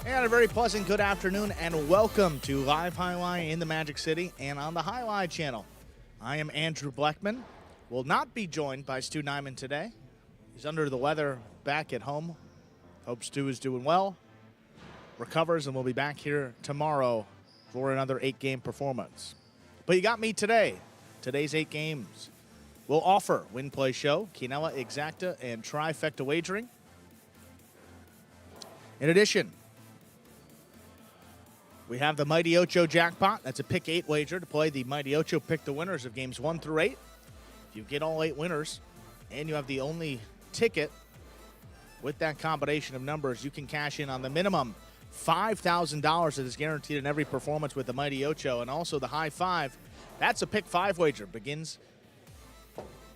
And a very pleasant good afternoon and welcome to Live Highlight in the Magic City and on the Highlight channel. I am Andrew Bleckman. Will not be joined by Stu Nyman today. He's under the weather back at home. Hope Stu is doing well, recovers, and we'll be back here tomorrow for another 8-game performance. But you got me today. Today's 8 games will offer Win Play Show, Quinella Exacta, and Trifecta Wagering. In addition, we have the Mighty Ocho Jackpot. That's a pick 8 wager to play the Mighty Ocho pick the winners of games 1 through 8. If you get all 8 winners and you have the only ticket with that combination of numbers, you can cash in on the minimum $5,000 that is guaranteed in every performance with the Mighty Ocho. And also the high 5, that's a pick 5 wager. Begins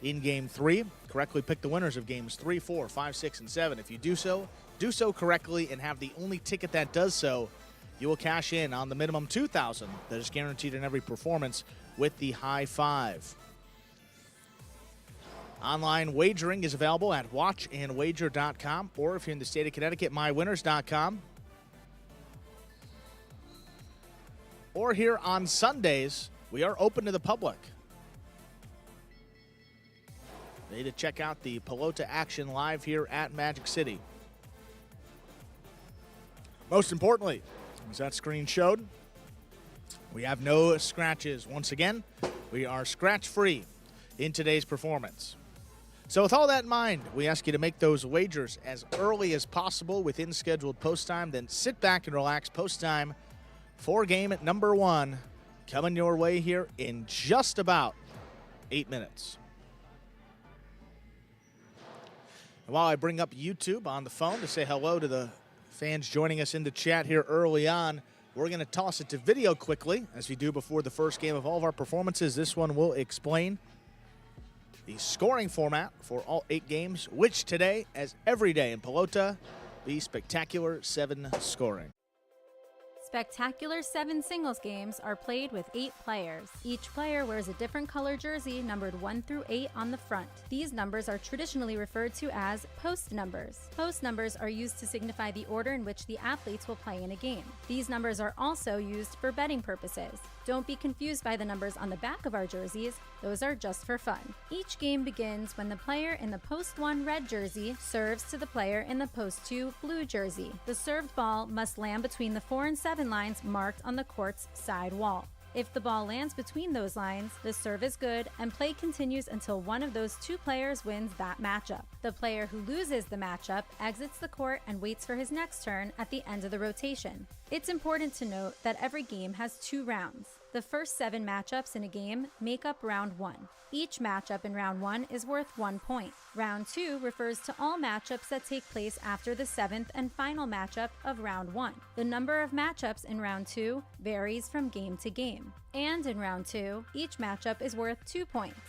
in game 3. Correctly pick the winners of games 3, 4, 5, 6, and 7. If you do so correctly and have the only ticket that does so, you will cash in on the minimum $2,000 that is guaranteed in every performance with the high 5. Online wagering is available at watchandwager.com, or if you're in the state of Connecticut, mywinners.com. Or here on Sundays, we are open to the public. Ready to check out the Pelota action live here at Magic City. Most importantly, as that screen showed, we have no scratches. Once again, we are scratch-free in today's performance. So with all that in mind, we ask you to make those wagers as early as possible within scheduled post time, then sit back and relax post time for game at number 1 coming your way here in just about 8 minutes. And while I bring up YouTube on the phone to say hello to the fans joining us in the chat here early on, we're going to toss it to video quickly, as we do before the first game of all of our performances. This one will explain the scoring format for all 8 games, which today, as every day in Pelota, be spectacular 7 scoring. Spectacular 7 singles games are played with 8 players. Each player wears a different color jersey numbered 1 through 8 on the front. These numbers are traditionally referred to as post numbers. Post numbers are used to signify the order in which the athletes will play in a game. These numbers are also used for betting purposes. Don't be confused by the numbers on the back of our jerseys. Those are just for fun. Each game begins when the player in the post 1 red jersey serves to the player in the post 2 blue jersey. The served ball must land between the 4 and 7 lines marked on the court's side wall. If the ball lands between those lines, the serve is good and play continues until one of those 2 players wins that matchup. The player who loses the matchup exits the court and waits for his next turn at the end of the rotation. It's important to note that every game has 2 rounds. The first 7 matchups in a game make up round 1. Each matchup in round 1 is worth 1 point. Round 2 refers to all matchups that take place after the 7th and final matchup of round 1. The number of matchups in round 2 varies from game to game. And in round 2, each matchup is worth 2 points.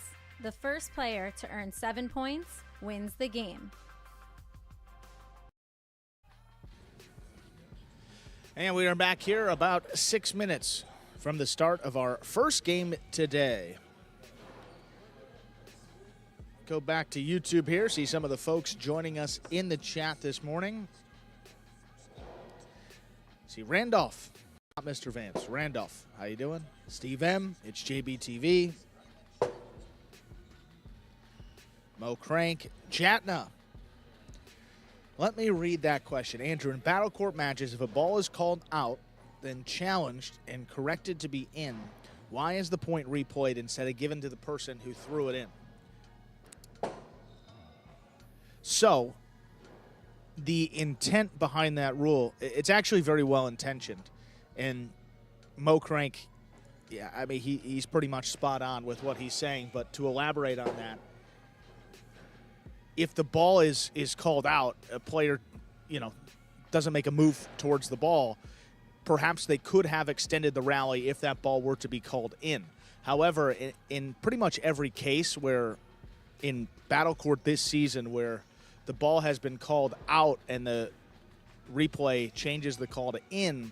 The first player to earn 7 points wins the game. And we are back here about 6 minutes from the start of our first game today. Go back to YouTube here, see some of the folks joining us in the chat this morning. See Randolph, not Mr. Vance. Randolph, how you doing? Steve M, it's JBTV. Mo Crank, Chatna. Let me read that question. Andrew, in battle court matches, if a ball is called out, then challenged and corrected to be in, why is the point replayed instead of given to the person who threw it in? So, the intent behind that rule, it's actually very well intentioned. And Mo Crank, yeah, I mean, he's pretty much spot on with what he's saying. But to elaborate on that, if the ball is called out, a player, doesn't make a move towards the ball, perhaps they could have extended the rally if that ball were to be called in. However, in pretty much every case where in battle court this season where the ball has been called out and the replay changes the call to in,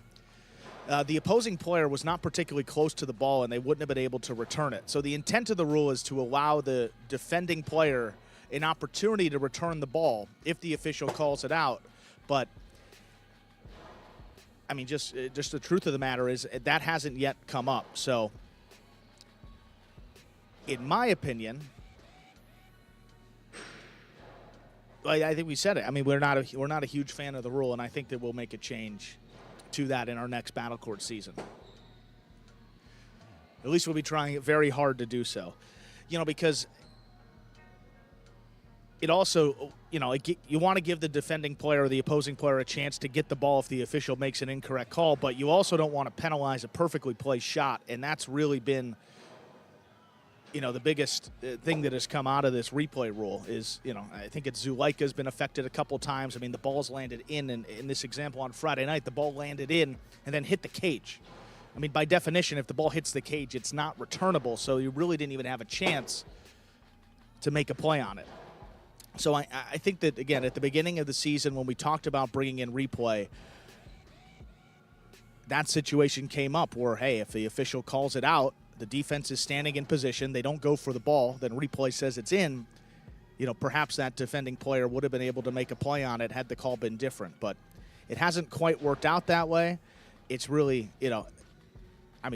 the opposing player was not particularly close to the ball and they wouldn't have been able to return it. So the intent of the rule is to allow the defending player an opportunity to return the ball if the official calls it out. But I mean, just the truth of the matter is that hasn't yet come up. So, in my opinion, I think we said it. I mean, we're not a huge fan of the rule, and I think that we'll make a change to that in our next Battle Court season. At least we'll be trying very hard to do so. Because it also, you want to give the defending player or the opposing player a chance to get the ball if the official makes an incorrect call, but you also don't want to penalize a perfectly placed shot, and that's really been, the biggest thing that has come out of this replay rule is, I think Zuleika's been affected a couple times. I mean, the ball's landed in this example on Friday night, the ball landed in and then hit the cage. I mean, by definition, if the ball hits the cage, it's not returnable, so you really didn't even have a chance to make a play on it. So I think that, again, at the beginning of the season when we talked about bringing in replay, that situation came up where, hey, if the official calls it out, the defense is standing in position, they don't go for the ball, then replay says it's in, perhaps that defending player would have been able to make a play on it had the call been different. But it hasn't quite worked out that way. It's really,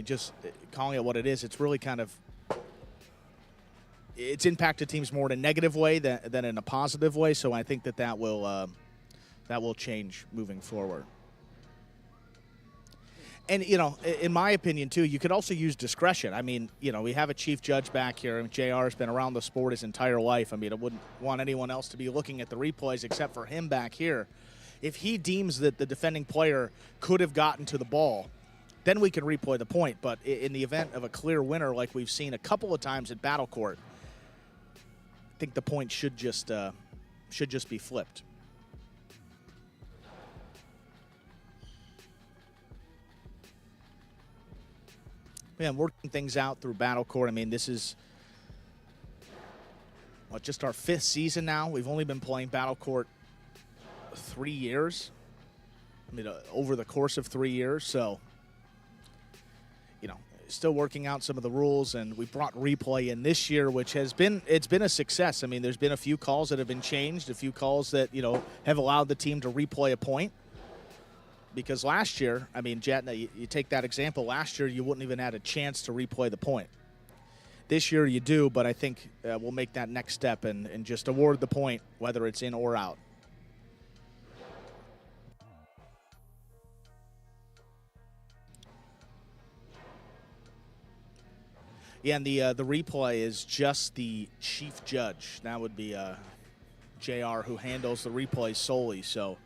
just calling it what it is, it's really kind of, it's impacted teams more in a negative way than in a positive way. So I think that will change moving forward. And, in my opinion, too, you could also use discretion. I mean, we have a chief judge back here, and JR has been around the sport his entire life. I mean, I wouldn't want anyone else to be looking at the replays except for him back here. If he deems that the defending player could have gotten to the ball, then we can replay the point. But in the event of a clear winner like we've seen a couple of times at Battle Court, I think the point should just be flipped. Man, working things out through Battle Court. I mean, this is just our 5th season now. We've only been playing Battle Court 3 years. I mean, over the course of 3 years. So, still working out some of the rules, and we brought replay in this year, which has been a success. I mean, there's been a few calls that have been changed, a few calls that have allowed the team to replay a point. Because last year, I mean, Jet, you take that example. Last year, you wouldn't even had a chance to replay the point. This year, you do, but I think we'll make that next step and just award the point, whether it's in or out. Yeah, and the replay is just the chief judge. That would be JR, who handles the replay solely. So,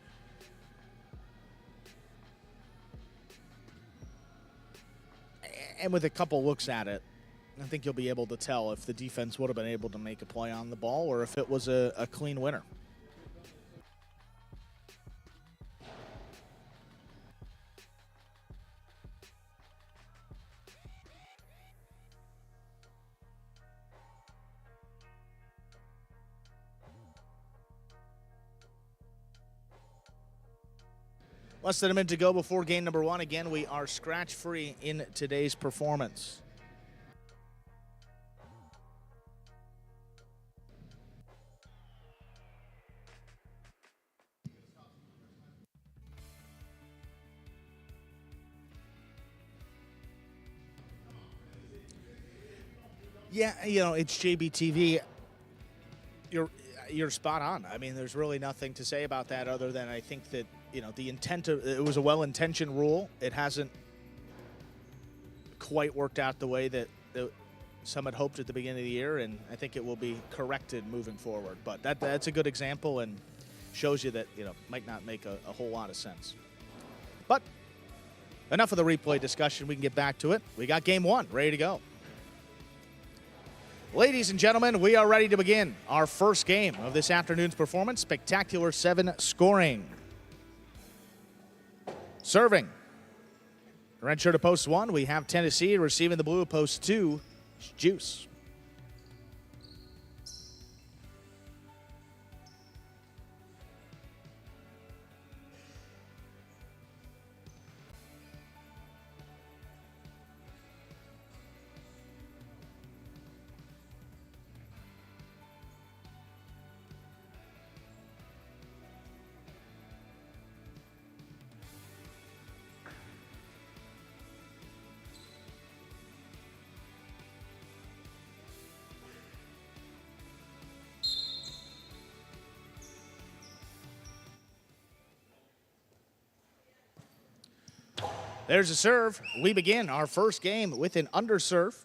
and with a couple looks at it, I think you'll be able to tell if the defense would have been able to make a play on the ball or if it was a clean winner. Less than a minute to go before game number 1. Again, we are scratch-free in today's performance. Yeah, it's JBTV. You're spot on. I mean, there's really nothing to say about that other than I think that, the intent of it was a well-intentioned rule. It hasn't quite worked out the way that some had hoped at the beginning of the year, and I think it will be corrected moving forward. But that's a good example and shows you that, might not make a whole lot of sense. But enough of the replay discussion. We can get back to it. We got game 1 ready to go. Ladies and gentlemen, we are ready to begin our first game of this afternoon's performance. Spectacular 7 scoring. Serving. Red shirt of post 1, we have Tennessee. Receiving the blue of post 2, Juice. There's a serve. We begin our first game with an underserve.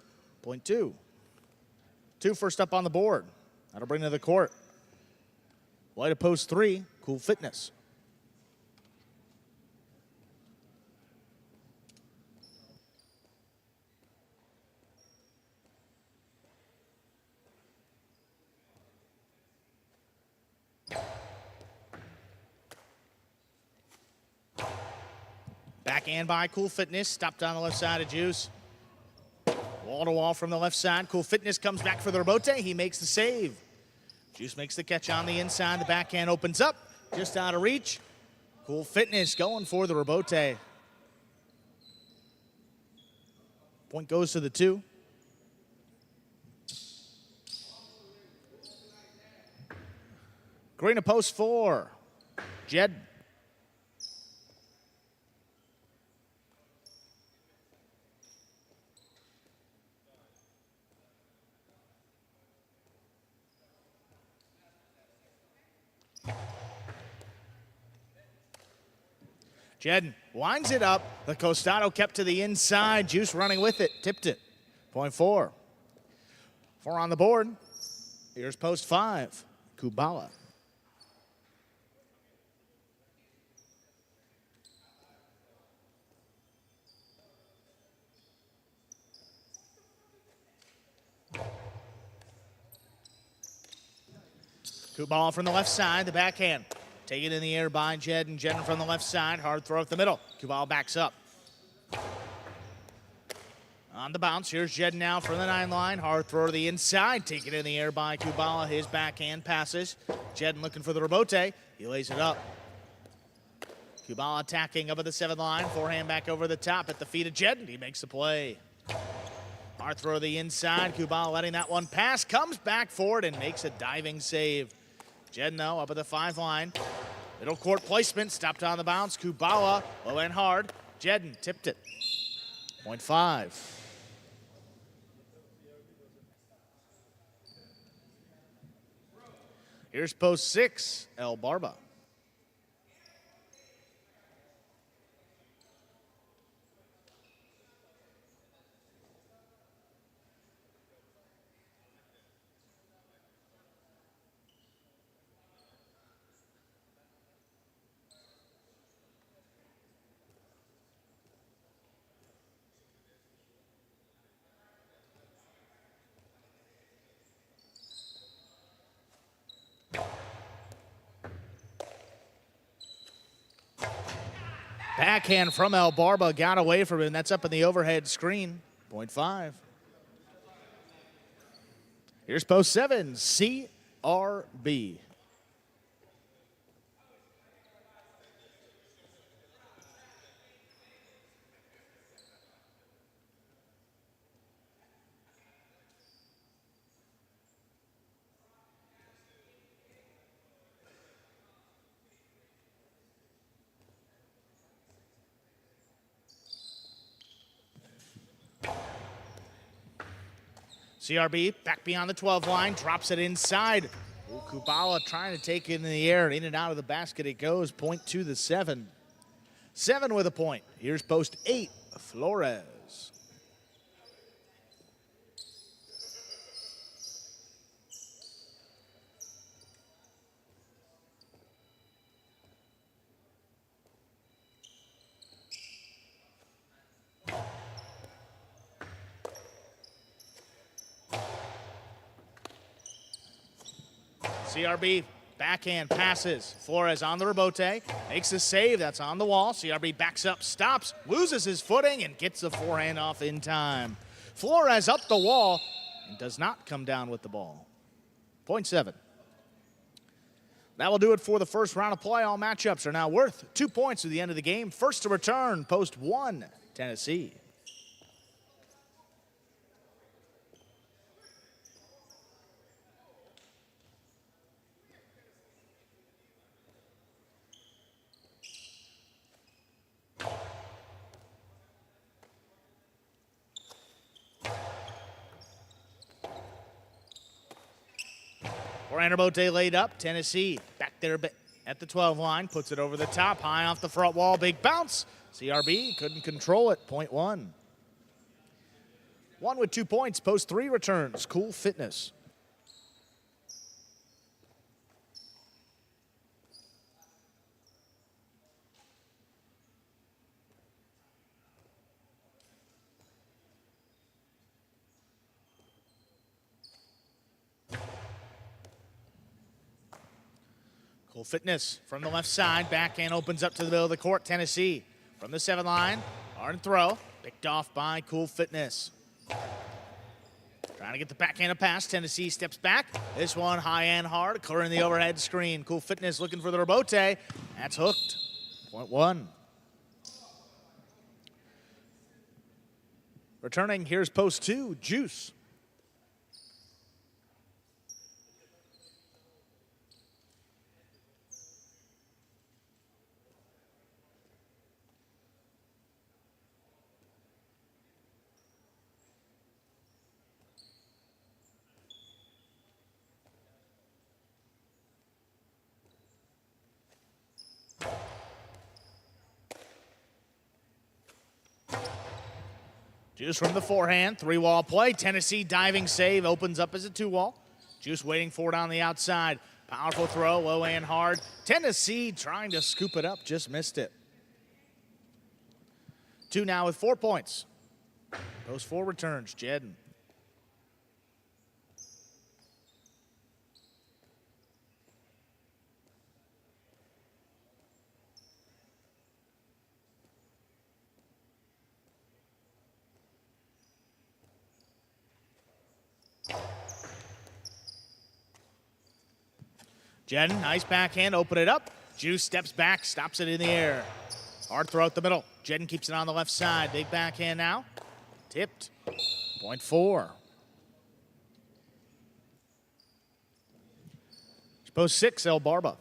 Point two. Two first up on the board. That'll bring to the court. Light of post 3, Cool Fitness. Backhand by Cool Fitness. Stopped on the left side of Juice. Wall to wall from the left side. Cool Fitness comes back for the rebote. He makes the save. Juice makes the catch on the inside. The backhand opens up. Just out of reach. Cool Fitness going for the rebote. Point goes to the 2. Green to post 4. Jed. Jedden winds it up. The Costado kept to the inside. Juice running with it. Tipped it. Point 4. 4 on the board. Here's post 5. Kubala. Kubala from the left side. The backhand. Taken in the air by Jedden. Jedden from the left side. Hard throw up the middle. Kubala backs up. On the bounce. Here's Jedden now from the 9 line. Hard throw to the inside. Taken in the air by Kubala. His backhand passes. Jedden looking for the rebote. He lays it up. Kubala attacking up at the 7 line. Forehand back over the top at the feet of Jedden. He makes the play. Hard throw to the inside. Kubala letting that one pass. Comes back forward and makes a diving save. Jedden, though, up at the 5 line. Middle court placement, stopped on the bounce. Kubala, low and hard. Jedden tipped it. Point 5. Here's post 6, El Barba. Backhand from El Barba, got away from him. That's up in the overhead screen. Point 5. Here's post 7, CRB. CRB back beyond the 12 line, drops it inside. Kubala trying to take it in the air, in and out of the basket it goes. Point to the 7. 7 with a point. Here's post 8, Flores. CRB backhand passes. Flores on the rebote, makes a save. That's on the wall. CRB backs up, stops, loses his footing, and gets the forehand off in time. Flores up the wall and does not come down with the ball. Point 7. That will do it for the first round of play. All matchups are now worth 2 points at the end of the game. First to return, post 1, Tennessee. Rebote laid up. Tennessee back there at the 12 line, puts it over the top, high off the front wall, big bounce. CRB couldn't control it, point one. One with 2 points, post 3 returns, Cool Fitness. Cool Fitness from the left side. Backhand opens up to the middle of the court. Tennessee from the 7 line. Hard throw. Picked off by Cool Fitness. Trying to get the backhand pass. Tennessee steps back. This one high and hard. Clearing the overhead screen. Cool Fitness looking for the rebote. That's hooked. Point one. Returning, here's post 2, Juice. Juice from the forehand, 3-wall play. Tennessee diving save, opens up as a 2-wall. Juice waiting for it on the outside. Powerful throw, low and hard. Tennessee trying to scoop it up, just missed it. 2 now with 4 points. Those 4 returns, Jedden. Jedden, nice backhand, open it up. Juice steps back, stops it in the air. Hard throw out the middle. Jedden keeps it on the left side. Big backhand now. Tipped. Point 4. Post 6, El Barba.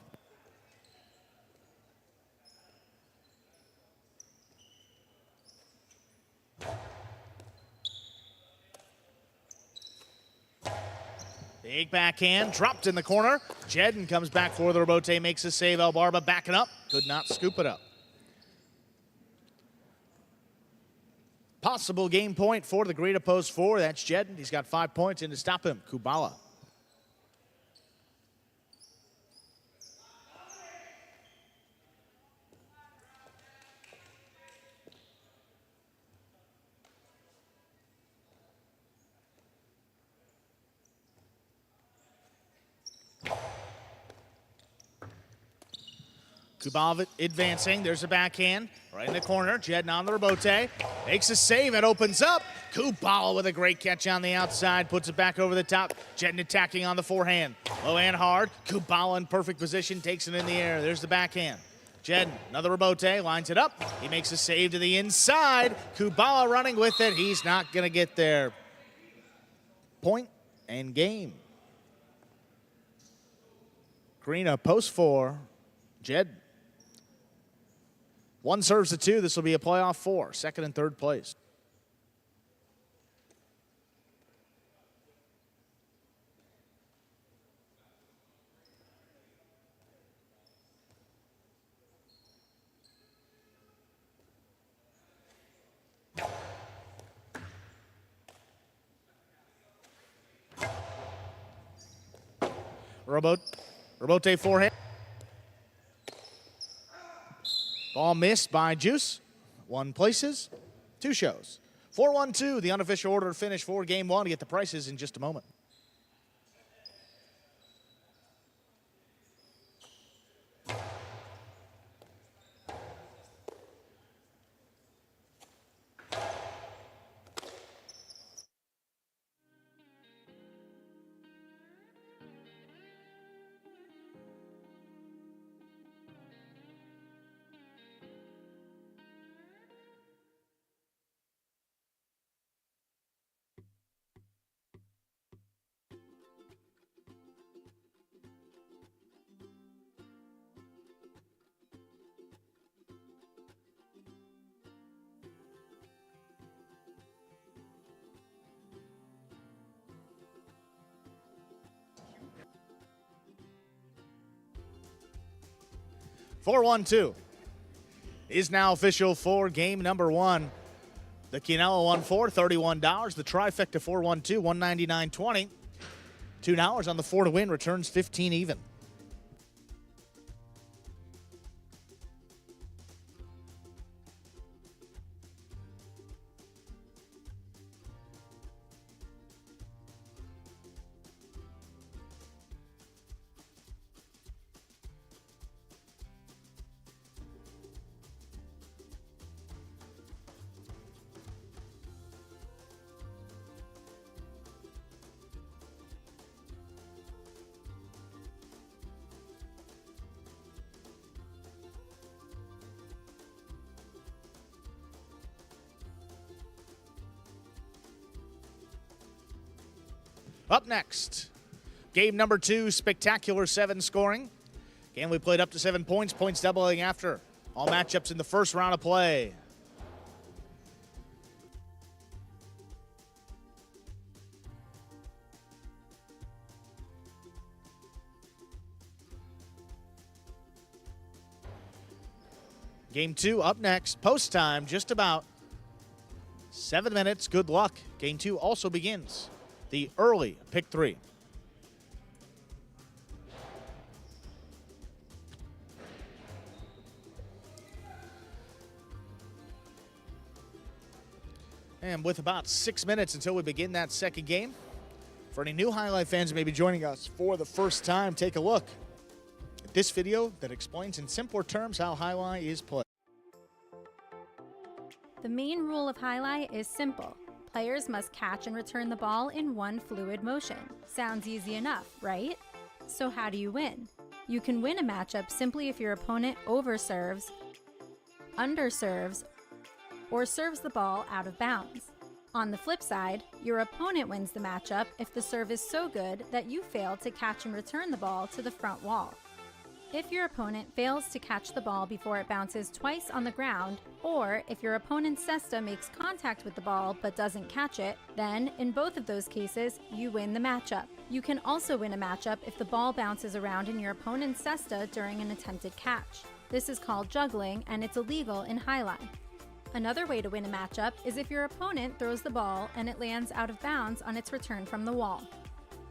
Big backhand, dropped in the corner. Jedden comes back for the rebote, makes a save. El Barba backing up, could not scoop it up. Possible game point for the Greta post 4. That's Jedden. He's got 5 points in to stop him. Kubala. Kubala advancing. There's a backhand right in the corner. Jedden on the rebote. Makes a save. It opens up. Kubala with a great catch on the outside. Puts it back over the top. Jedden attacking on the forehand. Low and hard. Kubala in perfect position. Takes it in the air. There's the backhand. Jedden, another rebote. Lines it up. He makes a save to the inside. Kubala running with it. He's not going to get there. Point and game. Green post 4. Jedden. 1 serves to 2. This will be a playoff 4, second and third place. Rebote forehand. Ball missed by Juice. 1 places, 2 shows. 4-1-2, the unofficial order to finish for game 1. To get the prices in just a moment. 4-1-2 is now official for game number 1. The Quinella won for $31. The trifecta 4-1-2, $199.20. $2 on the 4 to win, returns 15 even. Up next, game number 2, spectacular 7 scoring. Game we played up to 7 points, points doubling after. All matchups in the first round of play. Game 2 up next, post time, just about 7 minutes. Good luck. Game 2 also begins the early pick 3. And with about 6 minutes until we begin that second game, for any new highlight fans who may be joining us for the first time, take a look at this video that explains in simpler terms how highlight is played. The main rule of highlight is simple. Players must catch and return the ball in one fluid motion. Sounds easy enough, right? So how do you win? You can win a matchup simply if your opponent overserves, underserves, or serves the ball out of bounds. On the flip side, your opponent wins the matchup if the serve is so good that you fail to catch and return the ball to the front wall. If your opponent fails to catch the ball before it bounces twice on the ground, or if your opponent's cesta makes contact with the ball but doesn't catch it, then in both of those cases, you win the matchup. You can also win a matchup if the ball bounces around in your opponent's cesta during an attempted catch. This is called juggling, and it's illegal in highline. Another way to win a matchup is if your opponent throws the ball and it lands out of bounds on its return from the wall.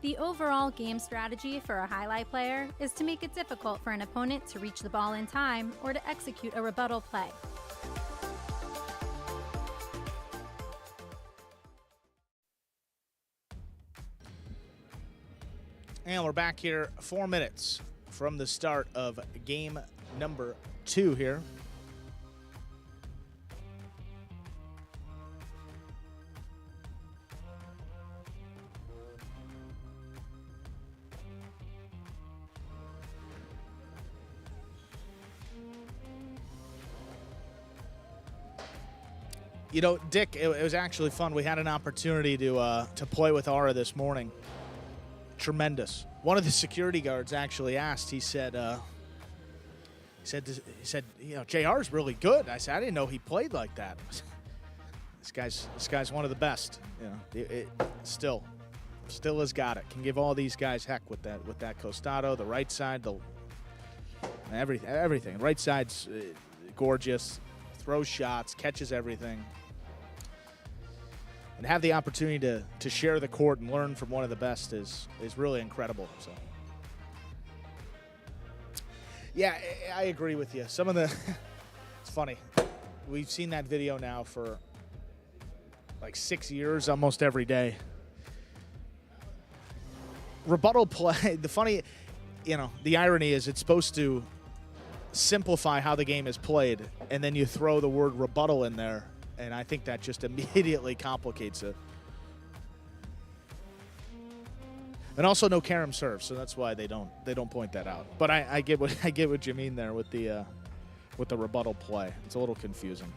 The overall game strategy for a highlight player is to make it difficult for an opponent to reach the ball in time or to execute a rebuttal play. And we're back here 4 minutes from the start of game number 2 here. You know, Dick, it was actually fun. We had an opportunity to play with Ara this morning. Tremendous. One of the security guards actually asked. He said, you know, JR's really good. I said, I didn't know he played like that. This guy's one of the best. You know, still has got it. Can give all these guys heck with that costado, the right side, everything. Right side's gorgeous. Throws shots, catches everything. And have the opportunity to share the court and learn from one of the best is really incredible. So, yeah, I agree with you. Some of the it's funny. We've seen that video now for like 6 years, almost every day. Rebuttal play. The irony is it's supposed to simplify how the game is played, and then you throw the word rebuttal in there. And I think that just immediately complicates it. And also no carom serve, so that's why they don't point that out. But I get what you mean there with the rebuttal play. It's a little confusing.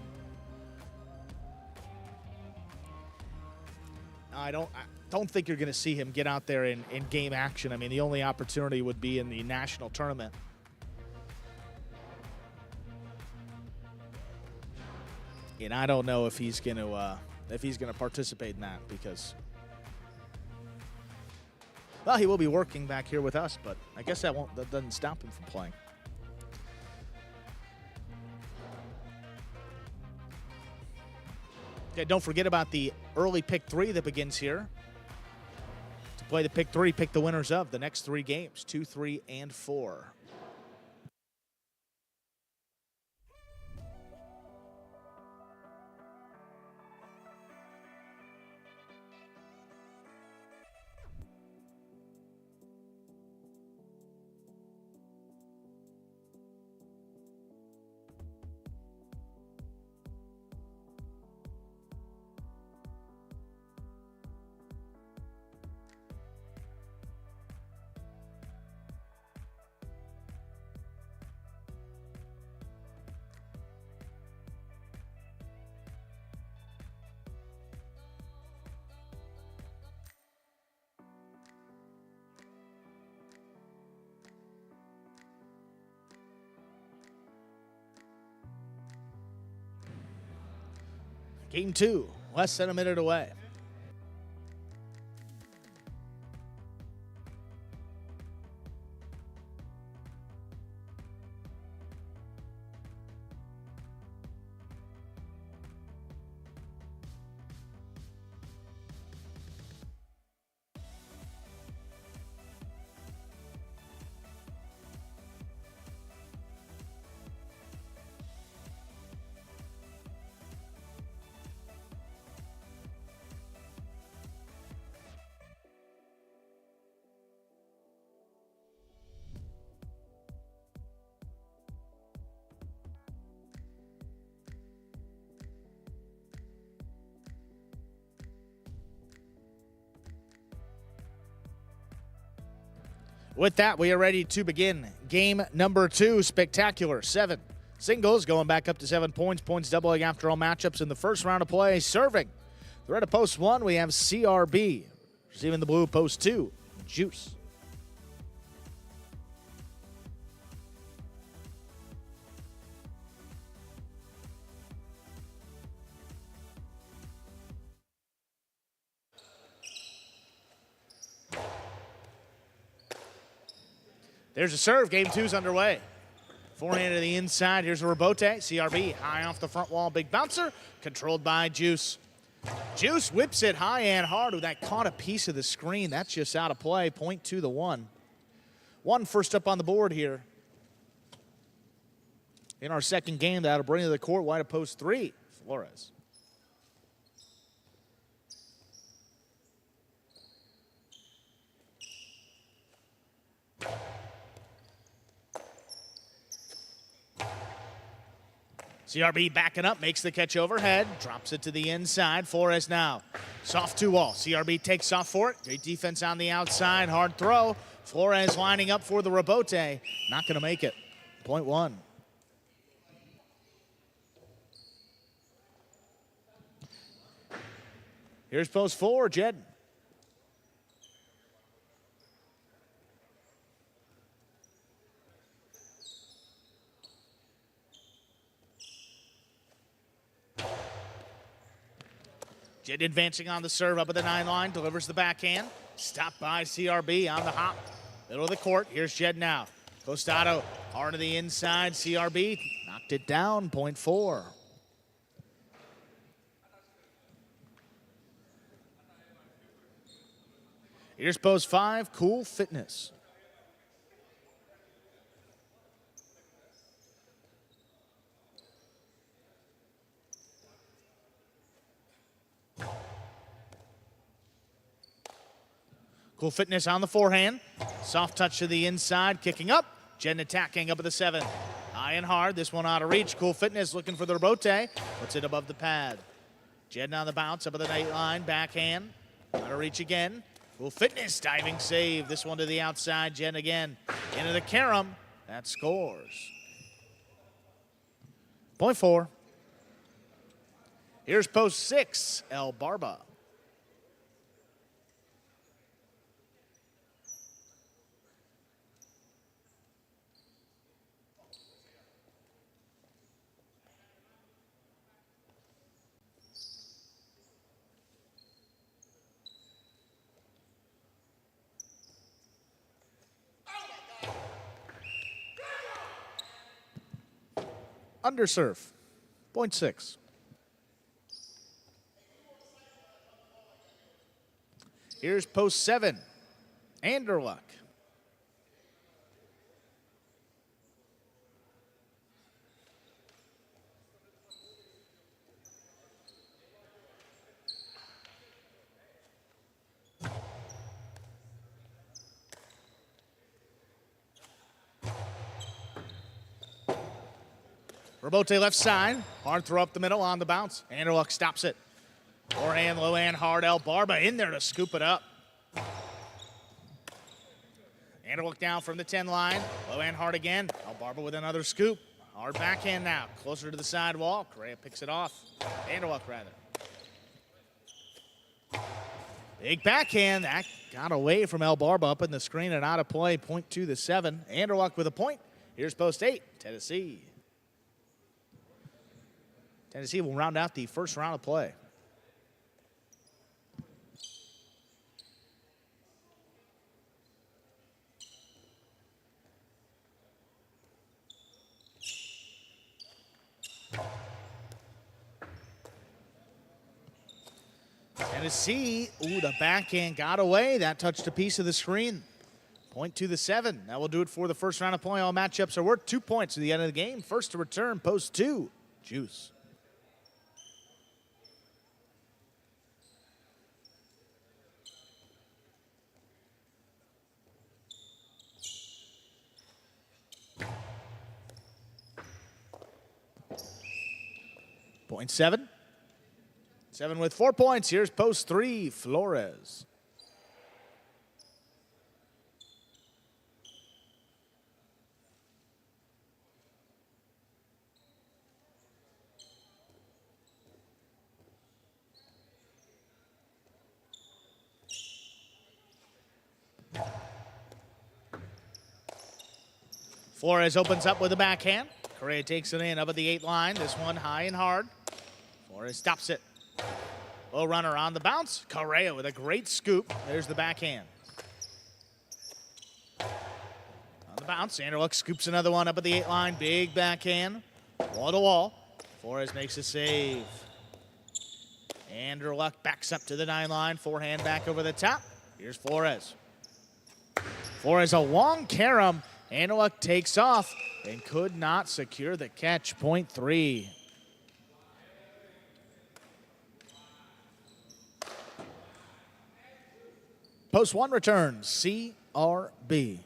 I don't think you're going to see him get out there in game action. I mean, the only opportunity would be in the national tournament. And I don't know if he's going to participate in that because, well, he will be working back here with us, but I guess that doesn't stop him from playing. Okay, don't forget about the early pick 3 that begins here. To play the pick 3, pick the winners of the next 3 games, 2, 3, and 4. Game 2, less than a minute away. With that, we are ready to begin game number 2, spectacular 7 singles, going back up to 7 points. Points doubling after all matchups in the first round of play. Serving the red of post 1, we have CRB. Receiving the blue of post 2, Juice. There's a serve. Game 2's underway. Forehand to the inside. Here's a rebote. CRB high off the front wall. Big bouncer. Controlled by Juice. Juice whips it high and hard. With that caught a piece of the screen. That's just out of play. Point to the 1. 1 first up on the board here. In our second game, that'll bring to the court. Wide of post 3, Flores. CRB backing up, makes the catch overhead, drops it to the inside. Flores now. Soft 2-wall. CRB takes off for it. Great defense on the outside. Hard throw. Flores lining up for the rebote. Not going to make it. Point 1. Here's post 4, Jed. Jed advancing on the serve up at the 9 line, delivers the backhand. Stopped by CRB on the hop. Middle of the court, here's Jed now. Costado hard to the inside, CRB knocked it down, point 4. Here's post 5, Cool Fitness. Cool Fitness on the forehand. Soft touch to the inside, kicking up. Jed attacking up at the 7. High and hard, this one out of reach. Cool Fitness looking for the rebote. Puts it above the pad. Jed on the bounce, up at the 8 line, backhand. Out of reach again. Cool Fitness, diving save. This one to the outside, Jed again. Into the carom, that scores. Point 4. Here's post 6, El Barba. Underserve, point 6. Here's post 7. Anderluck. Robote left side. Hard throw up the middle on the bounce. Anderluck stops it. Forehand, low and hard. El Barba in there to scoop it up. Anderluck down from the 10 line. Low and hard again. El Barba with another scoop. Hard backhand now. Closer to the side wall. Correa picks it off. Anderluck rather. Big backhand. That got away from El Barba up in the screen and out of play. Point to the 7. Anderluck with a point. Here's post 8. Tennessee. Tennessee will round out the first round of play. Tennessee, the backhand got away. That touched a piece of the screen. Point to the 7. That will do it for the first round of play. All matchups are worth 2 points at the end of the game. First to return, post 2. Juice. Point 7. 7 with 4 points. Here's post 3, Flores. Flores opens up with a backhand. Correa takes it in up at the 8 line. This one high and hard. Flores stops it. Low runner on the bounce. Correa with a great scoop. There's the backhand. On the bounce, Anderluck scoops another one up at the 8 line. Big backhand. Wall to wall. Flores makes a save. Anderluck backs up to the 9 line. Forehand back over the top. Here's Flores. Flores a long carom. Anderluck takes off and could not secure the catch. Point 3. Post 1 returns, CRB.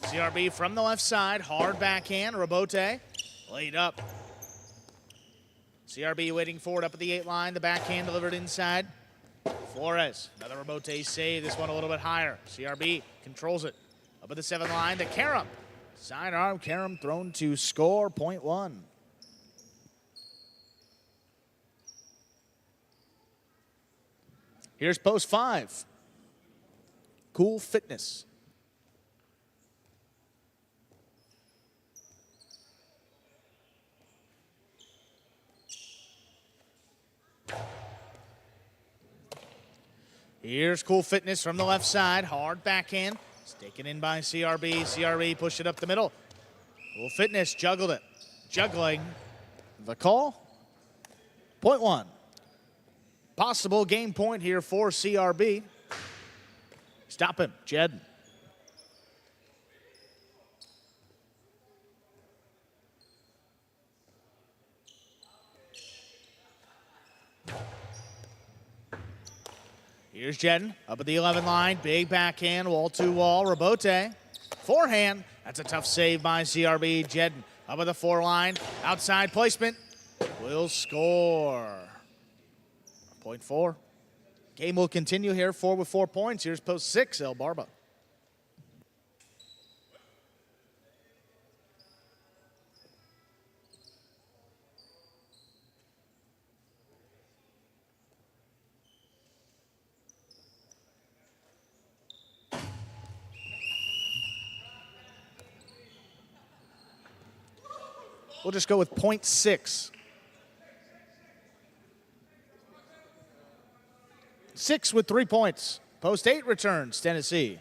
CRB from the left side, hard backhand, Robote, laid up. CRB waiting for it up at the 8 line, the backhand delivered inside. Flores, another Robote save, this one a little bit higher. CRB controls it. Up at the 7 line, the carom. Sidearm carom thrown to score, point 1. Here's post 5. Cool Fitness. Here's Cool Fitness from the left side. Hard backhand. It's taken in by CRB. CRB pushed it up the middle. Cool Fitness juggled it. Juggling the call. Point 1. Possible game point here for CRB. Stop him, Jed. Here's Jedden up at the 11 line. Big backhand, wall to wall. Robote. Forehand. That's a tough save by CRB. Jedden up at the 4 line. Outside placement. Will score. Point 4. Game will continue here. 4 with 4 points. Here's post 6, El Barba. We'll just go with point 6. 6 with 3 points. Post 8 returns Tennessee.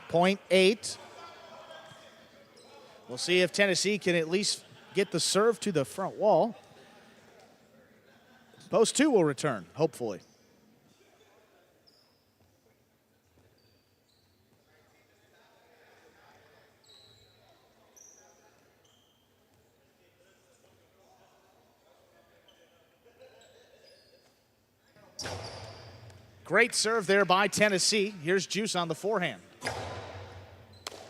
Point 8. We'll see if Tennessee can at least get the serve to the front wall. Post 2 will return, hopefully. Great serve there by Tennessee. Here's Juice on the forehand.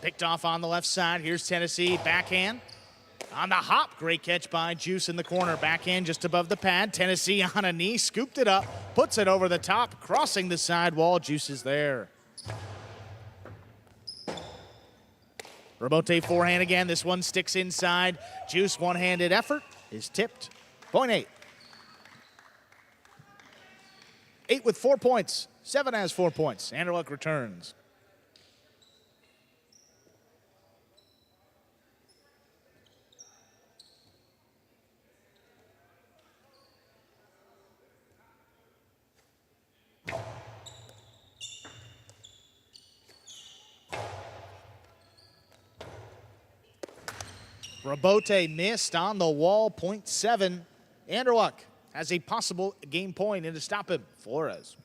Picked off on the left side. Here's Tennessee, backhand. On the hop, great catch by Juice in the corner. Backhand just above the pad. Tennessee on a knee, scooped it up, puts it over the top, crossing the sidewall. Juice is there. Rabote forehand again. This one sticks inside. Juice one-handed effort is tipped. Point 8. 8 with 4 points. 7 has 4 points. Anderluck returns. Rabote missed on the wall, point 7. Anderluck has a possible game point in to stop him. Flores.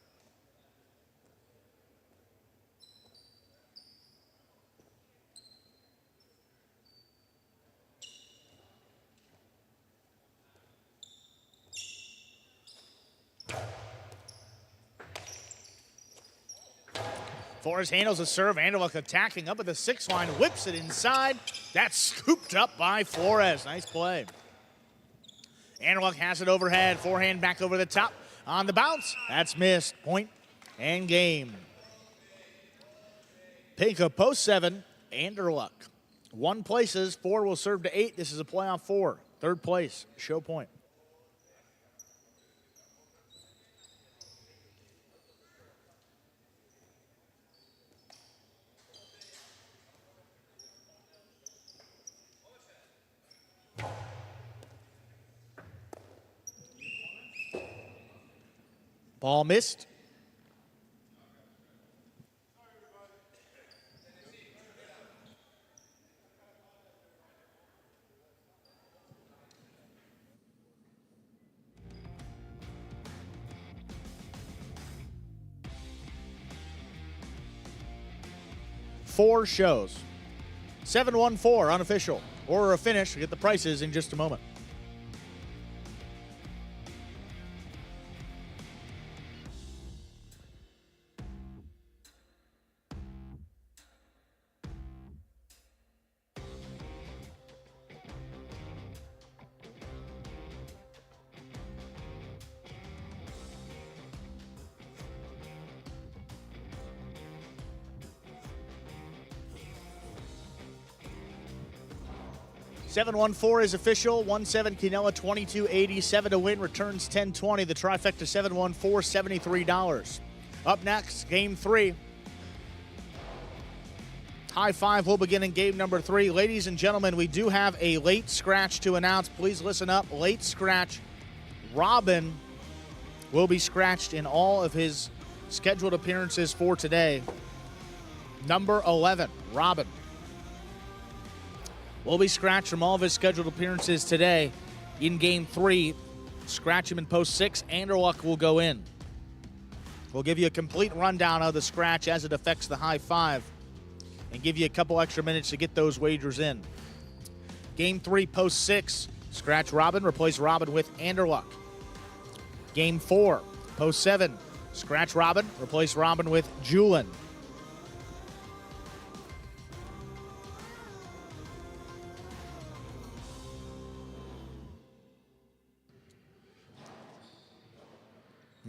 Flores handles the serve. Anderluck attacking up at the 6 line, whips it inside. That's scooped up by Flores. Nice play. Anderluck has it overhead. Forehand back over the top. On the bounce. That's missed. Point and game. Pinka post 7. Anderluck. 1 places. 4 will serve to 8. This is a playoff 4. 3rd place. Show point. Ball missed. Four shows. 7-1-4 unofficial. Or a finish. We'll get the prices in just a moment. Seven 1-4 is official. 1-7 Quinella 22.87 to win. Returns 10.20. The trifecta 7-1-4 $73. Up next, game 3. High five will begin in game number 3. Ladies and gentlemen, we do have a late scratch to announce. Please listen up. Late scratch. Robin will be scratched in all of his scheduled appearances for today. Number 11, Robin, will be scratched from all of his scheduled appearances today in game 3. Scratch him in post 6. Anderluck will go in. We'll give you a complete rundown of the scratch as it affects the high five and give you a couple extra minutes to get those wagers in. Game 3, post 6. Scratch Robin, replace Robin with Anderluck. Game 4, post 7. Scratch Robin, replace Robin with Julin.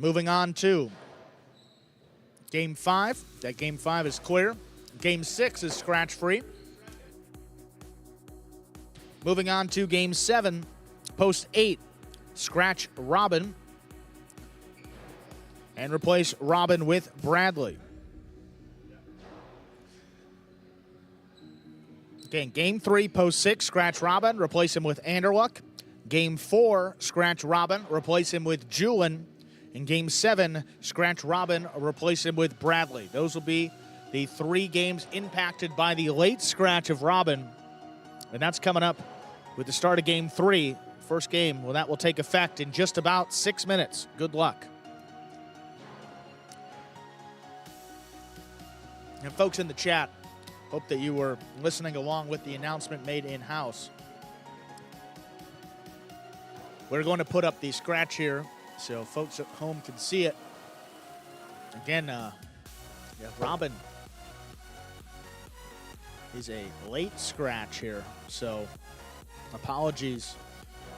Moving on to game 5. That game 5 is clear. Game 6 is scratch free. Moving on to Game 7, Post 8, scratch Robin and replace Robin with Bradley. Again, Game 3, Post 6, scratch Robin, replace him with Anderluck. Game 4, scratch Robin, replace him with Julin. In Game 7, scratch Robin, replace him with Bradley. Those will be the 3 games impacted by the late scratch of Robin. And that's coming up with the start of Game 3. First game, well, that will take effect in just about 6 minutes. Good luck. And folks in the chat, hope that you were listening along with the announcement made in-house. We're going to put up the scratch here so folks at home can see it. Again, Robin is a late scratch here, so apologies,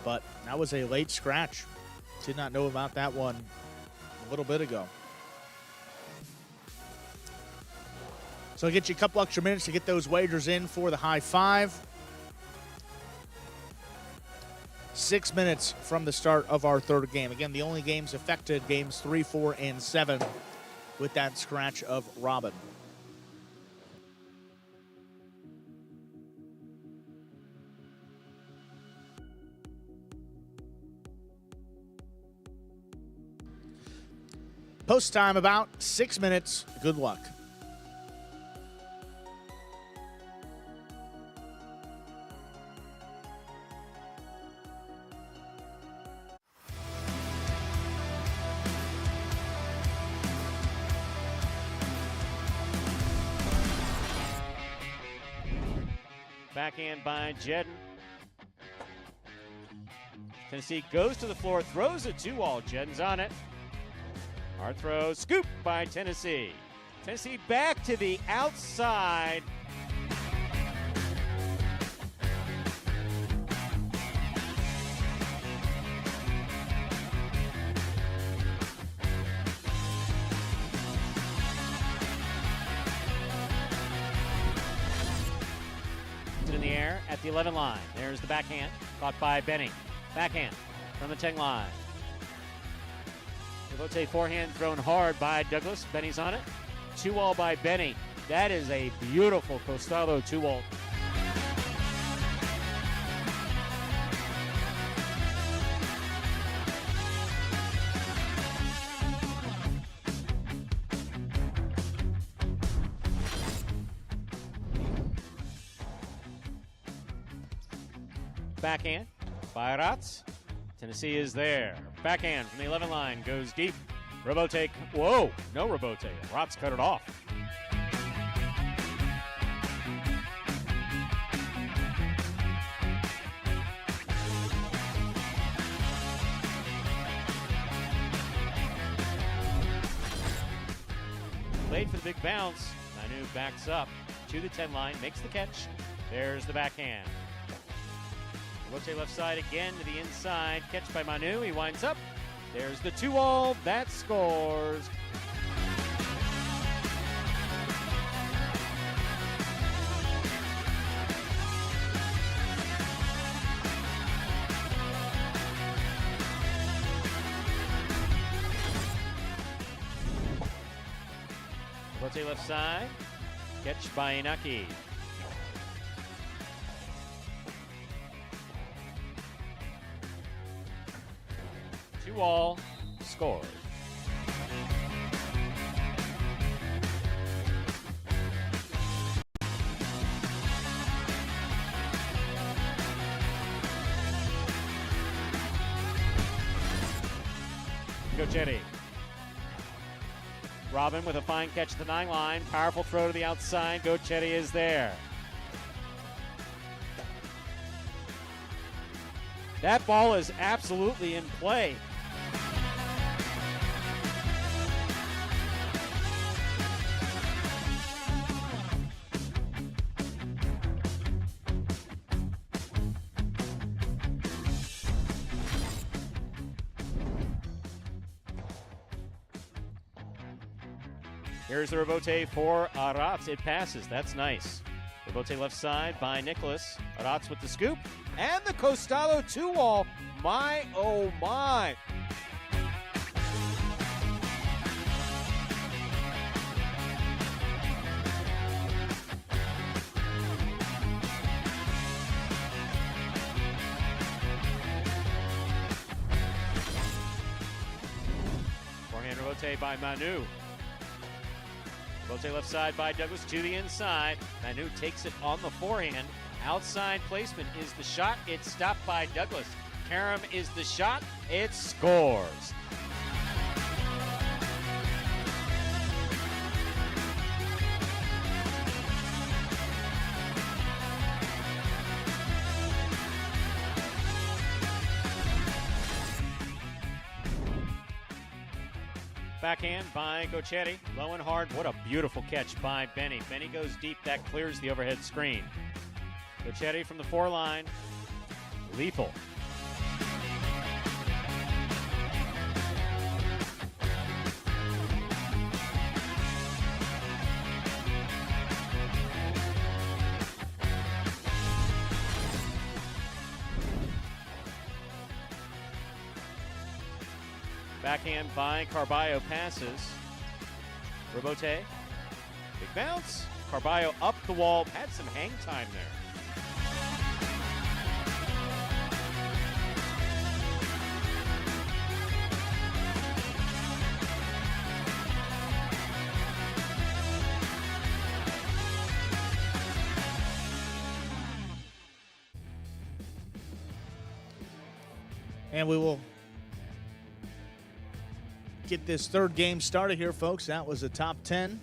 but that was a late scratch. Did not know about that one a little bit ago. So I'll get you a couple extra minutes to get those wagers in for the high five. 6 minutes from the start of our third game. Again, the only games affected, games 3, 4, and 7 with that scratch of Robin. Post time about 6 minutes. Good luck. Backhand by Jedden. Tennessee goes to the floor, throws a 2-all. Jedden's on it. Hard throw, scoop by Tennessee. Tennessee back to the outside. In the air at the 11 line. There's the backhand, caught by Benny. Backhand from the 10 line. Devote forehand thrown hard by Douglas. Benny's on it. 2-all by Benny. That is a beautiful Costalo 2-all. Backhand by Ratz. Tennessee is there. Backhand from the 11 line goes deep. Robote. Whoa, no Robote. Ratz cut it off. Late for the big bounce. Manu backs up to the 10 line, makes the catch. There's the backhand. Robote left side again to the inside. Catch by Manu. He winds up. There's the 2-all. That scores. Robote left side. Catch by Inaki. 2-all, scores. Gochetti. Robin with a fine catch at the 9 line. Powerful throw to the outside. Gochetti is there. That ball is absolutely in play. Here's the rebote for Aratz. It passes. That's nice. Rebote left side by Nicholas. Aratz with the scoop. And the Costalo 2-wall. My, oh my. Forehand rebote by Manu. Rebote left side by Douglas to the inside. Manu takes it on the forehand. Outside placement is the shot. It's stopped by Douglas. Karam is the shot. It scores. Backhand by Gochetti. Low and hard. What a beautiful catch by Benny. Benny goes deep. That clears the overhead screen. Gochetti from the foreline. Lethal. Backhand by Carballo passes. Rebote. Big bounce. Carballo up the wall. Had some hang time there. And we will get this third game started here, folks. That was a top 10.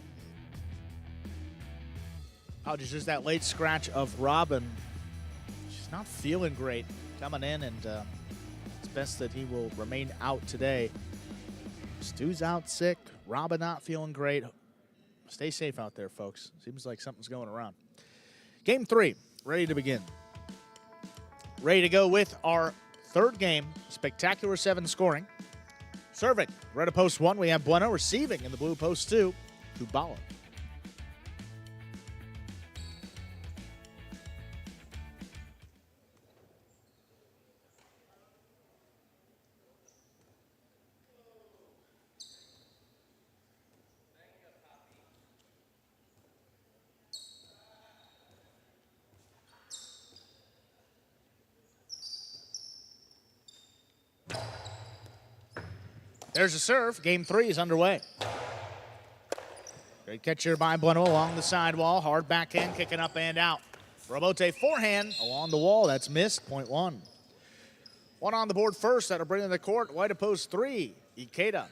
Oh, just that late scratch of Robin. She's not feeling great coming in, and it's best that he will remain out today. Stu's out sick. Robin not feeling great. Stay safe out there, folks. Seems like something's going around. Game 3, ready to begin. Ready to go with our third game, spectacular 7 scoring. Serving, red of post 1, we have Bueno. Receiving in the blue post 2, Kubala. There's a serve. Game 3 is underway. Great catch here by Bueno along the sidewall. Hard backhand, kicking up and out. Rebote forehand along the wall. That's missed. Point 1. One on the board first. That'll bring in the court. White of post 3. Ikeda.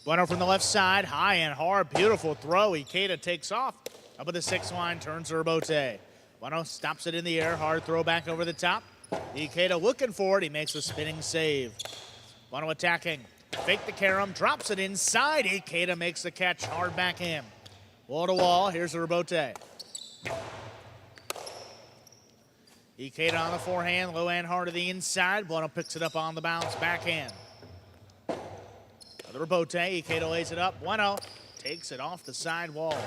Bueno from the left side, high and hard, beautiful throw. Ikeda takes off. Up at the 6 line, turns to Rebote. Bueno stops it in the air, hard throw back over the top. Ikeda looking for it, he makes a spinning save. Bueno attacking, fake the carom, drops it inside. Ikeda makes the catch, hard backhand. Wall to wall, here's the Rebote. Ikeda on the forehand, low and hard to the inside. Bueno picks it up on the bounce, backhand. The Rebote, Ikeda lays it up. Bueno takes it off the side wall.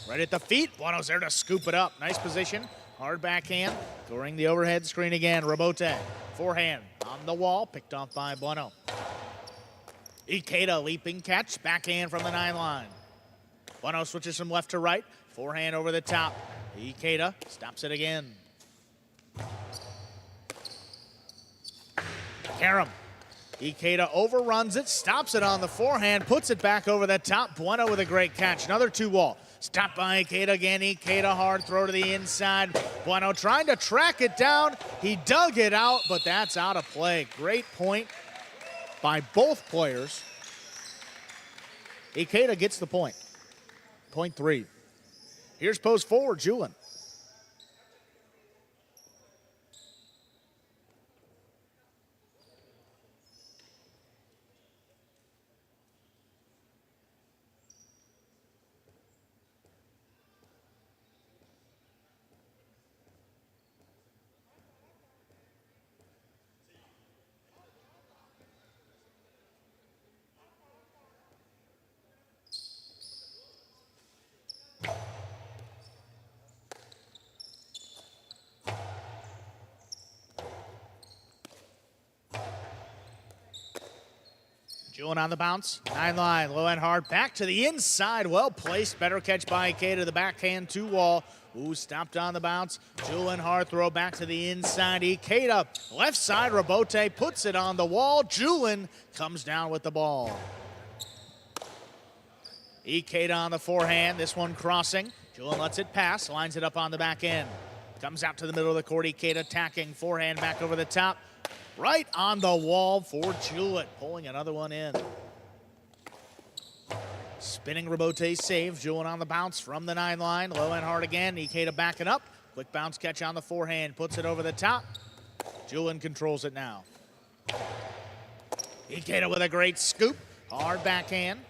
Right at the feet. Bueno's there to scoop it up. Nice position. Hard backhand. During the overhead screen again. Rebote, forehand on the wall. Picked off by Bueno. Ikeda leaping catch. Backhand from the 9 line. Bueno switches from left to right. Forehand over the top. Ikeda stops it again. Karam. Ikeda overruns it, stops it on the forehand, puts it back over the top. Bueno with a great catch. Another 2-wall. Stopped by Ikeda again. Ikeda hard throw to the inside. Bueno trying to track it down. He dug it out, but that's out of play. Great point by both players. Ikeda gets the point. Point 3. Here's post forward, Julin. Julin on the bounce. 9-line, low and hard. Back to the inside. Well placed. Better catch by Ikeda. The backhand 2-wall. Ooh, stopped on the bounce. Julin hard throw back to the inside. Ikeda, left side. Rabote puts it on the wall. Julin comes down with the ball. Ikeda on the forehand. This one crossing. Julin lets it pass. Lines it up on the back end. Comes out to the middle of the court. Ikeda attacking. Forehand back over the top. Right on the wall for Julin, pulling another one in. Spinning Rabote save. Julin on the bounce from the 9-line. Low and hard again. Ikeda backing up. Quick bounce catch on the forehand. Puts it over the top. Julin controls it now. Ikeda with a great scoop. Hard backhand.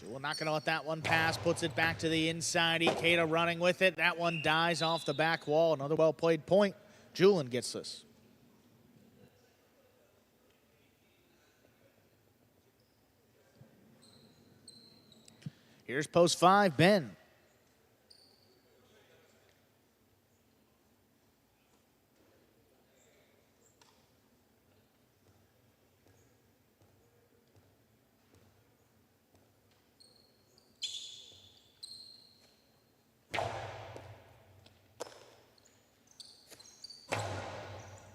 Julin not going to let that one pass. Puts it back to the inside. Ikeda running with it. That one dies off the back wall. Another well-played point. Julin gets this. Here's post 5, Ben.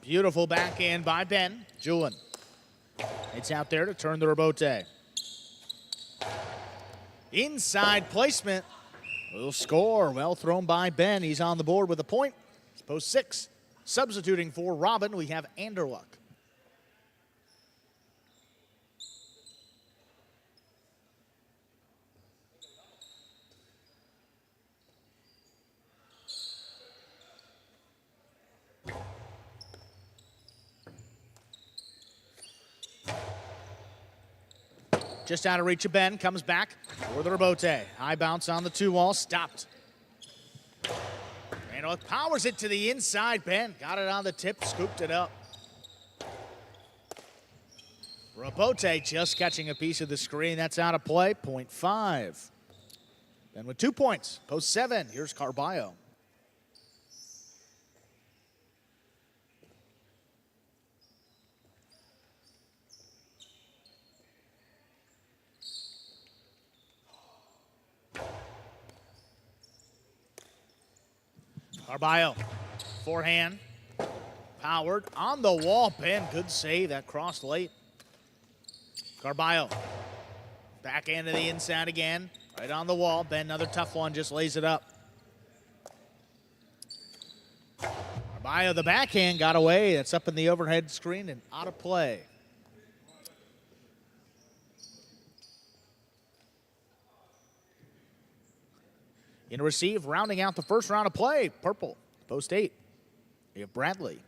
Beautiful backhand by Ben. Julin. It's out there to turn the Rabote. Inside placement. Will score. Well thrown by Ben. He's on the board with a point. It's post 6. Substituting for Robin, we have Anderluck. Just out of reach of Ben, comes back for the Rabote. High bounce on the 2-wall, stopped. And powers it to the inside. Ben got it on the tip, scooped it up. Rabote just catching a piece of the screen. That's out of play, point 5. Ben with 2 points, post 7. Here's Carballo. Carballo, forehand, powered, on the wall. Ben, good save, that crossed late. Carballo, backhand to the inside again, right on the wall. Ben, another tough one, just lays it up. Carballo, the backhand got away. That's up in the overhead screen and out of play. In receive, rounding out the first round of play, purple, post 8. We have Bradley.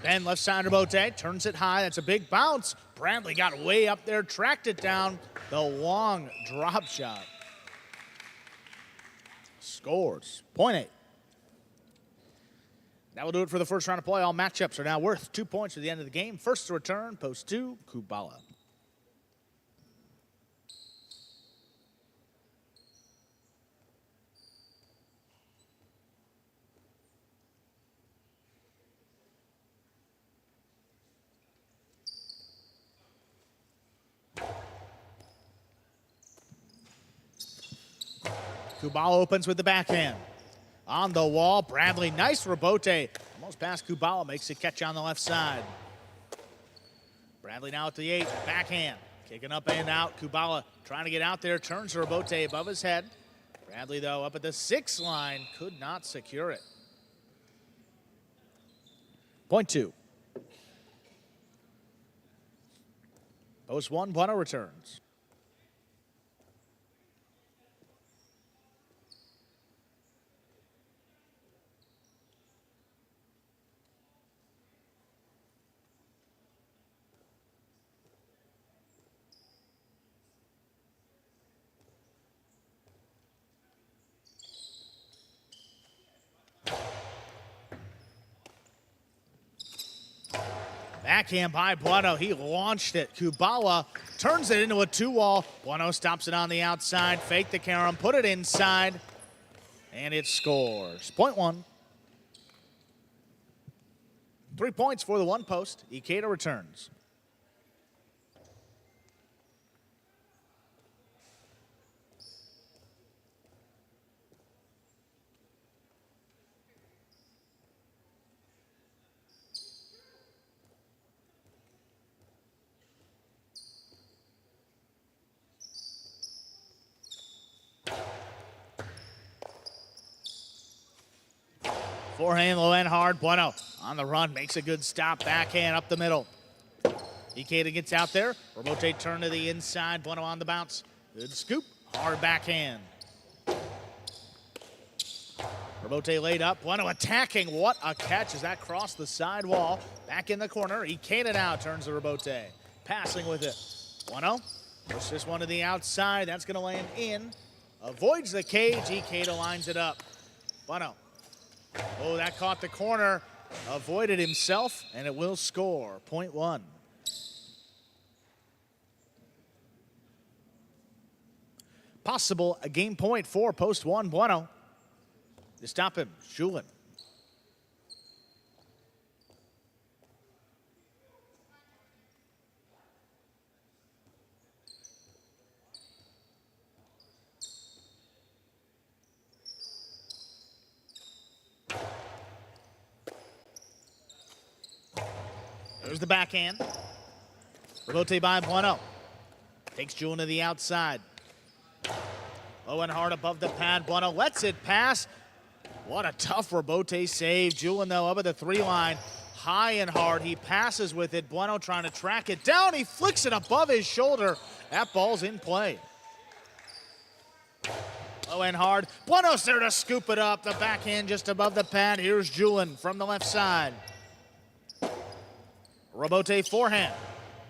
Ben left side Rabote, turns it high. That's a big bounce. Bradley got way up there, tracked it down. The long drop shot. Scores, point 8. That will do it for the first round of play. All matchups are now worth 2 points at the end of the game. First to return, post 2, Kubala. Kubala opens with the backhand. On the wall, Bradley, nice Rabote. Almost past Kubala, makes a catch on the left side. Bradley now at the 8, backhand. Kicking up and out, Kubala trying to get out there, turns Rabote above his head. Bradley, though, up at the 6 line, could not secure it. Point 2. Post 1, Bueno returns. Backhand by Bueno. He launched it. Kubala turns it into a 2-wall. Bueno stops it on the outside. Fake the carom. Put it inside. And it scores. Point 1. 3 points for the 1 post. Ikeda returns. Forehand, low end hard. Bueno on the run, makes a good stop. Backhand up the middle. Ikeda gets out there. Robote turn to the inside. Bueno on the bounce. Good scoop. Hard backhand. Robote laid up. Bueno attacking. What a catch as that crossed the side wall. Back in the corner. Ikeda now turns to Robote. Passing with it. Bueno pushes this one to the outside. That's going to land in. Avoids the cage. Ikeda lines it up. Bueno. Oh, that caught the corner. Avoided himself, and it will score. Point 1. Possible a game point for post 1, Bueno. To stop him, Julin. There's the backhand. Robote by Bueno. Takes Julin to the outside. Low and hard above the pad. Bueno lets it pass. What a tough Robote save. Julin, though, up at the 3 line. High and hard. He passes with it. Bueno trying to track it down. He flicks it above his shoulder. That ball's in play. Low and hard. Bueno's there to scoop it up. The backhand just above the pad. Here's Julin from the left side. Robote forehand.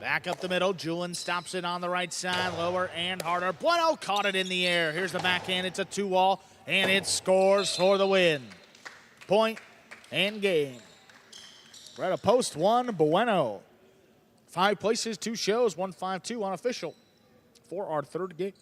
Back up the middle. Julin stops it on the right side. Lower and harder. Bueno caught it in the air. Here's the backhand. It's a 2-wall. And it scores for the win. Point and game. We're at a post 1, Bueno. 5 places, 2 shows, 1-5-2 unofficial for our 3rd game.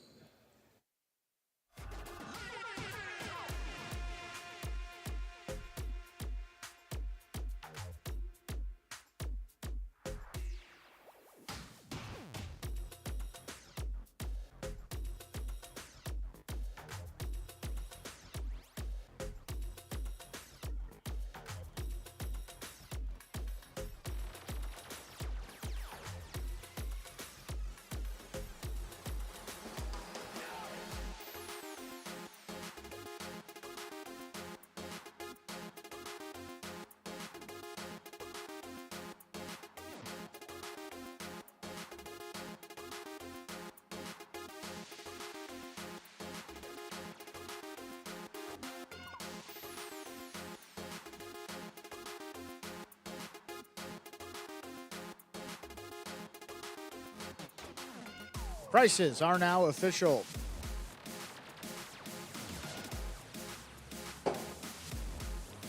Prices are now official.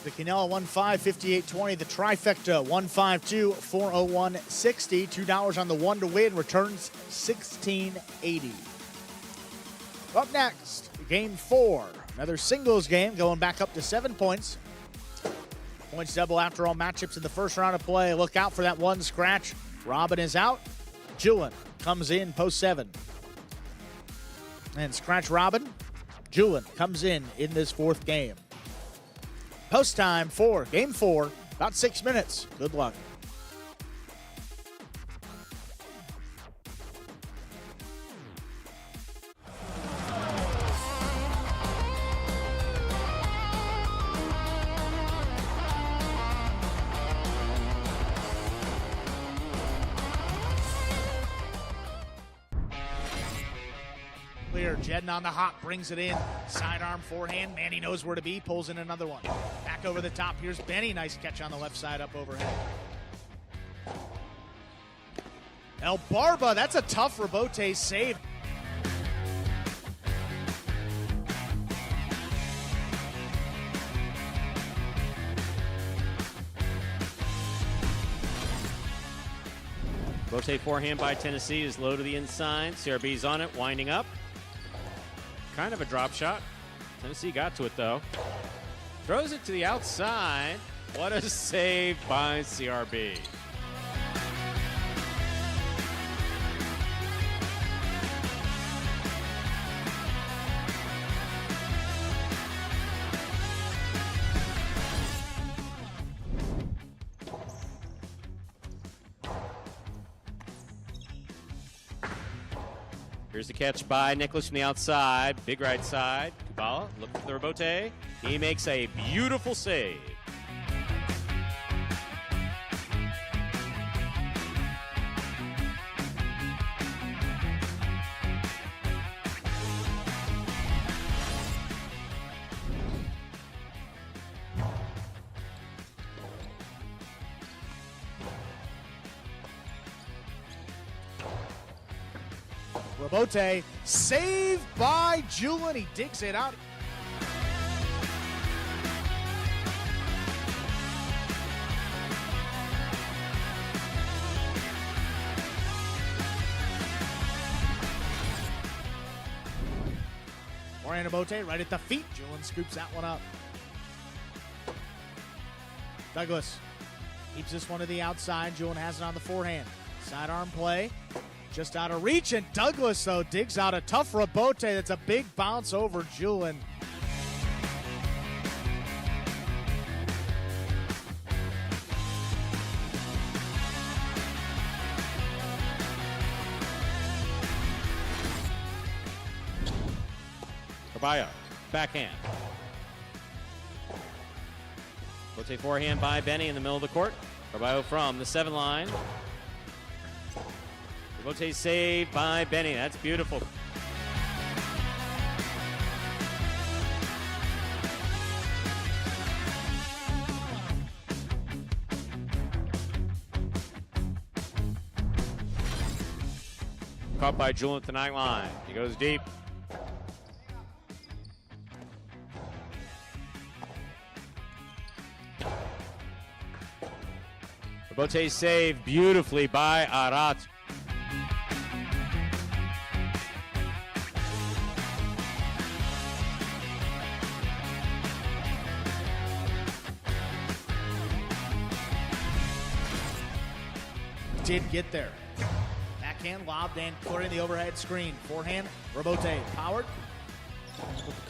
The Canela 1-5, 58.20. The trifecta 1-5-2, 401.60. $2 on the 1 to win. Returns $16.80. Up next, game 4. Another singles game going back up to 7 points. Points double after all matchups in the first round of play. Look out for that one scratch. Robin is out. Julin comes in post 7. And scratch Robin. Julin comes in this 4th game. Post time for game 4. About 6 minutes. Good luck. here. Jedden on the hop, brings it in. Sidearm forehand. Manny knows where to be, pulls in another one. Back over the top. Here's Benny. Nice catch on the left side up overhead. El Barba, that's a tough rebote save. Rotate forehand by Tennessee is low to the inside. CRB's on it, winding up. Kind of a drop shot. Tennessee got to it though. Throws it to the outside. What a save by CRB. Here's the catch by Nicholas from the outside. Big right side. Kubala looking for the rebote. He makes a beautiful save. Rebote, saved by Julin. He digs it out. Moreno Bote right at the feet. Julin scoops that one up. Douglas keeps this one to the outside. Julin has it on the forehand. Sidearm play. Just out of reach, and Douglas, though, digs out a tough rebote. That's a big bounce over Julin. Carballo, backhand. Rotate forehand by Benny in the middle of the court. Carballo from the 7 line. Rebote saved by Benny. That's beautiful. Caught by Julin at the 9 line. He goes deep. Rebote saved beautifully by Arat. Did get there. Backhand lobbed and clearing the overhead screen. Forehand, Rebote powered.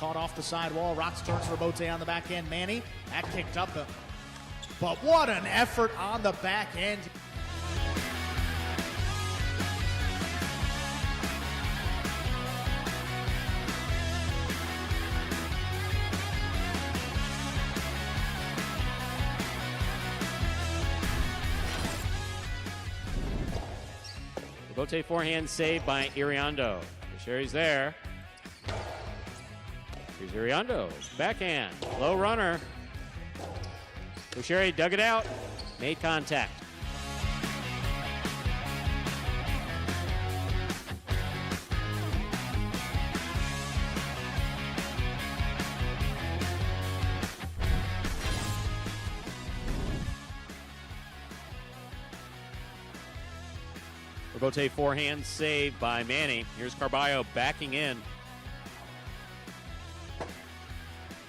Caught off the sidewall. Rotz turns Rebote on the backhand. Manny, that kicked up. But what an effort on the back end. Rebote forehand saved by Iriondo. Sherry's there. Here's Iriondo. Backhand. Low runner. Sherry dug it out. Made contact. Rebote forehand saved by Manny. Here's Carballo backing in.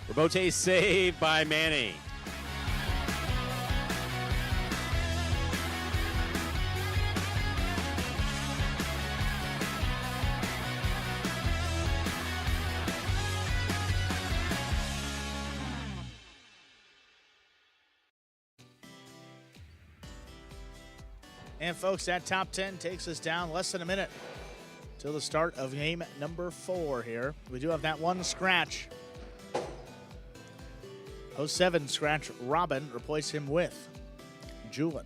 Rebote saved by Manny. And folks, that top 10 takes us down less than a minute till the start of game number 4 here. We do have that one scratch. 07 scratch Robin, replace him with Julin.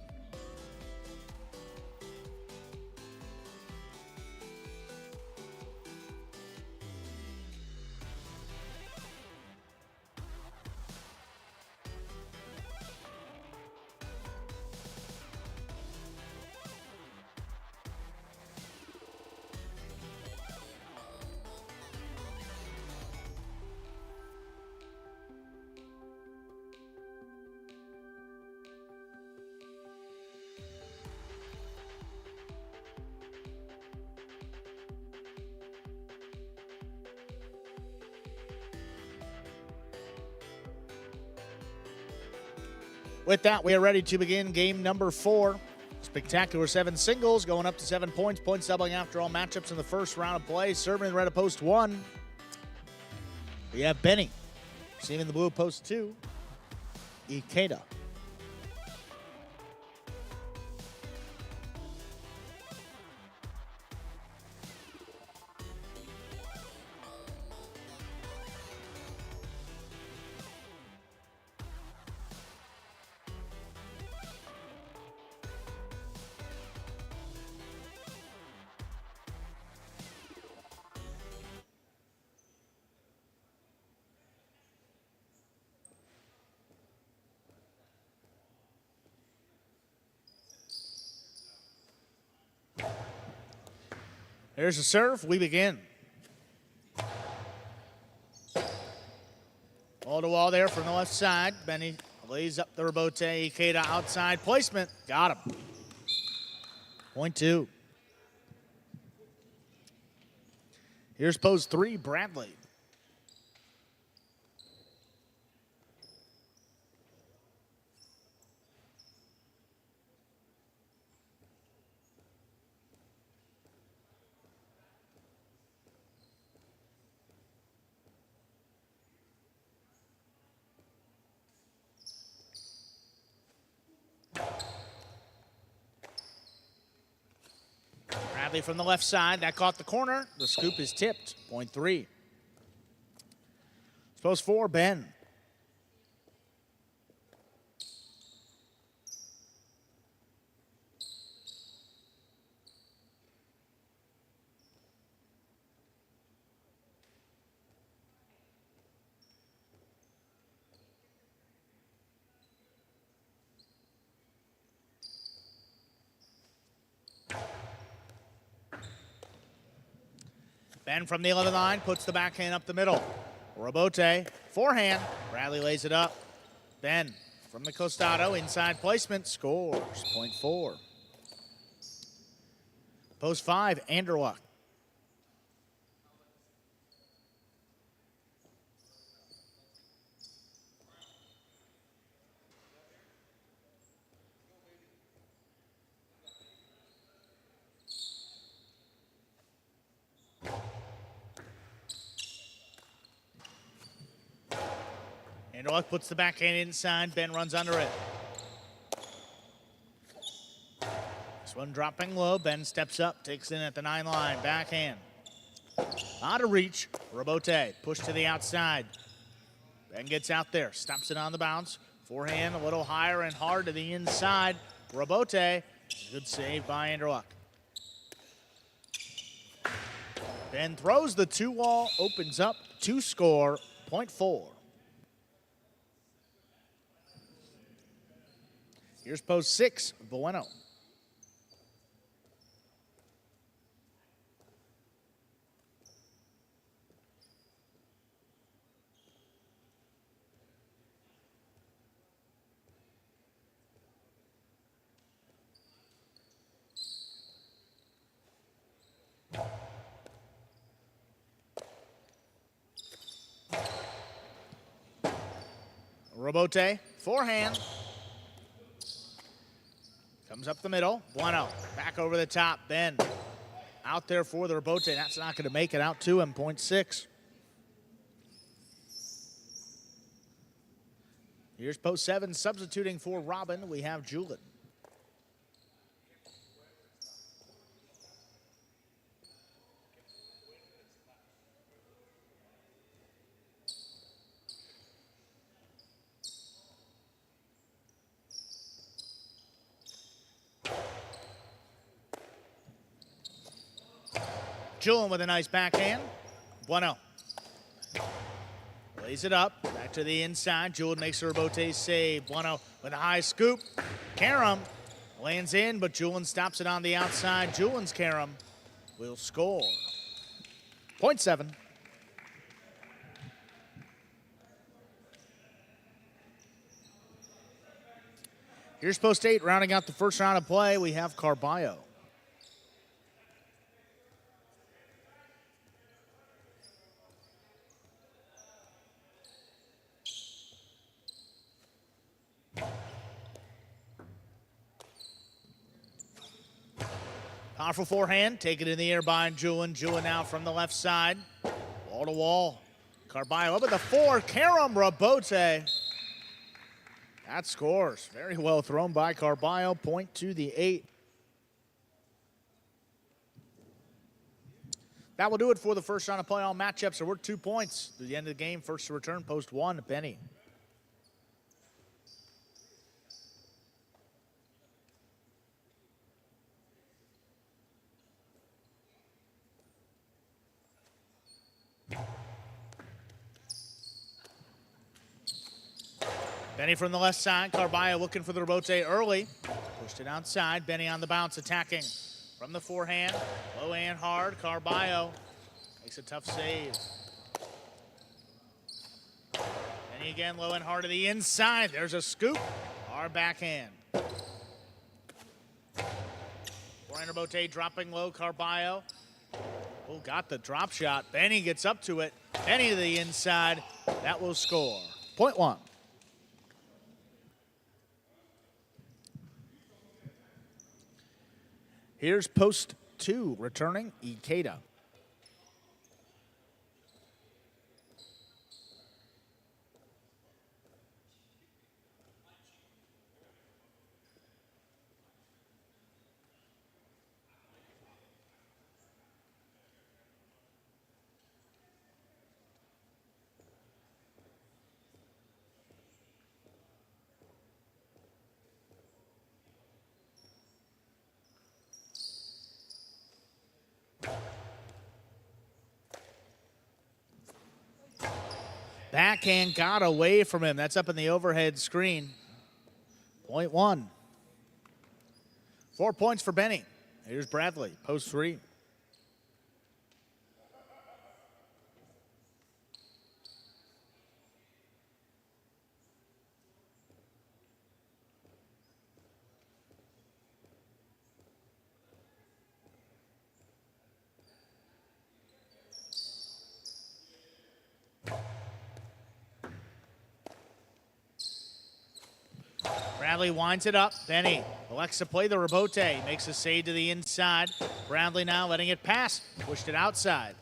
With that, we are ready to begin game number 4. Spectacular 7 singles going up to 7 points. Points doubling after all matchups in the first round of play. Serving in the red of post 1. We have Benny. Receiving the blue of post 2. Ikeda. Here's the serve. We begin. Wall to wall there from the left side. Benny lays up the rebote. Ikeda outside placement. Got him. Point 2. Here's pose 3, Bradley. Bradley from the left side. That caught the corner. The scoop is tipped. Point 3. Pose 4, Ben. Ben from the 11 line puts the backhand up the middle. Rebote, forehand. Bradley lays it up. Ben from the costado, inside placement, scores. Point 4. Post 5, Anderluck. Anderluck puts the backhand inside. Ben runs under it. This one dropping low. Ben steps up, takes in at the 9 line. Backhand. Out of reach. Rebote push to the outside. Ben gets out there, stops it on the bounce. Forehand a little higher and hard to the inside. Rebote. Good save by Anderluck. Ben throws the 2-wall, opens up to score. Point 4. Here's post 6, Bueno. Rebote, forehand. Comes up the middle. Bueno back over the top. Ben out there for the rebote. That's not going to make it out to him. Point 6. Here's post 7. Substituting for Robin, we have Julin. Julin with a nice backhand. Bueno lays it up. Back to the inside. Julin makes a rebote save. Bueno with a high scoop. Karam lands in, but Julin stops it on the outside. Julin's Karam will score. Point 7. Here's post 8. Rounding out the first round of play, we have Carballo. Powerful forehand, take it in the air by Julian. Julian now from the left side. Wall to wall. Carballo up at the 4. Karam Rabote. That scores. Very well thrown by Carballo. Point to the 8. That will do it for the first round of play. All matchups are worth 2 points. Through the end of the game, first to return, post 1, Benny. Benny from the left side. Carballo looking for the rebote early. Pushed it outside. Benny on the bounce, attacking from the forehand. Low and hard. Carballo makes a tough save. Benny again, low and hard to the inside. There's a scoop. Hard backhand. Forehand rebote dropping low. Carballo. Oh, got the drop shot. Benny gets up to it. Benny to the inside. That will score. Point 1. Here's post 2, returning Ikeda. Backhand got away from him. That's up in the overhead screen. Point 1. 4 points for Benny. Here's Bradley, post 3. Bradley winds it up. Benny elects to play the rebote. Makes a save to the inside. Bradley now letting it pass. Pushed it outside.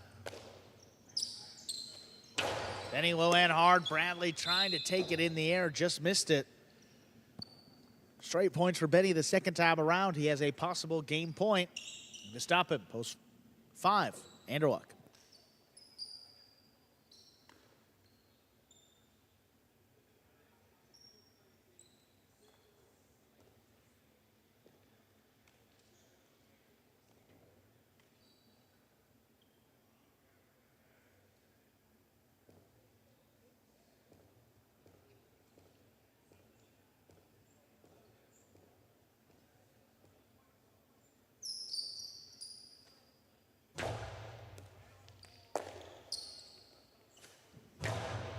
Benny low and hard. Bradley trying to take it in the air. Just missed it. Straight points for Benny the second time around. He has a possible game point to stop him. Post 5. Anderluck.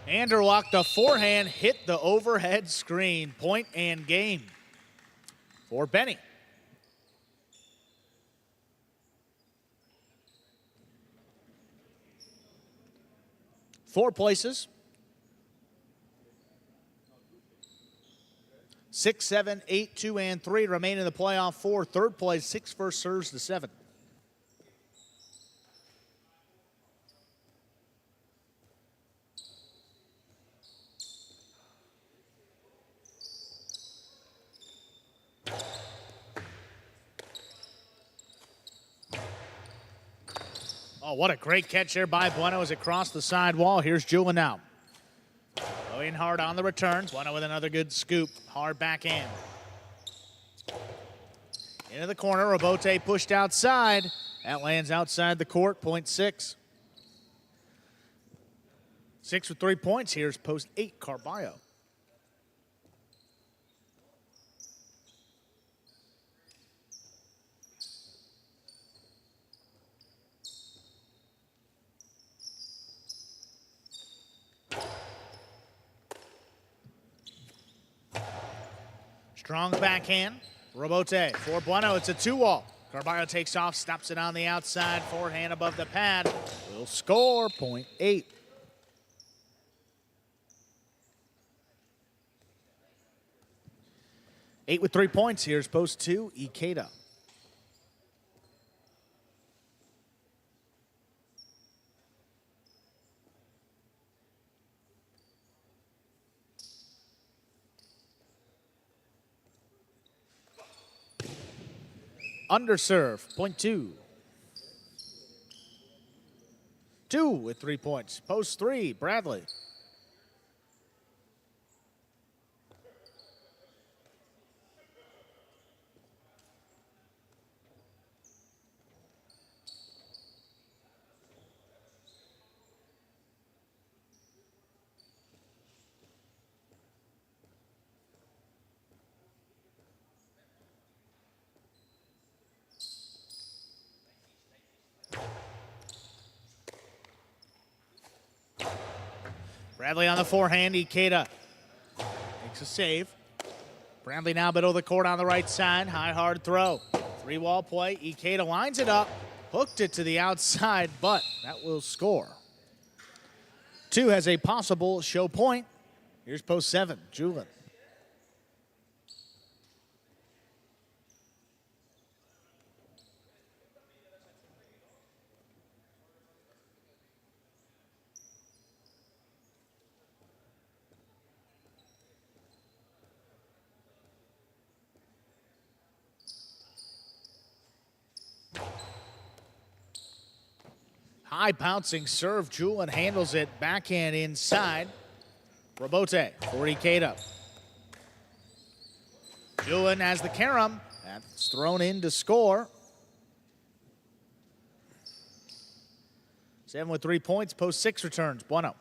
Anderluck, the forehand hit the overhead screen. Point and game for Benny. Four places. 6, 7, 8, 2, and 3 remain in the playoff 4. Third place, 6 first serves to 7. Oh, what a great catch there by Bueno as it crossed the side wall. Here's Julian now. Going hard on the return. Bueno with another good scoop. Hard backhand. Into the corner. Rabote pushed outside. That lands outside the court. Point 6. 6 with 3 points. Here's post 8, Carballo. Strong backhand. Rabote for Bueno. It's a 2-wall. Carballo takes off, stops it on the outside. Forehand above the pad. Will score. Point 8. Eight with 3 points. Here's post 2, Ikeda. Underserve, point two. 2 with 3 points. Post 3, Bradley. Bradley on the forehand. Ikeda makes a save. Bradley now middle of the court on the right side. High, hard throw. 3-wall play. Ikeda lines it up. Hooked it to the outside, but that will score. 2 has a possible show point. Here's post 7, Julin. High bouncing serve. Julin handles it. Backhand inside. Robote for Ikeda. Julin has the carom. That's thrown in to score. 7 with 3 points. Post 6 returns. Bueno.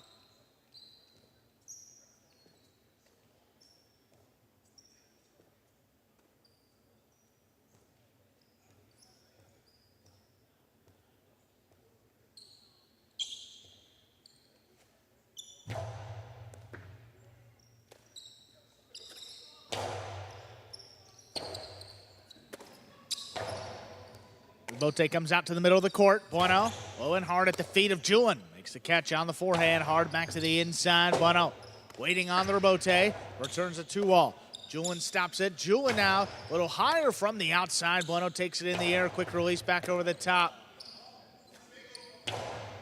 Bote comes out to the middle of the court. Bueno, low and hard at the feet of Julin. Makes the catch on the forehand. Hard back to the inside. Bueno waiting on the Robote. Returns a 2-wall. Julin stops it. Julin now a little higher from the outside. Bueno takes it in the air. Quick release back over the top.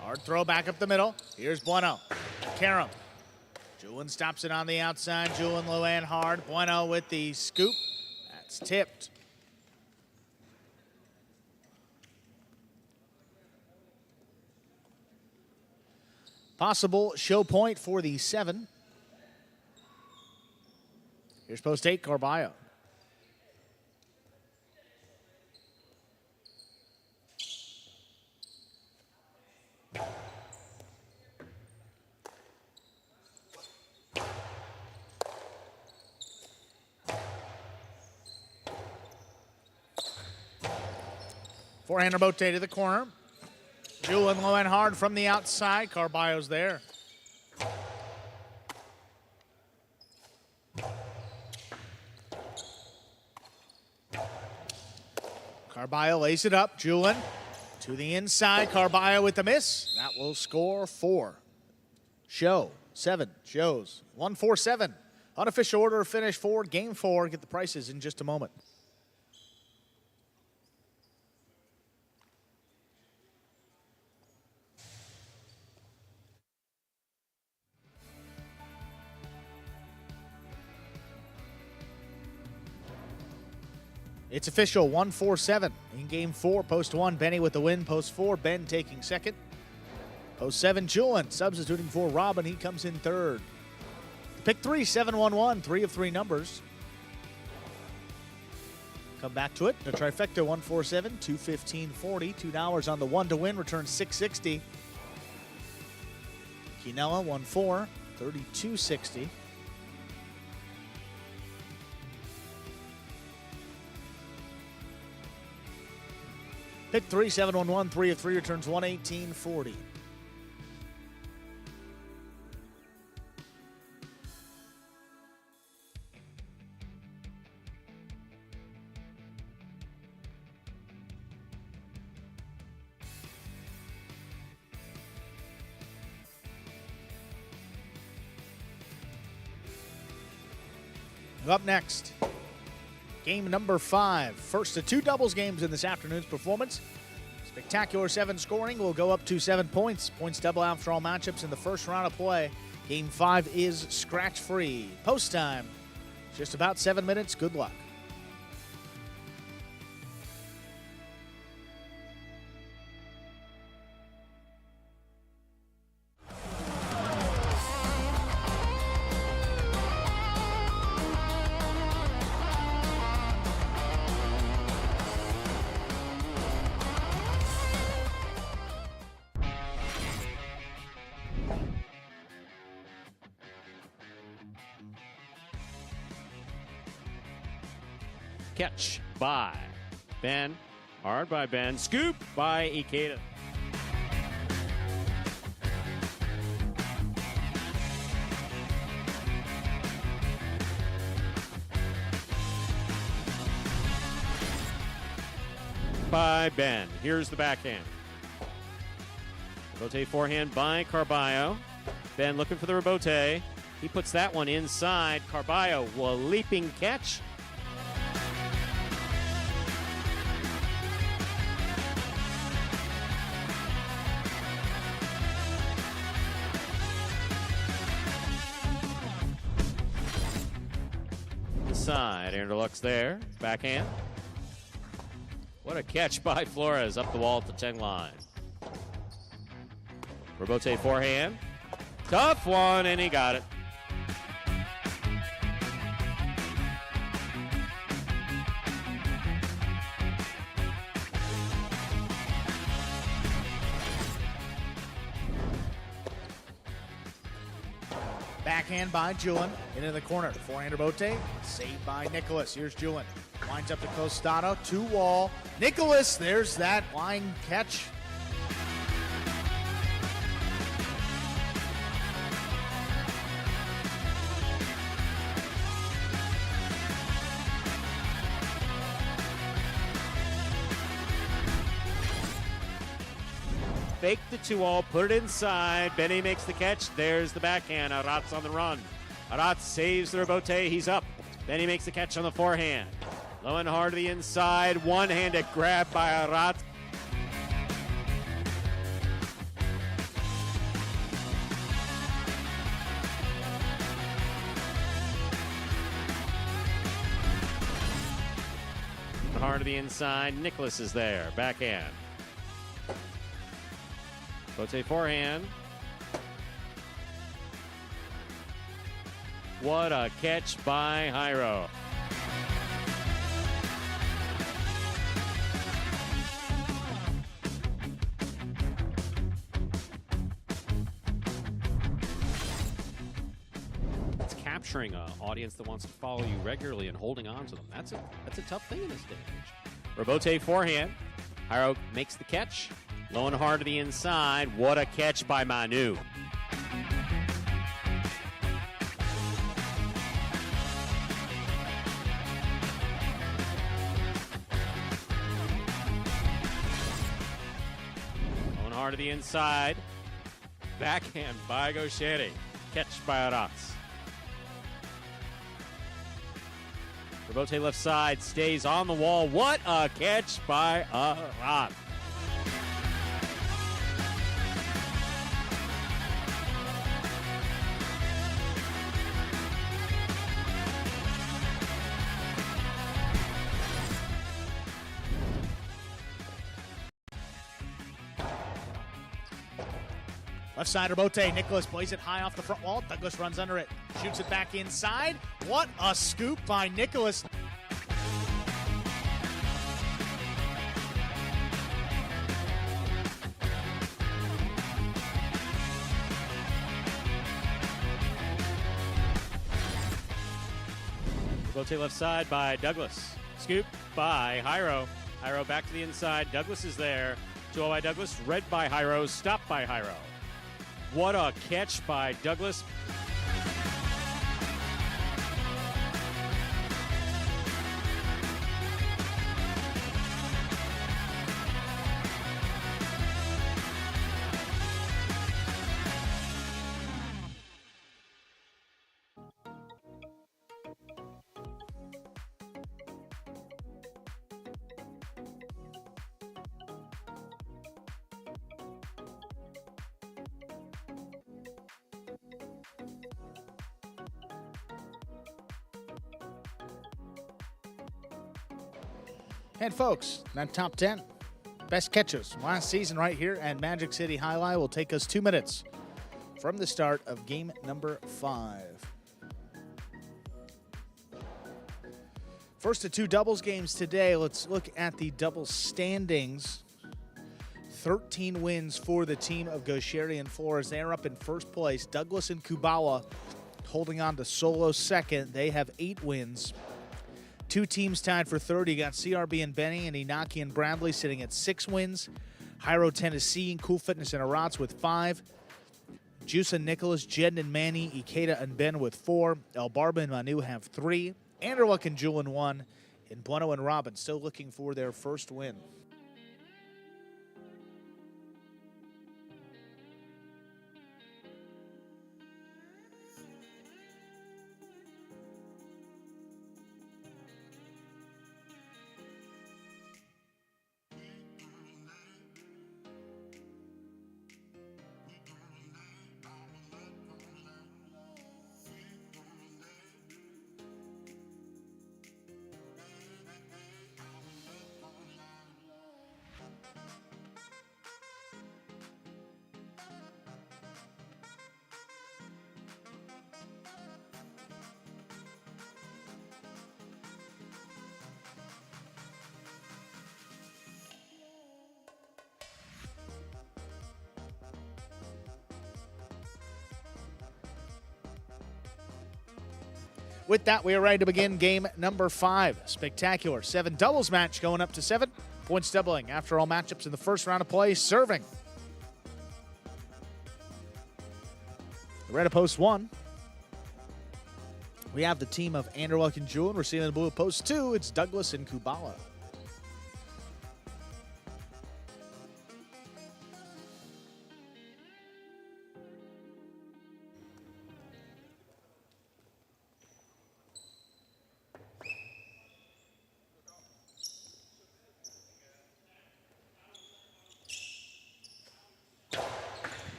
Hard throw back up the middle. Here's Bueno. Karam. Julin stops it on the outside. Julin low and hard. Bueno with the scoop. That's tipped. Possible show point for the 7. Here's post 8, Carballo. Forehand Bote to the corner. Julin low and hard from the outside. Carballo's there. Carballo lays it up. Julin to the inside. Carballo with the miss. That will score 4. Show 7 shows 1-4-7. Unofficial order finish for game 4. Get the prices in just a moment. It's official, 1-4-7 in game 4. Post 1, Benny with the win. Post 4, Ben taking second. Post 7, Julin substituting for Robin. He comes in third. Pick 3, 7-1-1, 3 of 3 numbers. Come back to it. The trifecta, 1-4-7, $215.40. $2 on the 1 to win, returns $660. Quinella, 1-4, $32.60. Pick 3, 7-1-1, 3 of 3 returns $118.40. Up next, game number 5. First of 2 doubles games in this afternoon's performance. Spectacular 7 scoring will go up to 7 points. Points double after all matchups in the first round of play. Game 5 is scratch-free. Post time, just about 7 minutes. Good luck. Catch by Ben. Hard by Ben. Scoop by Ikeda. By Ben. Here's the backhand. Rebote forehand by Carballo. Ben looking for the rebote. He puts that one inside. Carballo, a leaping catch. Inside, Aaron Deluxe there. Backhand. What a catch by Flores up the wall at the 10 line. Rebote forehand. Tough one, and he got it. Backhand by Julian into the corner. Forehand rebote, saved by Nicholas. Here's Julian. Winds up to Costado, 2-wall. Nicholas, there's that line catch. Fake the 2-all, put it inside. Benny makes the catch. There's the backhand. Arat's on the run. Arat saves the rebote. He's up. Benny makes the catch on the forehand. Low and hard to the inside. One-handed grab by Arat. Hard to the inside. Nicholas is there. Backhand. Bote forehand. What a catch by Jairo. It's capturing an audience that wants to follow you regularly and holding on to them. That's a tough thing in this day and age. Rebote forehand. Jairo makes the catch. Low and hard to the inside. What a catch by Manu. Low and hard to the inside. Backhand by Gaucheri. Catch by Arats. Rebote left side. Stays on the wall. What a catch by Arats. Left side rebote. Nicholas plays it high off the front wall. Douglas runs under it. Shoots it back inside. What a scoop by Nicholas. Rebote left side by Douglas. Scoop by Jairo. Jairo back to the inside. Douglas is there. 2-0 by Douglas. Read by Jairo. Stopped by Jairo. What a catch by Douglas. And folks, that top 10 best catches last season right here at Magic City Highlight will take us 2 minutes from the start of game number 5. First of 2 doubles games today. Let's look at the doubles standings. 13 wins for the team of Gaucheri and Flores. They are up in first place. Douglas and Kubawa holding on to solo second. They have 8 wins. Two teams tied for third. You got CRB and Benny and Inaki and Bradley sitting at 6 wins. Hyro, Tennessee, and Cool Fitness and Arats with 5. Juice and Nicholas, Jed and Manny, Ikeda and Ben with 4. El Barba and Manu have 3. Anderluck and Julian 1. And Bueno and Robin still looking for their first win. With that, we are ready to begin game number 5. Spectacular 7 doubles match going up to 7. Points doubling after all matchups in the first round of play. Serving. The red of post 1. We have the team of Anderluck and Julian. We're seeing in the blue of post 2. It's Douglas and Kubala.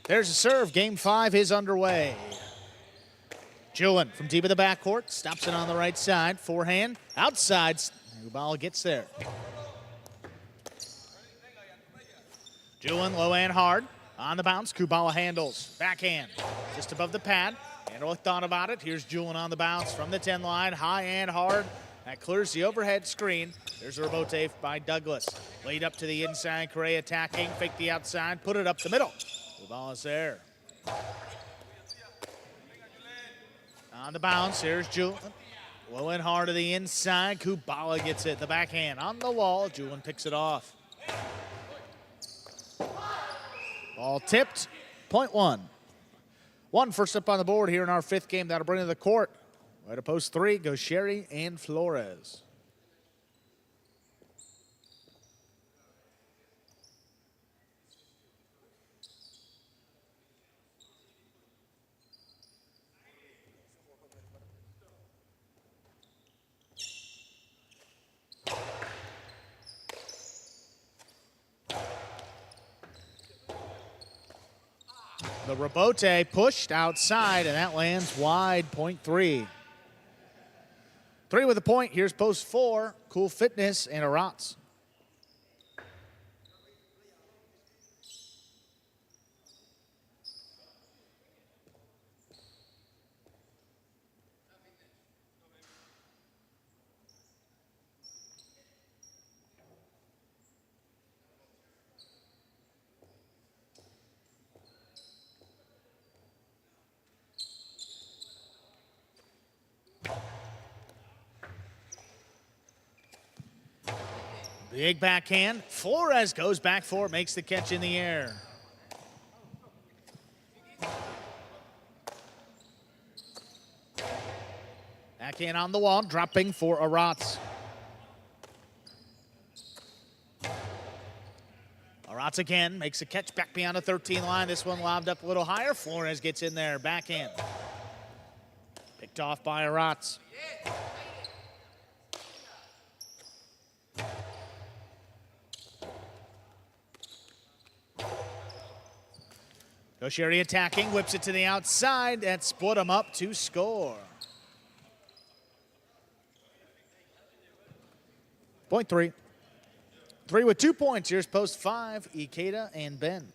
There's a serve. Game 5 is underway. Julian from deep in the backcourt. Stops it on the right side. Forehand. Outside. Kubala gets there. Julian low and hard. On the bounce. Kubala handles. Backhand. Just above the pad. Anderluck thought about it. Here's Julian on the bounce from the 10 line. High and hard. That clears the overhead screen. There's a rebote by Douglas. Laid up to the inside. Correa attacking. Fake the outside. Put it up the middle. Kubala's there. On the bounce, here's Julian. Low and hard to the inside. Kubala gets it. The backhand on the wall. Julian picks it off. Ball tipped. Point 1. 1 first up on the board here in our 5th game. That'll bring to the court. Right to post 3 goes Sherry and Flores. The rebote pushed outside, and that lands wide, point 3. 3 with a point. Here's post 4. Cool Fitness and Arats. Big backhand. Flores goes back for it, makes the catch in the air. Backhand on the wall, dropping for Arats. Arats again, makes a catch back beyond the 13 line. This one lobbed up a little higher. Flores gets in there, backhand. Picked off by Arats. Gosheri attacking, whips it to the outside. That split him up to score. Point 3. 3 with 2 points. Here's post 5, Ikeda and Ben.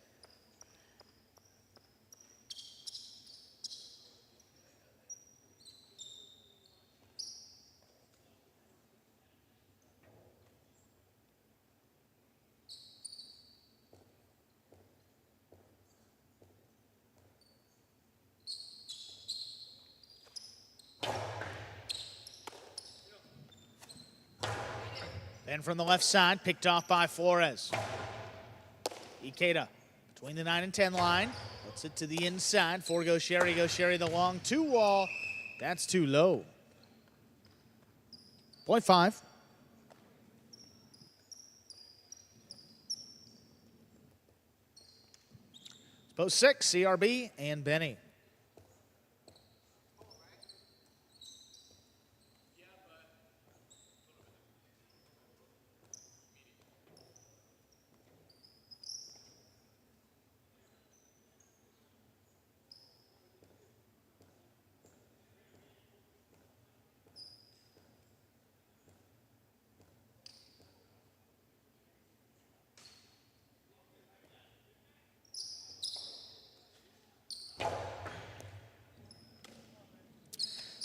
Then from the left side, picked off by Flores. Ikeda between the 9 and 10 line. Puts it to the inside. 4 goes Sherry. Goes Sherry the long 2 wall. That's too low. Point 5. Post 6, CRB and Benny.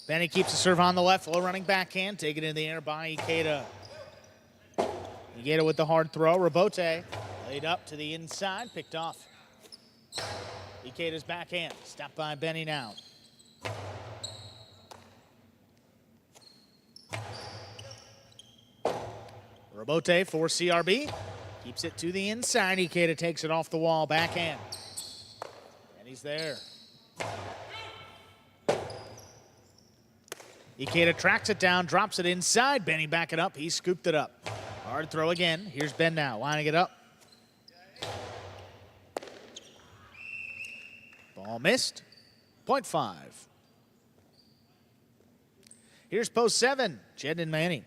Benny keeps the serve on the left, low running backhand, taken in the air by Ikeda. Ikeda with the hard throw. Rabote laid up to the inside, picked off. Ikeda's backhand, stopped by Benny now. Rabote for CRB, keeps it to the inside. Ikeda takes it off the wall, backhand. And he's there. Ikeda tracks it down, drops it inside. Benny back it up. He scooped it up. Hard throw again. Here's Ben now, lining it up. Ball missed. Point 5. Here's post 7, Jed and Manny.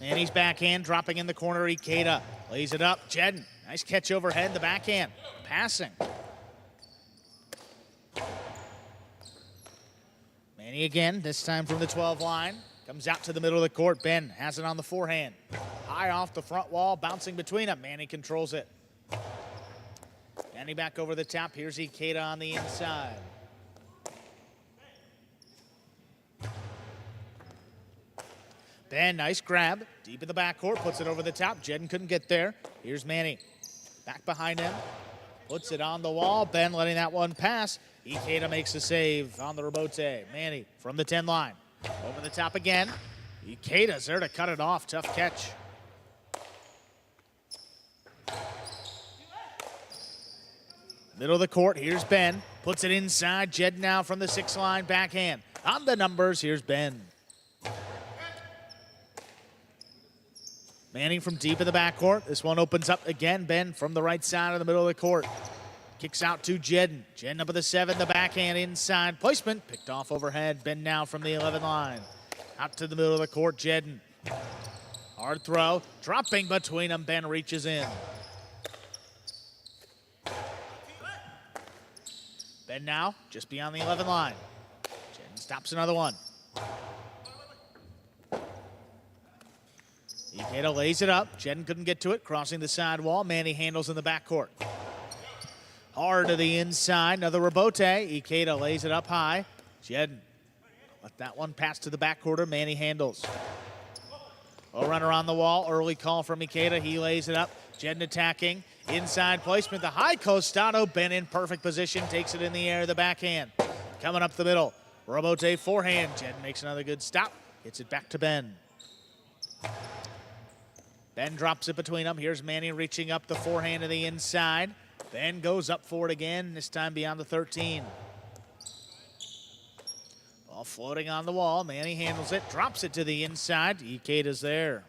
And he's backhand, dropping in the corner. Ikeda lays it up. Jedden, nice catch overhead, the backhand. Passing. Manny again, this time from the 12 line. Comes out to the middle of the court. Ben has it on the forehand. High off the front wall, bouncing between them. Manny controls it. Manny back over the top. Here's Ikeda on the inside. Ben, nice grab. Deep in the backcourt, puts it over the top. Jedden couldn't get there. Here's Manny. Back behind him. Puts it on the wall. Ben letting that one pass. Ikeda makes the save on the Rabote. Manny from the 10 line. Over the top again. Ikeda's there to cut it off. Tough catch. Middle of the court. Here's Ben. Puts it inside. Jedden now from the 6 line. Backhand. On the numbers. Here's Ben. Manning from deep in the backcourt. This one opens up again. Ben from the right side of the middle of the court. Kicks out to Jedden. Jedden up at the 7, the backhand inside. Placement picked off overhead. Ben now from the 11 line. Out to the middle of the court, Jedden. Hard throw. Dropping between them. Ben reaches in. Ben now just beyond the 11 line. Jedden stops another one. Ikeda lays it up. Jedden couldn't get to it, crossing the side wall. Manny handles in the backcourt. Hard to the inside. Another Rabote. Ikeda lays it up high. Jedden let that one pass to the backcourter. Manny handles. A runner on the wall. Early call from Ikeda. He lays it up. Jedden attacking. Inside placement. The high costado. Ben in perfect position. Takes it in the air. The backhand. Coming up the middle. Rabote forehand. Jedden makes another good stop. Gets it back to Ben. Ben drops it between them. Here's Manny reaching up the forehand to the inside. Ben goes up for it again, this time beyond the 13. Ball floating on the wall. Manny handles it, drops it to the inside. Ikeda's there.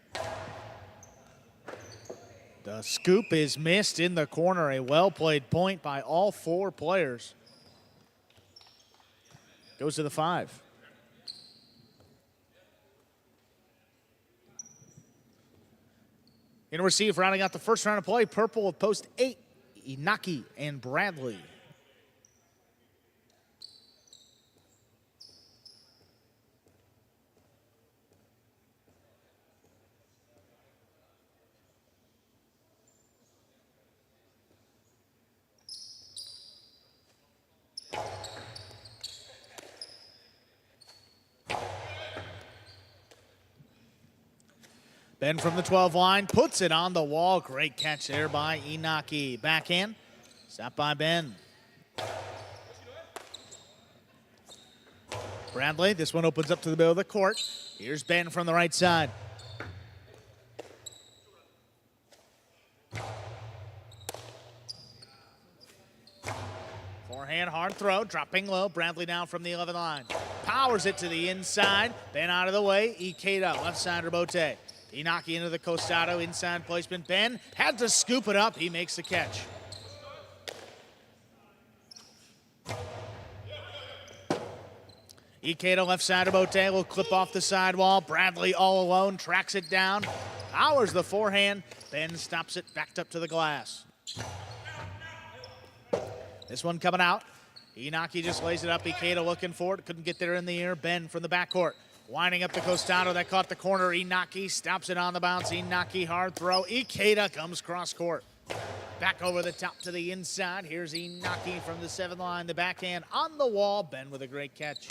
The scoop is missed in the corner. A well-played point by all 4 players. Goes to the 5. In receive, rounding out the first round of play, purple with post 8, Inaki and Bradley. Ben from the 12 line puts it on the wall. Great catch there by Inaki. Backhand. Stop by Ben. Bradley, this one opens up to the middle of the court. Here's Ben from the right side. Forehand, hard throw, dropping low. Bradley down from the 11 line. Powers it to the inside. Ben out of the way. Ikeda, left side rebote. Inaki into the costado, inside placement. Ben had to scoop it up. He makes the catch. Ikeda left side of Bote will clip off the sidewall. Bradley all alone, tracks it down. Powers the forehand. Ben stops it, backed up to the glass. This one coming out. Inaki just lays it up. Ikeda looking for it. Couldn't get there in the air. Ben from the backcourt. Winding up the costado that caught the corner. Inaki stops it on the bounce. Inaki hard throw. Ikeda comes cross court. Back over the top to the inside. Here's Inaki from the 7th line. The backhand on the wall. Ben with a great catch.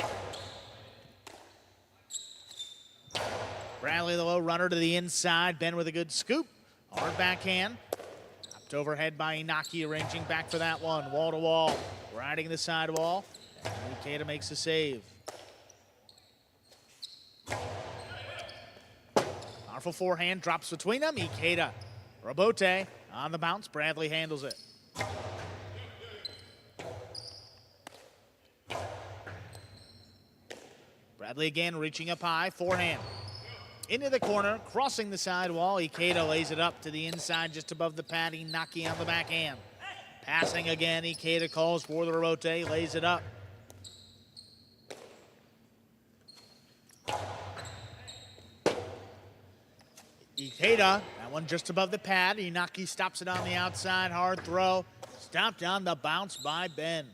Bradley, the low runner to the inside. Ben with a good scoop. Hard backhand. Topped overhead by Inaki, arranging back for that one. Wall to wall. Riding the sidewall. And Ikeda makes the save. Powerful forehand drops between them. Ikeda. Robote on the bounce. Bradley handles it. Bradley again reaching up high. Forehand. Into the corner. Crossing the sidewall. Ikeda lays it up to the inside just above the pad. Inaki on the backhand. Passing again. Ikeda calls for the Robote. Lays it up. Ikeda, that one just above the pad. Inaki stops it on the outside. Hard throw. Stopped on the bounce by Ben.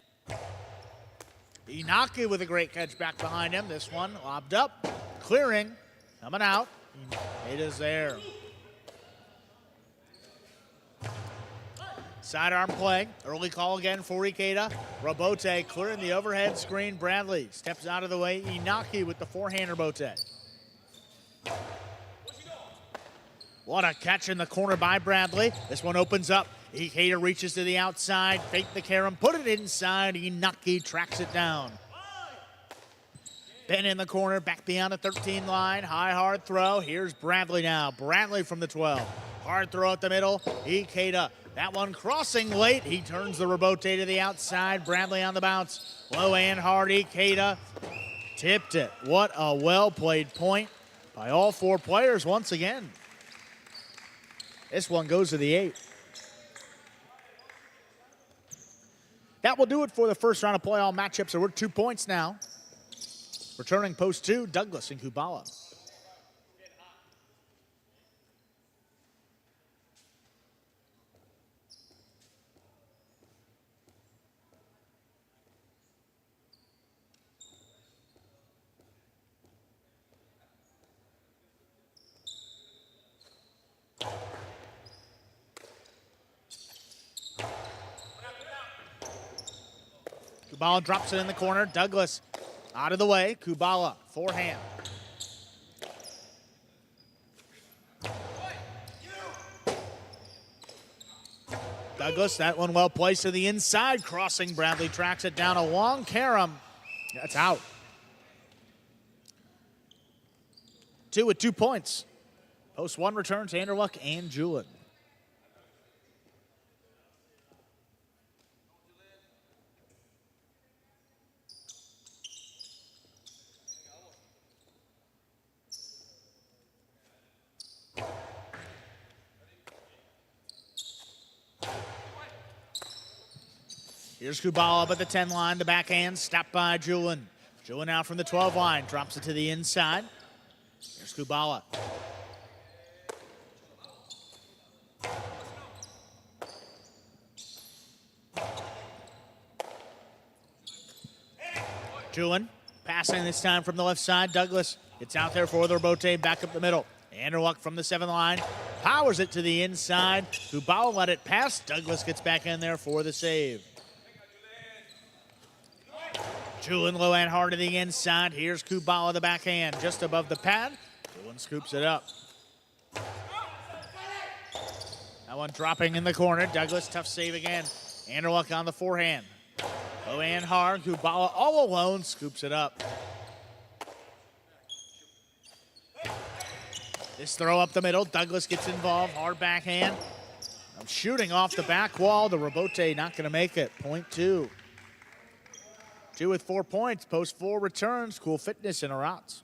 Inaki with a great catch back behind him. This one lobbed up. Clearing. Coming out. Ikeda's there. Sidearm play. Early call again for Ikeda. Robote clearing the overhead screen. Bradley steps out of the way. Inaki with the forehand Robote. What a catch in the corner by Bradley. This one opens up. Ikeda reaches to the outside. Fake the carom. Put it inside. Inaki tracks it down. Ben in the corner. Back beyond the 13 line. High hard throw. Here's Bradley now. Bradley from the 12. Hard throw at the middle. Ikeda. That one crossing late. He turns the Robote to the outside. Bradley on the bounce. Low and hard. Ikeda tipped it. What a well-played point by all 4 players once again. This one goes to the 8. That will do it for the first round of play-all matchups. So we're 2 points now. Returning post 2, Douglas and Kubala. Kubala drops it in the corner. Douglas out of the way. Kubala, forehand. Douglas, that one well placed to the inside. Crossing, Bradley tracks it down. A long carom. That's out. 2 with 2 points. Post 1 returns Anderluck and Julin. Here's Kubala up at the 10 line. The backhand stopped by Julin. Julin out from the 12 line. Drops it to the inside. Here's Kubala. Julin passing this time from the left side. Douglas gets out there for the Robote. Back up the middle. Anderluck from the 7th line. Powers it to the inside. Kubala let it pass. Douglas gets back in there for the save. Julin low and hard to the inside. Here's Kubala, the backhand, just above the pad. Julin scoops it up. That one dropping in the corner. Douglas, tough save again. Anderluck on the forehand. Owen Harg, Kubala all alone, scoops it up. This throw up the middle. Douglas gets involved. Hard backhand. Shooting off the back wall. The Rebote not going to make it. Point two. 2 with 4 points. Post 4 returns. Cool Fitness in Arats.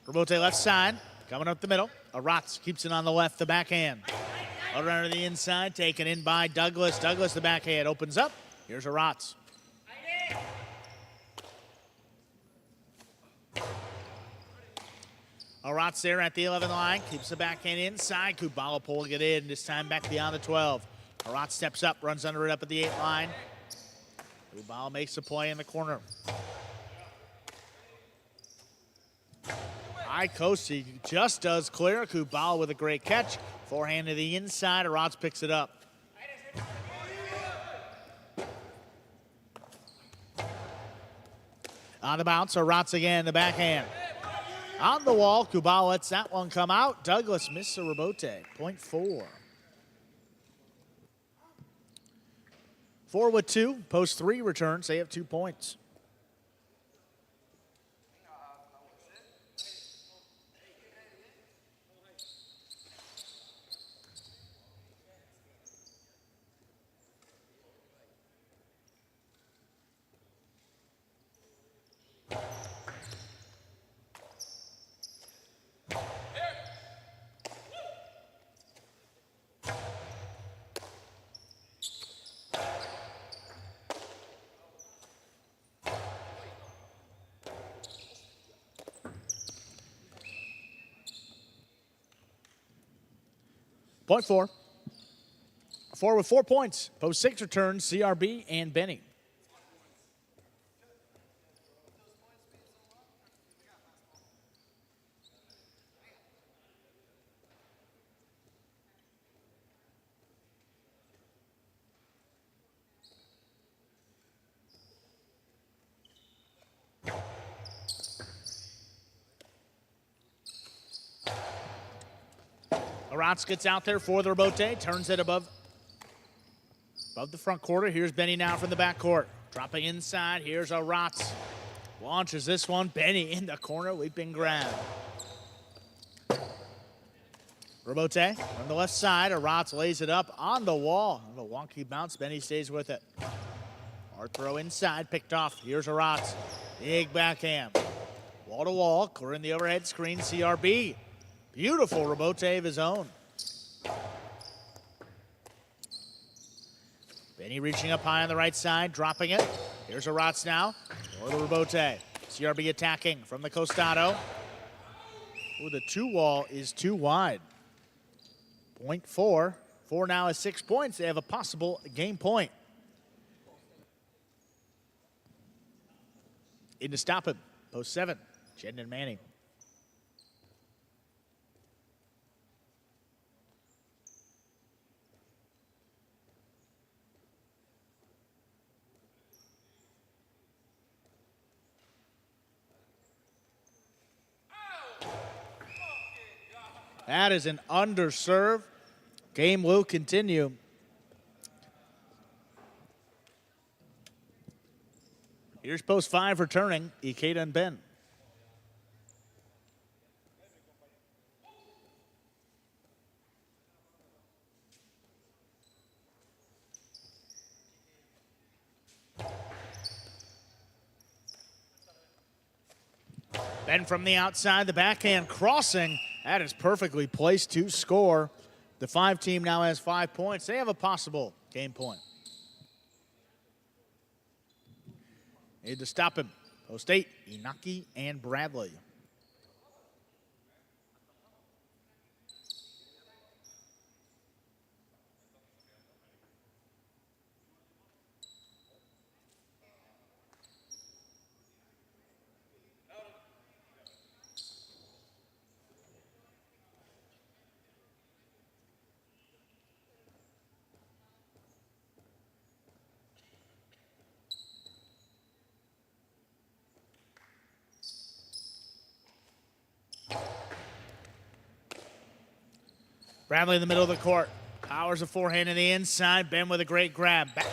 Rebote left side, coming up the middle. Arats keeps it on the left, the backhand. Over under the inside, taken in by Douglas. Douglas, the backhand, opens up. Here's Arats. Arats there at the 11 line, keeps the backhand inside. Kubala pulling it in, this time back beyond the 12. Arats steps up, runs under it up at the 8 line. Kubala makes the play in the corner. High coast, he just does clear. Kubala with a great catch. Forehand to the inside, Arats picks it up. On the bounce, Arats again, the backhand. On the wall, Kubala lets that one come out. Douglas missed the Rebote, point 4. 4 with 2, post 3 returns, they have 2 points. Point 4. 4 with 4 points. Post 6 returns, CRB and Benny. Arats gets out there for the Rebote, turns it above the front quarter. Here's Benny now from the back court. Dropping inside, here's Arats. Launches this one, Benny in the corner, leaping grab. Rebote from the left side, Arats lays it up on the wall. A wonky bounce, Benny stays with it. Hard throw inside, picked off. Here's Arats, big backhand. Wall to wall, clearing the overhead screen, CRB. Beautiful Rebote of his own. Benny reaching up high on the right side, dropping it. Here's Arats now, or the Rebote. CRB attacking from the Costado. Ooh, the 2 wall is too wide. Point 4. 4 now is 6 points. They have a possible game point. In to stop him. Post 7. Jedden and Manning. That is an underserve. Game will continue. Here's post 5 returning, Ikeda and Ben. Ben from the outside, the backhand crossing. That is perfectly placed to score. The 5 team now has 5 points. They have a possible game point. Need to stop him. Post 8, Inaki and Bradley. Bradley in the middle of the court. Powers a forehand in the inside. Ben with a great grab. Back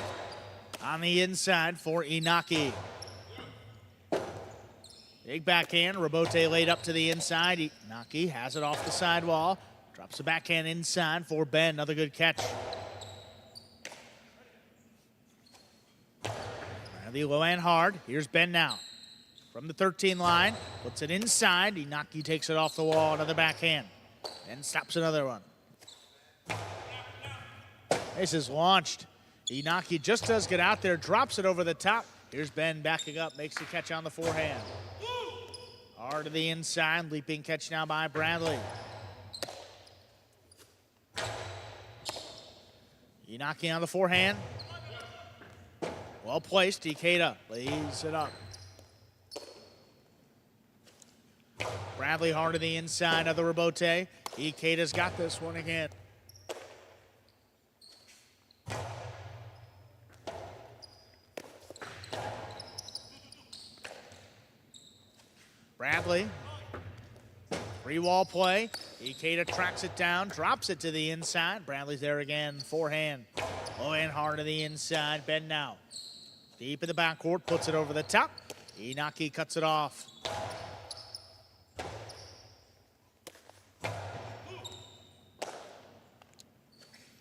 on the inside for Inaki. Big backhand. Robote laid up to the inside. Inaki has it off the sidewall. Drops the backhand inside for Ben. Another good catch. Bradley low and hard. Here's Ben now. From the 13 line. Puts it inside. Inaki takes it off the wall. Another backhand. And stops another one. This is launched. Inaki just does get out there. Drops it over the top. Here's Ben backing up. Makes the catch on the forehand. Hard to the inside. Leaping catch now by Bradley. Inaki on the forehand. Well placed. Ikeda lays it up. Bradley hard to the inside of the Robote. Ikeda's got this one again. Bradley, free wall play. Ikeda tracks it down, drops it to the inside. Bradley's there again, forehand. Low and hard to the inside. Ben now. Deep in the backcourt, puts it over the top. Inaki cuts it off.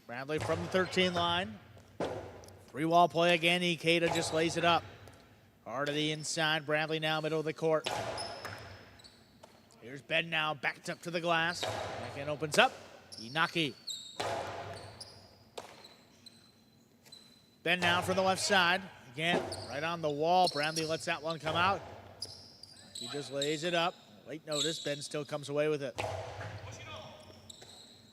Bradley from the 13 line. Free wall play again. Ikeda just lays it up. Hard to the inside. Bradley now middle of the court. Here's Ben now, backed up to the glass. Backhand opens up. Inaki. Ben now from the left side. Again, right on the wall. Bradley lets that one come out. He just lays it up. Late notice. Ben still comes away with it.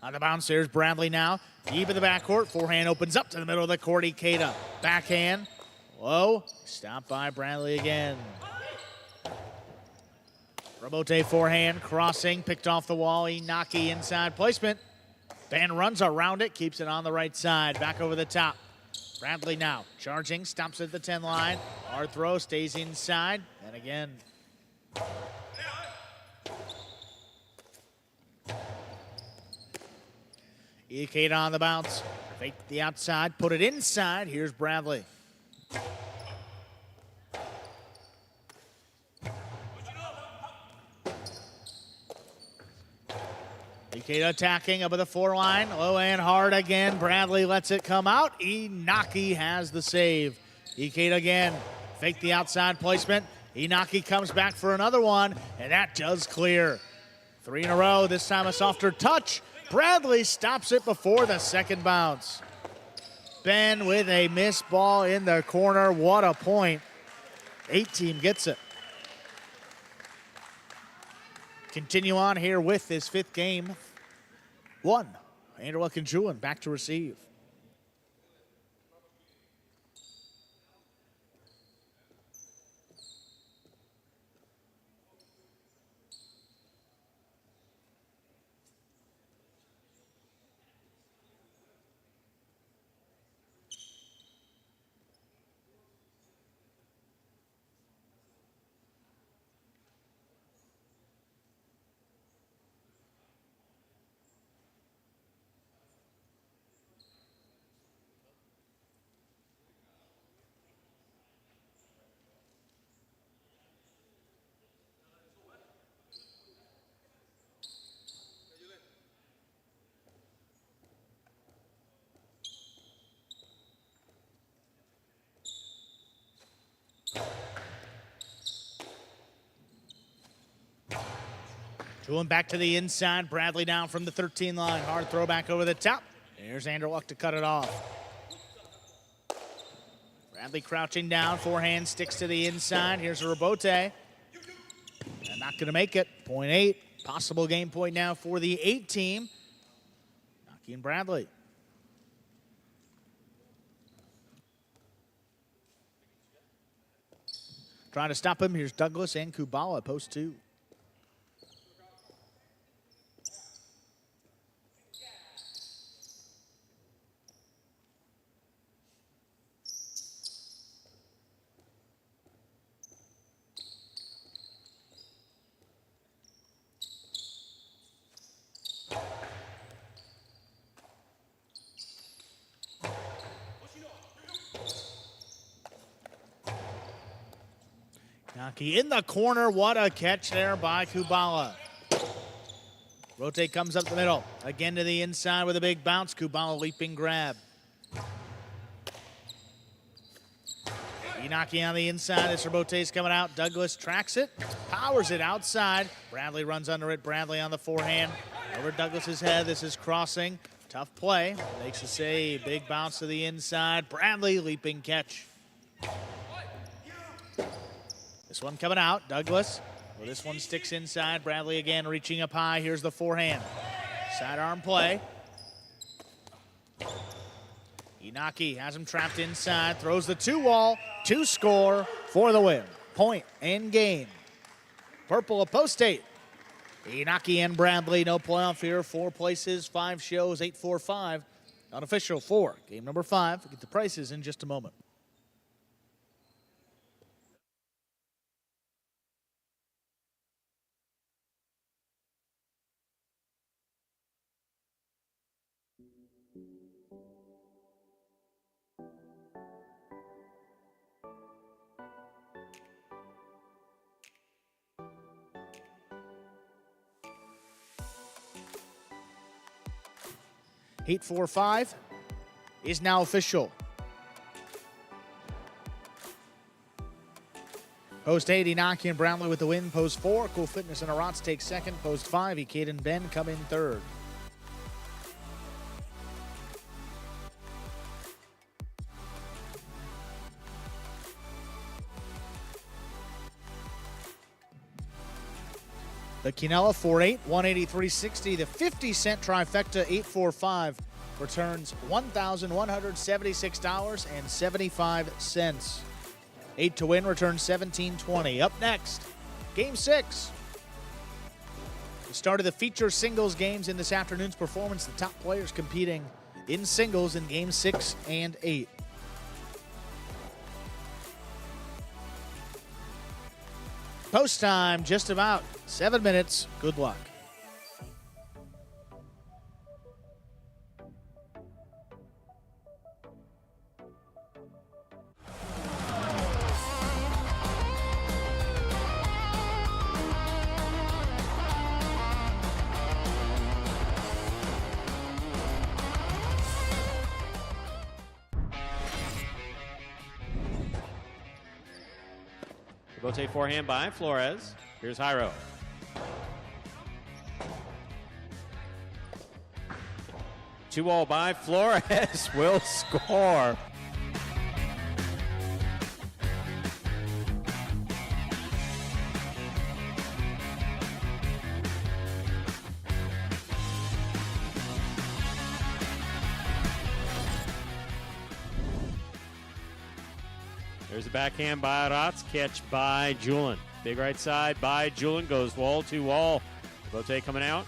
On the bounce, there's Bradley now. Deep in the backcourt. Forehand opens up to the middle of the court. Ikeda. Backhand. Low. Stopped by Bradley again. Robote forehand, crossing, picked off the wall. Inaki inside placement. Ben runs around it, keeps it on the right side. Back over the top. Bradley now charging, stops at the 10 line. Hard throw, stays inside. And again. Ikeda on the bounce. Fake the outside, put it inside. Here's Bradley. Ikeda attacking up at the 4 line. Low and hard again. Bradley lets it come out. Inaki has the save. Ikeda again. Fake the outside placement. Inaki comes back for another one, and that does clear. 3 in a row. This time a softer touch. Bradley stops it before the second bounce. Ben with a missed ball in the corner. What a point. 8 team gets it. Continue on here with this 5th game. 1. Anderluck and Julian back to receive. Julian back to the inside. Bradley down from the 13 line. Hard throw back over the top. There's Anderluck to cut it off. Bradley crouching down. Forehand sticks to the inside. Here's a Robote. And not going to make it. Point 8. Possible game point now for the 8 team. Inaki and Bradley. Trying to stop him. Here's Douglas and Kubala, post 2. Inaki in the corner. What a catch there by Kubala. Rote comes up the middle. Again to the inside with a big bounce. Kubala leaping grab. Inaki on the inside as Rote's coming out. Douglas tracks it, powers it outside. Bradley runs under it. Bradley on the forehand. Over Douglas's head. This is crossing. Tough play. Makes a save. Big bounce to the inside. Bradley leaping catch. This one coming out. Douglas. Well, this one sticks inside. Bradley again reaching up high. Here's the forehand. Sidearm play. Inaki has him trapped inside. Throws the 2-wall. 2-score for the win. Point and game. Purple of post 8. Inaki and Bradley. No playoff here. 4 places, 5 shows, 8-4-5. Unofficial 4. Game number 5. We'll get the prices in just a moment. Heat 4-5 is now official. Post 8, Inaki and Brownlee with the win. Post 4, Cool Fitness and Arats take second. Post 5, Ekade and Ben come in third. The Quinella 4-8, 183.60. The 50-cent trifecta 8-4-5 returns $1,176.75. 8 to win returns $17.20. Up next, Game 6. The start of the feature singles games in this afternoon's performance. The top players competing in singles in Game 6 and 8. Post time, just about 7 minutes. Good luck. Bote forehand by Flores. Here's Jairo. Two-all by Flores will score. There's a backhand by Rotz, catch by Julin. Big right side by Julin, goes wall to wall. Bote coming out.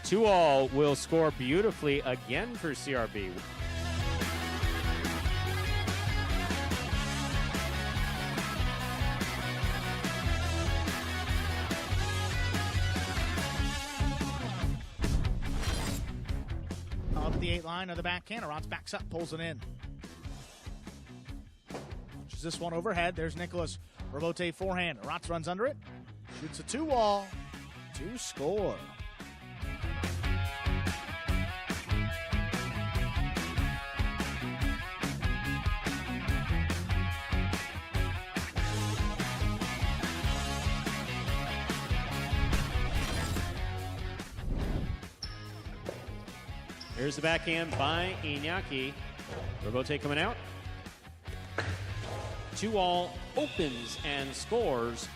2-all will score beautifully again for CRB. Up at the 8 line of the backhand. Rotz backs up, pulls it in. This one overhead. There's Nicholas. Robote forehand. Rotz runs under it. Shoots a 2-wall. 2-score. Here's the backhand by Inaki. Robote coming out. 2-all opens and scores.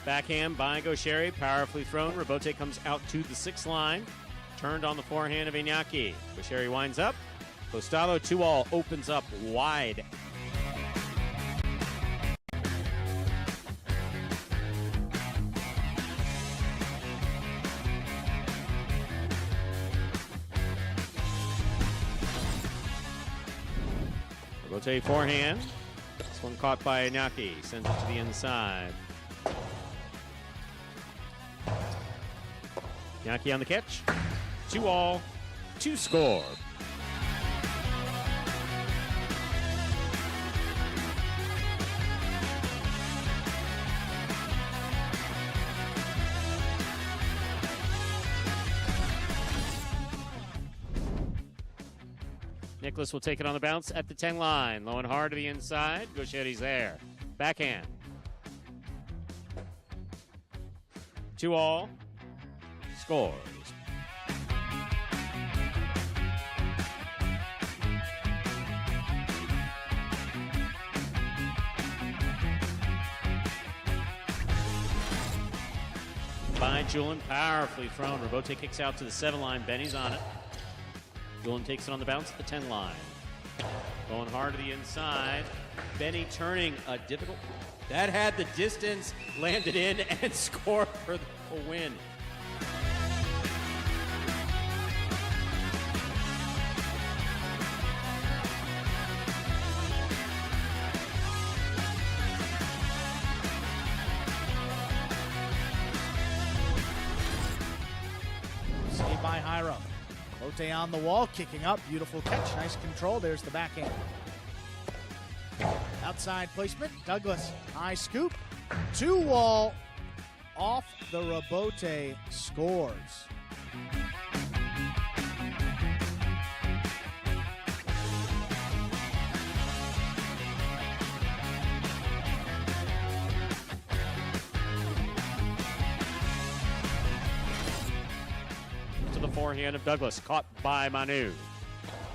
Backhand by Gaucheri, powerfully thrown. Robote comes out to the 6th line. Turned on the forehand of Inaki. Gaucheri winds up. Postalo 2-all opens up wide. Robote forehand. This one caught by Inaki. Sends it to the inside. Yaki on the catch. 2-all, 2 score. Nicholas will take it on the bounce at the 10 line. Low and hard to the inside. Gaucheri's there. Backhand. 2-all. Scores. By Julian, powerfully thrown. Robote kicks out to the 7 line. Benny's on it. Julian takes it on the bounce at the 10 line. Going hard to the inside. Benny turning a difficult. That had the distance, landed in, and scored for a win. Saved by Hiram. Lotte on the wall, kicking up. Beautiful catch. Nice control. There's the backhand. Outside placement. Douglas. High scoop. 2-wall. Off the Robote. Scores. To the forehand of Douglas, caught by Manu.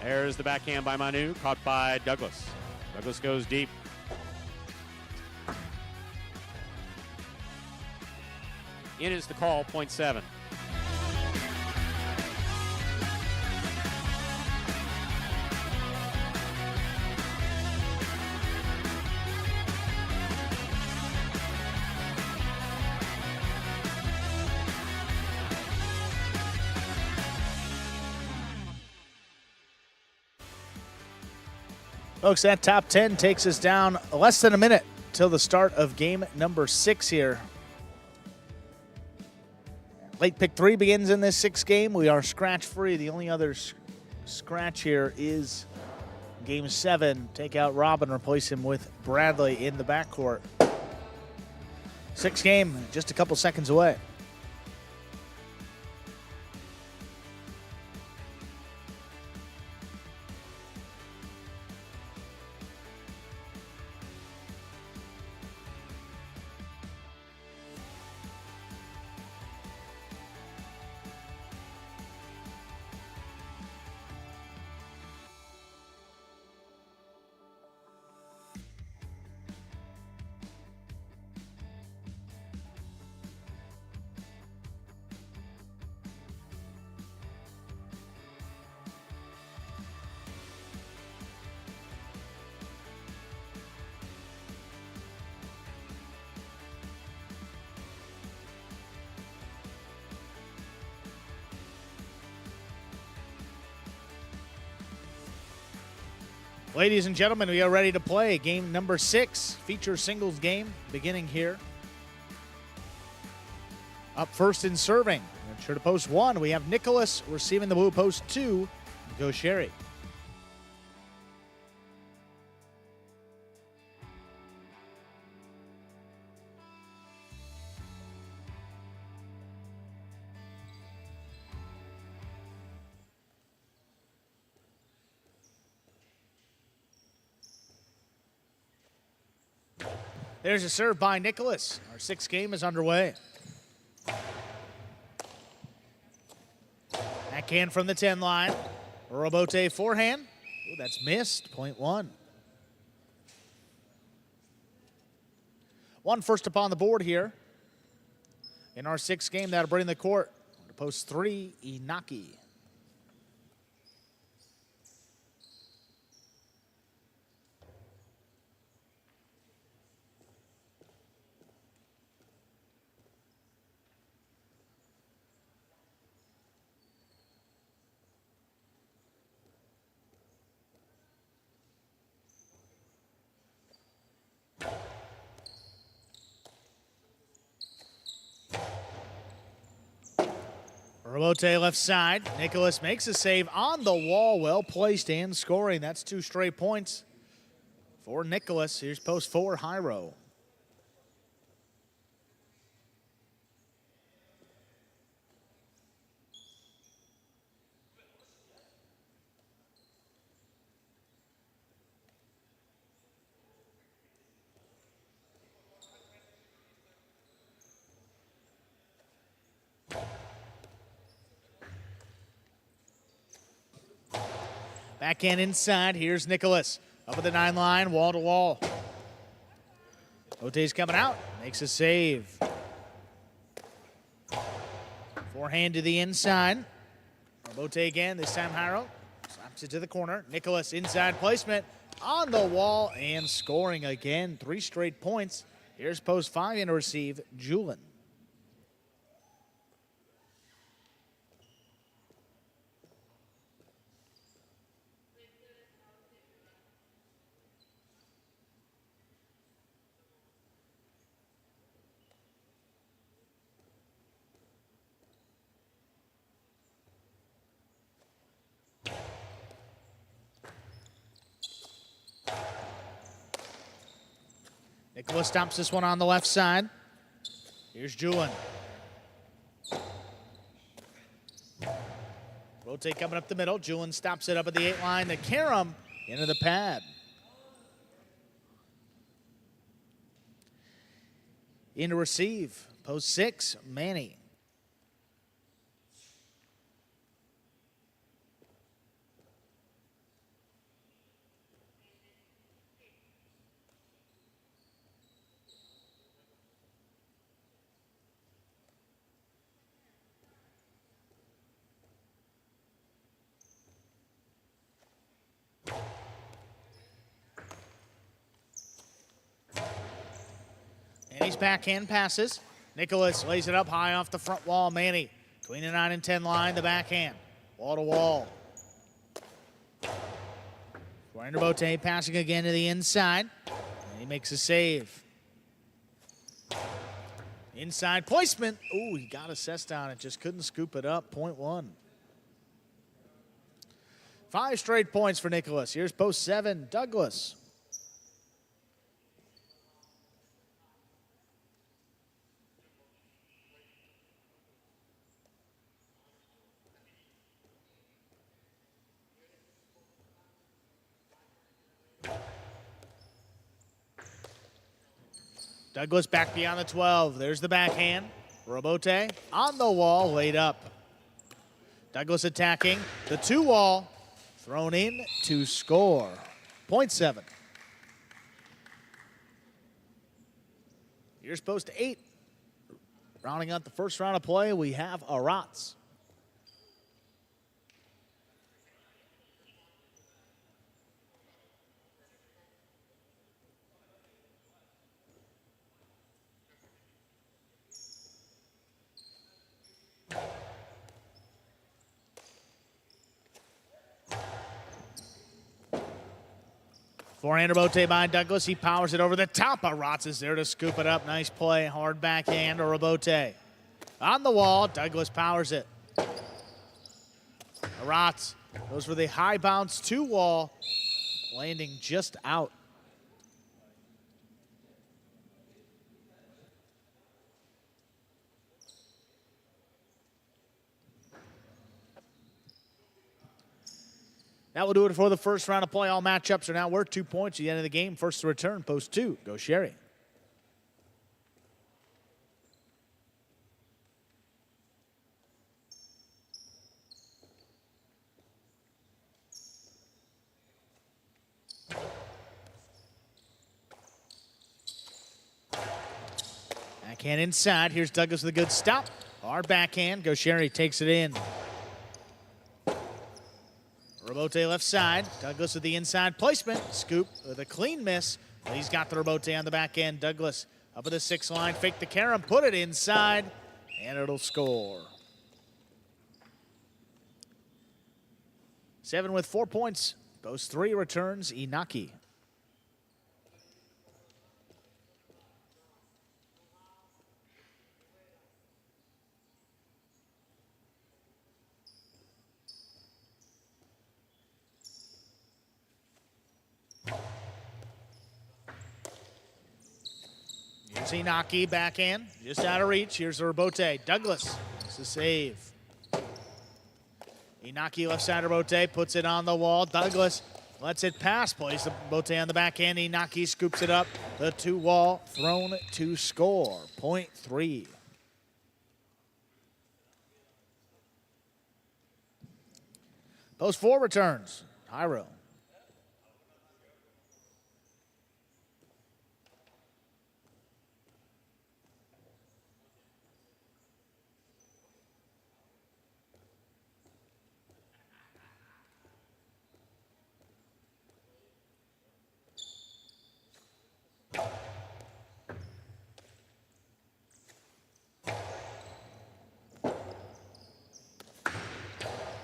There's the backhand by Manu, caught by Douglas. Douglas goes deep. In is the call, .7. Folks, that top 10 takes us down less than a minute till the start of game number 6 here. Late pick 3 begins in this 6th game. We are scratch free. The only other scratch here is game 7. Take out Robin, replace him with Bradley in the backcourt. 6th game, just a couple seconds away. Ladies and gentlemen, we are ready to play game number 6, feature singles game, beginning here. Up first in serving, sure to post 1, we have Nicholas receiving the blue post 2, Gaucheri. There's a serve by Nicholas. Our 6th game is underway. Backhand from the 10 line. Robote forehand. Ooh, that's missed. .1. 1 first up on the board here. In our 6th game, that'll bring the court to post 3, Inaki. Rabote left side. Nicholas makes a save on the wall. Well placed and scoring. That's 2 straight points for Nicholas. Here's post 4, Hyro. Backhand inside. Here's Nicholas. Up at the 9 line, wall to wall. Ote's coming out. Makes a save. Forehand to the inside. Rabote again. This time Hyro slaps it to the corner. Nicholas inside placement on the wall and scoring again. 3 straight points. Here's post 5 in to receive Julin. Nicholas stomps this one on the left side. Here's Julin. Rotate coming up the middle. Julin stops it up at the 8 line. The carom into the pad. In to receive. Post 6, Manny. Manny's backhand passes. Nicholas lays it up high off the front wall. Manny between the 9 and 10 line, the backhand. Wall to wall. Rabote passing again to the inside. And he makes a save. Inside placement. Ooh, he got assessed on it. Just couldn't scoop it up. Point 1. 5 straight points for Nicholas. Here's post 7, Douglas. Douglas back beyond the 12. There's the backhand. Rabote on the wall, laid up. Douglas attacking the 2 wall. Thrown in to score. Point 7. Here's post 8. Rounding out the first round of play, we have Aratz. Forehand Rabote by Douglas. He powers it over the top. Aratz is there to scoop it up. Nice play. Hard backhand to Rabote. On the wall, Douglas powers it. Aratz goes for the high bounce 2 wall, landing just out. That will do it for the first round of play. All matchups are now worth 2 points at the end of the game. First to return, post 2. Go Sherry. Backhand inside. Here's Douglas with a good stop. Hard backhand. Go Sherry takes it in. Rabote left side. Douglas with the inside placement. Scoop with a clean miss. He's got the Rabote on the back end. Douglas up at the 6 line. Fake the carom. Put it inside. And it'll score. 7 with 4 points. Post 3 returns Inaki. It's Inaki backhand, just out of reach. Here's the rebote. Douglas, it's a save. Inaki left side rebote, puts it on the wall. Douglas lets it pass, plays the rebote on the backhand. Inaki scoops it up. The two-wall thrown to score. Point 3. Post 4 returns. Hyro.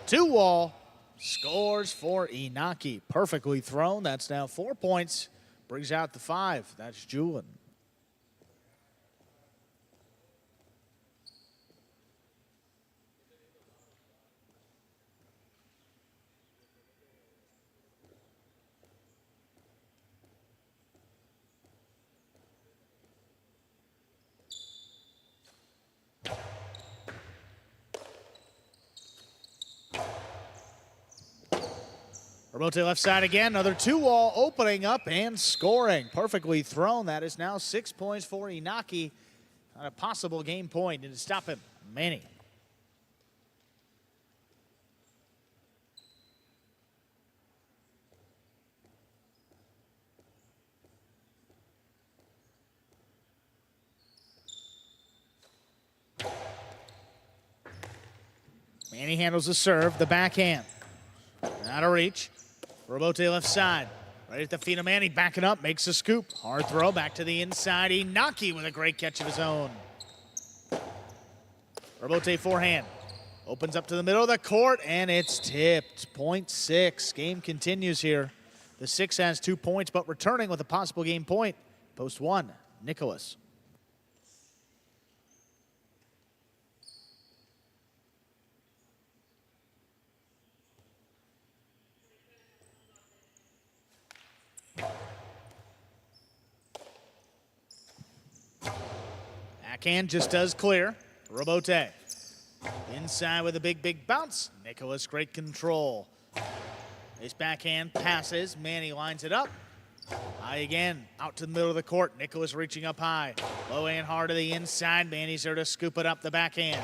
Two-wall scores for Inaki. Perfectly thrown. That's now 4 points. Brings out the 5. That's Julin. Rebote left side again. Another two-wall opening up and scoring. Perfectly thrown. That is now 6 points for Inaki on a possible game point. And to stop him, Manny. Manny handles the serve, the backhand. Out of reach. Rebote left side. Right at the feet of Manny, backing up, makes a scoop. Hard throw back to the inside. Inaki with a great catch of his own. Rebote forehand. Opens up to the middle of the court, and it's tipped. Point 6. Game continues here. The 6 has 2 points, but returning with a possible game point. Post 1, Nicholas. Backhand just does clear. Rebote. Inside with a big bounce. Nicholas, great control. His backhand passes. Manny lines it up. High again. Out to the middle of the court. Nicholas reaching up high. Low and hard to the inside. Manny's there to scoop it up the backhand.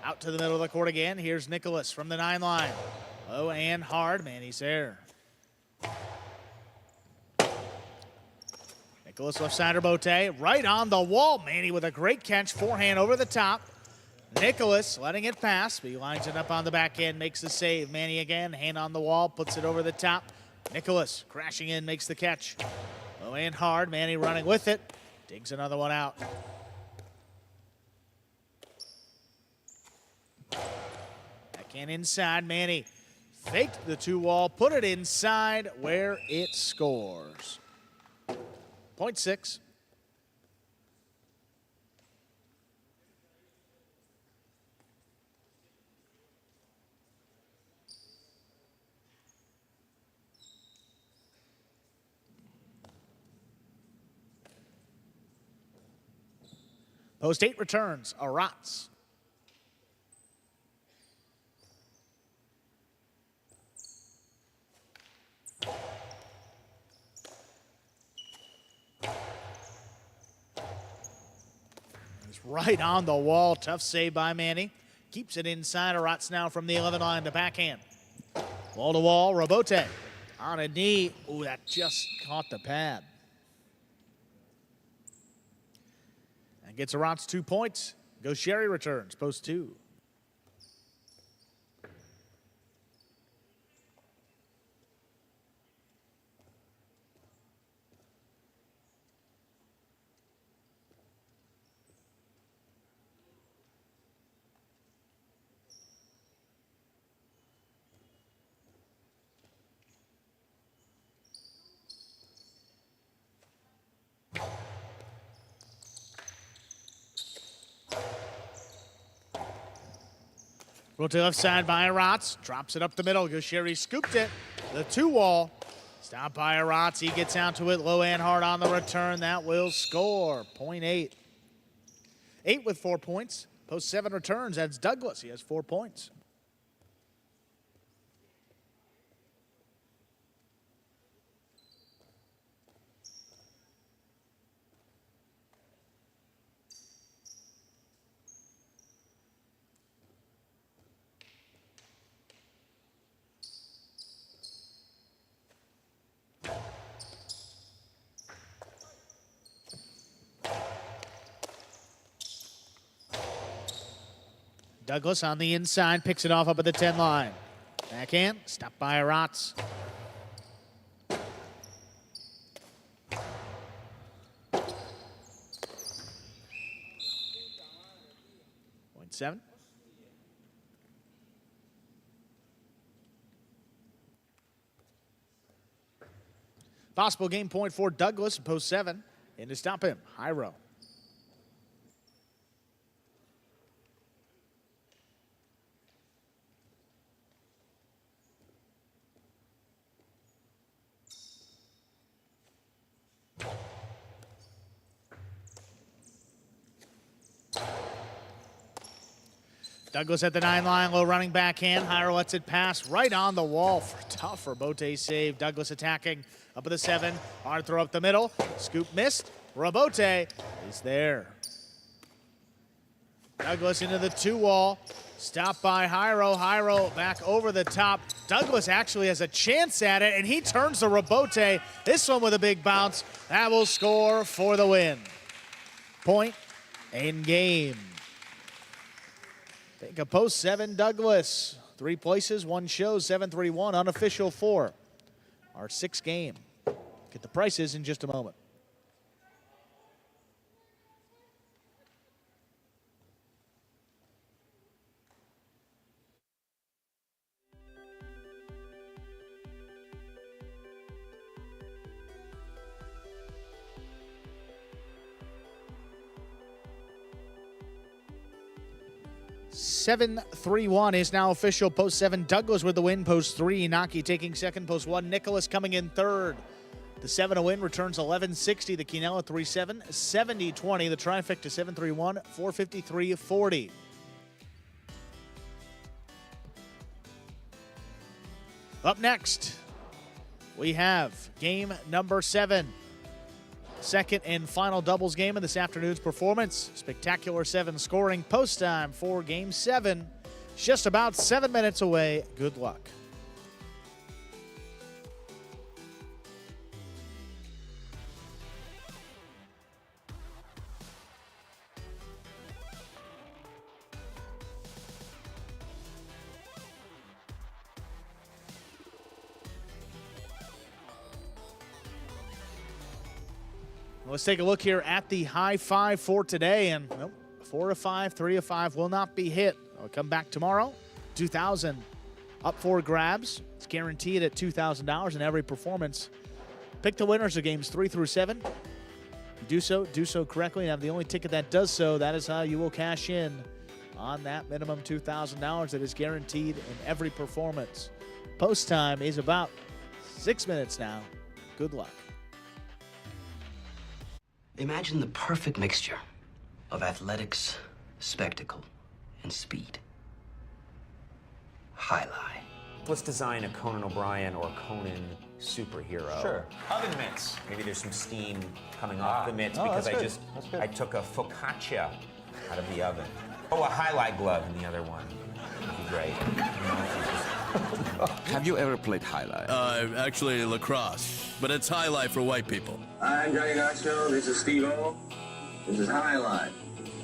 Out to the middle of the court again. Here's Nicholas from the 9 line. Low and hard. Manny's there. Nicholas left side rebote, right on the wall. Manny with a great catch, forehand over the top. Nicholas letting it pass, but he lines it up on the backhand, makes the save. Manny again, hand on the wall, puts it over the top. Nicholas crashing in, makes the catch. Low and hard, Manny running with it, digs another one out. Backhand inside, Manny faked the 2-wall, put it inside where it scores. Point 6. Post 8 returns, Arats. Right on the wall. Tough save by Manny. Keeps it inside. Arats now from the 11 line to backhand. Wall to wall. Rebote on a knee. Ooh, that just caught the pad. And gets Arats 2 points. Gaucheri returns. Post 2. Roll to left side by Arats. Drops it up the middle. Gaucheri scooped it. The 2-wall. Stopped by Arats. He gets out to it. Low and hard on the return. That will score. Point 8. 8 with 4 points. Post 7 returns. That's Douglas. He has 4 points. Douglas on the inside, picks it off up at the 10 line. Backhand, stopped by Rotz. Point 7. Possible game point for Douglas in post 7. And to stop him, Hyro. Douglas at the 9 line, low running backhand. Hyro lets it pass right on the wall for tough Robote save. Douglas attacking up at the 7. Hard throw up the middle. Scoop missed. Robote is there. Douglas into the 2 wall. Stopped by Hyro. Hyro back over the top. Douglas actually has a chance at it, and he turns to Robote. This one with a big bounce. That will score for the win. Point in game. Take a post 7 Douglas. 3 places, 1 show, 7-3-1, unofficial 4. Our 6th game. Get the prices in just a moment. Seven 3-1 is now official. Post 7, Douglas with the win. Post 3, Inaki taking second. Post 1, Nicholas coming in third. The 7 a win returns 1160. The Quinella 3-7, 70-20. The trifecta 7-3-1, 453-40. Up next, we have game number 7. Second and final doubles game of this afternoon's performance. Spectacular 7 scoring. Post time for game 7. Just about 7 minutes away. Good luck. Let's take a look here at the high 5 for today, and nope, 4 of 5, 3 of 5 will not be hit. I'll come back tomorrow. $2,000 up for grabs. It's guaranteed at $2,000 in every performance. Pick the winners of games 3 through 7. Do so correctly, and have the only ticket that does so. That is how you will cash in on that minimum $2,000 that is guaranteed in every performance. Post time is about 6 minutes now. Good luck. Imagine the perfect mixture of athletics, spectacle, and speed. Highlight. Let's design a Conan O'Brien or Conan superhero. Sure. Oven mitts. Maybe there's some steam coming off the mitts because I took a focaccia out of the oven. Oh, a highlight glove in the other one. That'd be great. Have you ever played highlight? Actually lacrosse, but it's highlight for white people. I'm Johnny Nacho, this is Steve-O. This is Highlight.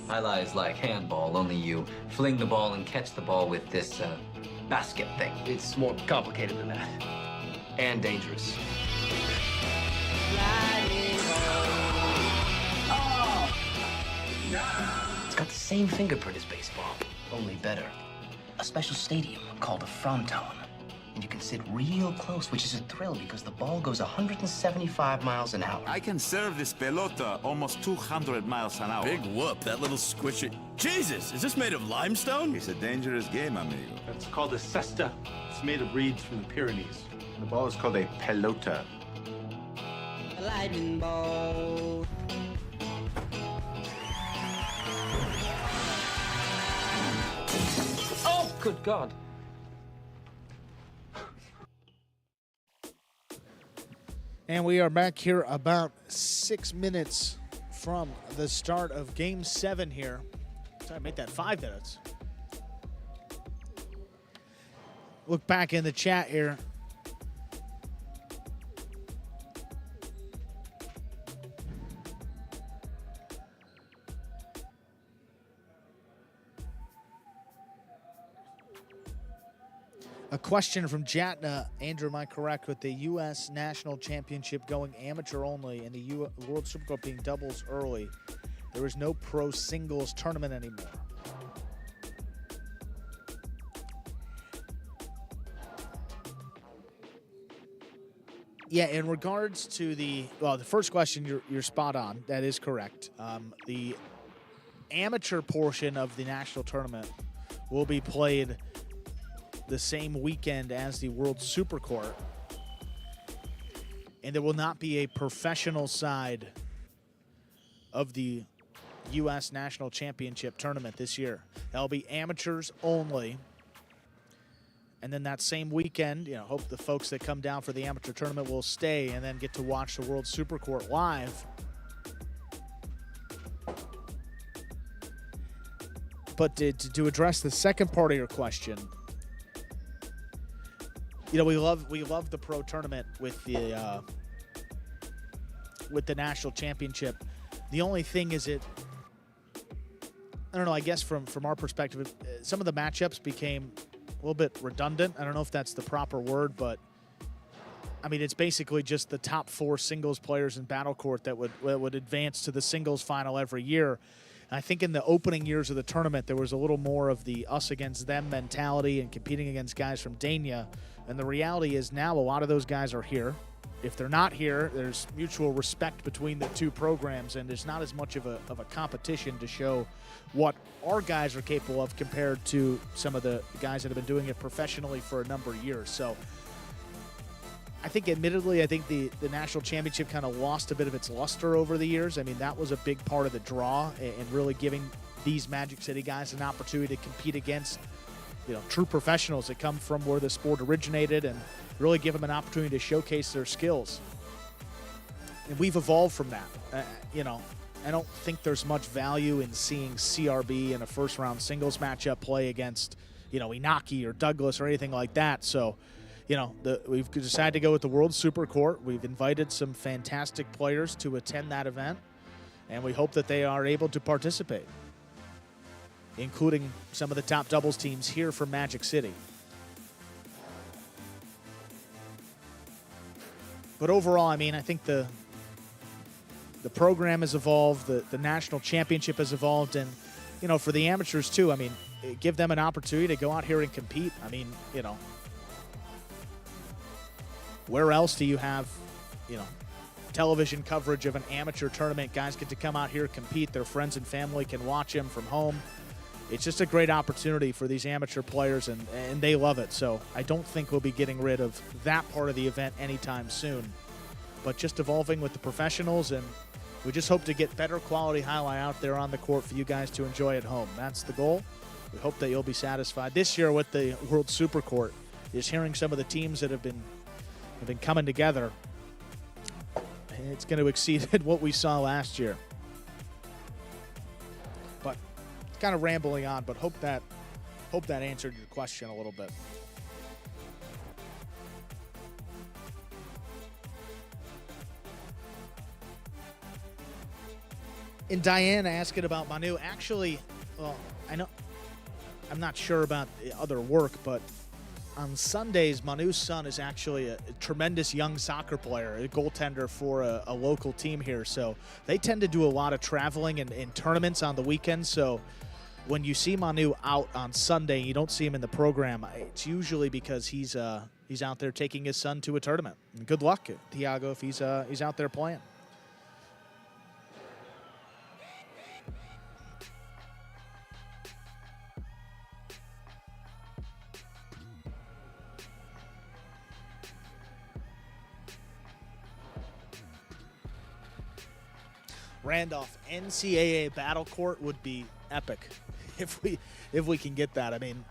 Highlight is like handball, only you fling the ball and catch the ball with this basket thing. It's more complicated than that. And dangerous. It's got the same fingerprint as baseball, only better. A special stadium called a fronton. And you can sit real close, which is a thrill because the ball goes 175 miles an hour. I can serve this pelota almost 200 miles an hour. Big whoop, that little squishy. Jesus, is this made of limestone? It's a dangerous game, amigo. It's called a cesta. It's made of reeds from the Pyrenees. The ball is called a pelota. A lightning ball. Good God. And we are back here about 6 minutes from the start of Game 7 here. Sorry, I made that 5 minutes. Look back in the chat here. A question from Jatna. Andrew, am I correct with the U.S. National Championship going amateur only and the World Supercup being doubles early? There is no pro singles tournament anymore. Yeah, in regards to the first question, you're spot on. That is correct. The amateur portion of the national tournament will be played the same weekend as the World Supercourt, and there will not be a professional side of the U.S. National Championship tournament this year. That'll be amateurs only. And then that same weekend, hope the folks that come down for the amateur tournament will stay and then get to watch the World Supercourt live. But to address the second part of your question, we love the pro tournament with the national championship. The only thing is I don't know, I guess from our perspective, some of the matchups became a little bit redundant. I don't know if that's the proper word, but I mean, it's basically just the top 4 singles players in Battle Court that would advance to the singles final every year. And I think in the opening years of the tournament, there was a little more of the us against them mentality and competing against guys from Dania. And the reality is now a lot of those guys are here. If they're not here, there's mutual respect between the two programs, and there's not as much of a competition to show what our guys are capable of compared to some of the guys that have been doing it professionally for a number of years. So I think, admittedly, the national championship kind of lost a bit of its luster over the years. I mean, that was a big part of the draw and really giving these Magic City guys an opportunity to compete against true professionals that come from where the sport originated and really give them an opportunity to showcase their skills. And we've evolved from that. I don't think there's much value in seeing CRB in a first-round singles matchup play against, Inaki or Douglas or anything like that. So, we've decided to go with the World Supercourt. We've invited some fantastic players to attend that event, and we hope that they are able to participate, including some of the top doubles teams here from Magic City. But overall, I mean, I think the program has evolved, the national championship has evolved, and, for the amateurs too, I mean, give them an opportunity to go out here and compete. I mean, where else do you have, television coverage of an amateur tournament? Guys get to come out here, compete. Their friends and family can watch them from home. It's just a great opportunity for these amateur players, and they love it. So I don't think we'll be getting rid of that part of the event anytime soon, but just evolving with the professionals, and we just hope to get better quality highlight out there on the court for you guys to enjoy at home. That's the goal. We hope that you'll be satisfied. This year with the World Supercourt is hearing some of the teams that have been coming together. It's going to exceed what we saw last year. But kind of rambling on, but hope that answered your question a little bit. And Diane asking about Manu. Actually, well, I'm not sure about the other work, but on Sundays, Manu's son is actually a tremendous young soccer player, a goaltender for a local team here. So they tend to do a lot of traveling and tournaments on the weekends. So when you see Manu out on Sunday, you don't see him in the program, it's usually because he's out there taking his son to a tournament. And good luck, Thiago, if he's out there playing. Randolph, NCAA Battle Court would be epic if we can get that. I mean,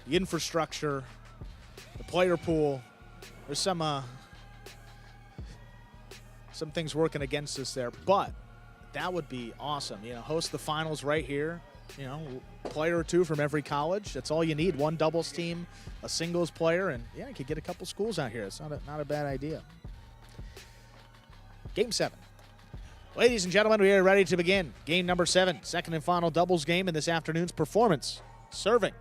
the infrastructure, the player pool. There's some things working against us there, but that would be awesome. You know, host the finals right here. You know, player or two from every college. That's all you need. One doubles team, a singles player, and yeah, you could get a couple schools out here. It's not a bad idea. Game 7. Ladies and gentlemen, we are ready to begin. Game number 7, second and final doubles game in this afternoon's performance. Serving.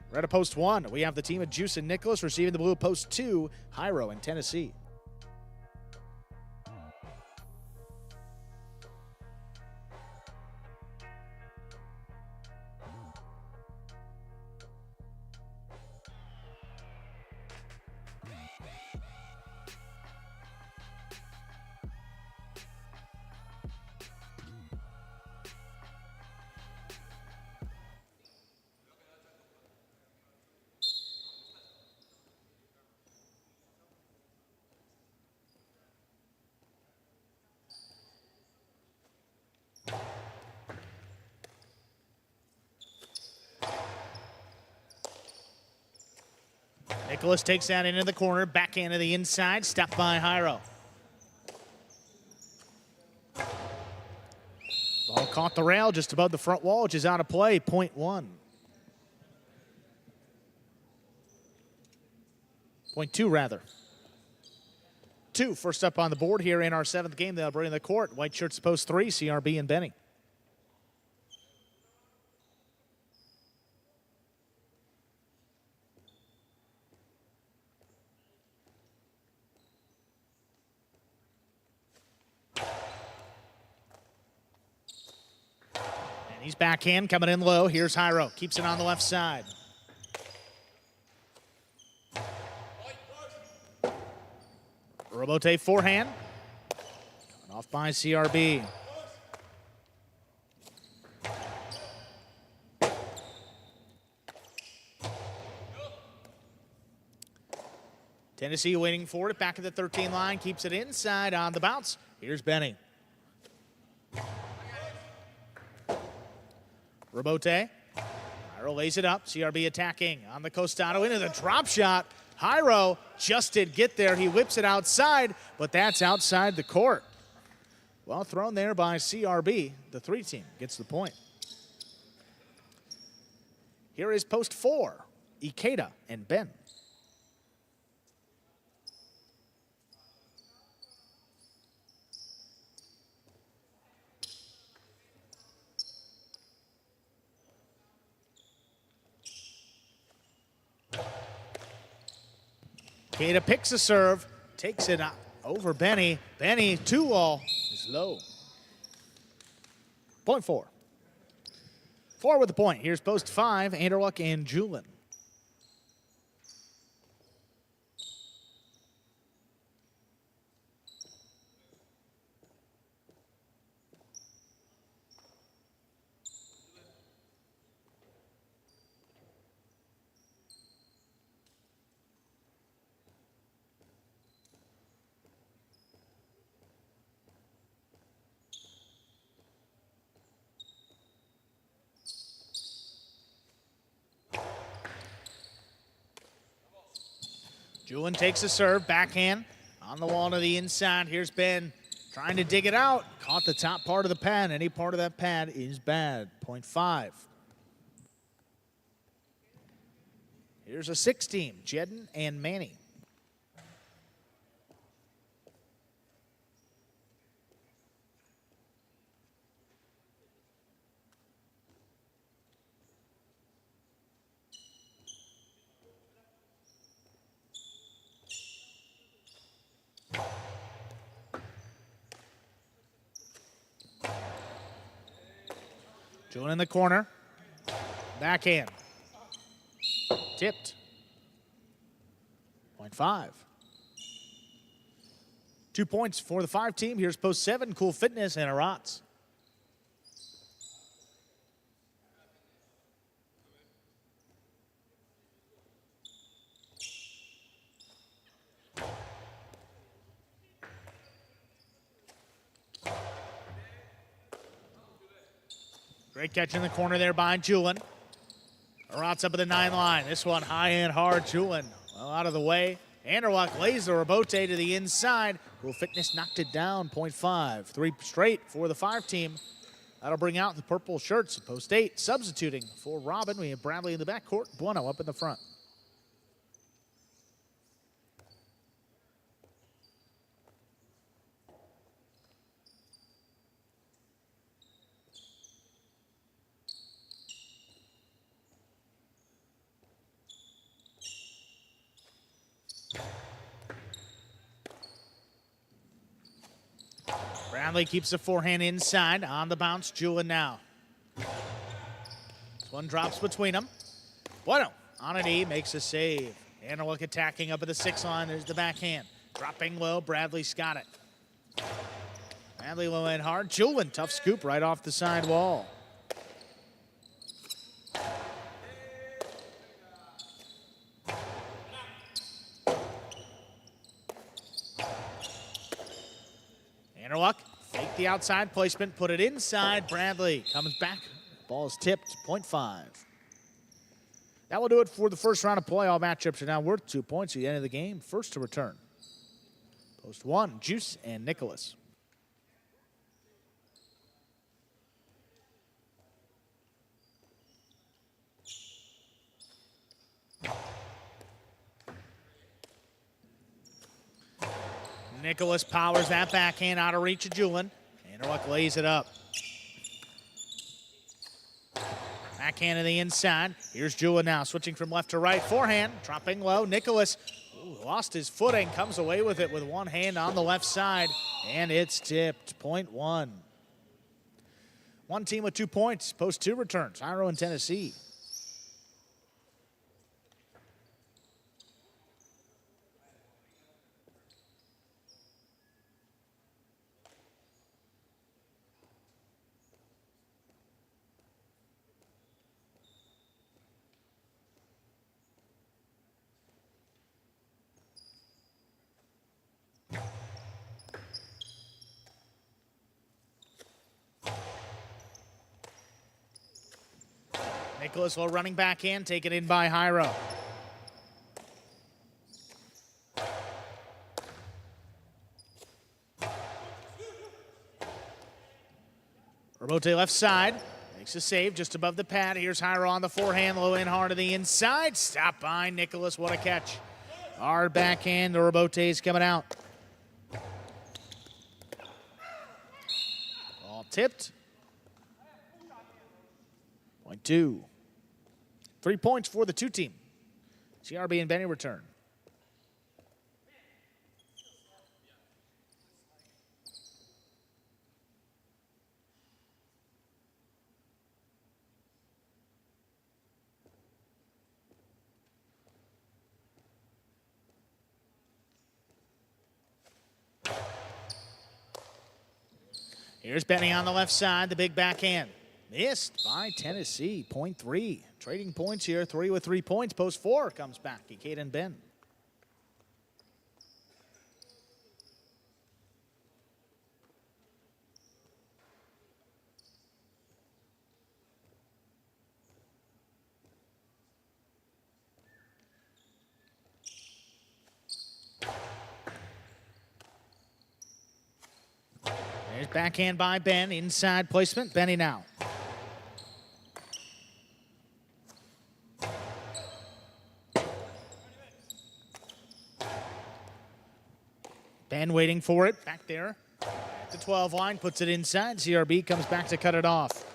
Red at post 1. We have the team of Juice and Nicholas receiving the blue at post 2, Jairo in Tennessee. Nicholas takes that into the corner, backhand to the inside, stepped by Jairo. Ball caught the rail just above the front wall, which is out of play, point 1. Point 2, rather. 2 first up on the board here in our 7th game. They'll bring in the court. White shirts post 3, CRB and Benny. He's backhand coming in low. Here's Jairo. Keeps it on the left side. Robote forehand. Coming off by CRB. Tennessee waiting for it. Back at the 13 line. Keeps it inside on the bounce. Here's Benny. Robote. Jairo lays it up. CRB attacking on the Costado into the drop shot. Jairo just did get there. He whips it outside, but that's outside the court. Well thrown there by CRB. The 3 team gets the point. Here is post 4. Ikeda and Ben. Ikeda picks a serve, takes it over Benny. Benny, 2-all, is low. Point 4. 4 with the point. Here's post 5, Anderluck and Julin. Julin takes a serve, backhand on the wall to the inside. Here's Ben trying to dig it out. Caught the top part of the pad. Any part of that pad is bad. Point 5. Here's a 6 team, Jedden and Manny. Julin in the corner. Backhand. Tipped. Point 5. 2 points for the 5 team. Here's post 7, Cool Fitness and Arats. Great catch in the corner there by Julin. Rots up at the 9 line. This one high and hard. Julin well out of the way. Anderwalk lays the rebote to the inside. Cool Fitness knocked it down. 0.5. 3 straight for the 5 team. That'll bring out the purple shirts. Post 8 substituting for Robin. We have Bradley in the backcourt. Bueno up in the front. Bradley keeps the forehand inside. On the bounce, Julin now. This one drops between them. Bueno on an E, makes a save. Anderwalk attacking up at the 6 line. There's the backhand. Dropping low, Bradley's got it. Bradley low and hard. Julin, tough scoop right off the side wall. Anderwalk, fake the outside placement, put it inside. Bradley comes back. Ball is tipped, 0.5. That will do it for the first round of play. All matchups are now worth 2 points at the end of the game. First to return. Post 1, Juice and Nicholas. Nicholas powers that backhand out of reach of Julin. Anderwalk lays it up. Backhand to the inside. Here's Julin now, switching from left to right. Forehand, dropping low. Nicholas lost his footing, comes away with it with one hand on the left side, and it's tipped. 0.1. One team with 2 points. Post 2 returns. Iro and Tennessee. Nicholas low running backhand, taken in by Hyro. Rebote left side, makes a save just above the pad. Here's Hyro on the forehand, low and hard to the inside. Stop by Nicholas, what a catch. Hard backhand, the Rebote is coming out. Ball tipped. 0.2. 3 points for the 2 team. CRB and Benny return. Here's Benny on the left side, the big backhand. Missed by Tennessee, 0.3. Trading points here, 3 with 3 points. Post 4 comes back, Caden Ben. There's backhand by Ben, inside placement, Benny now. Ben waiting for it, back there. At the 12 line, puts it inside. CRB comes back to cut it off.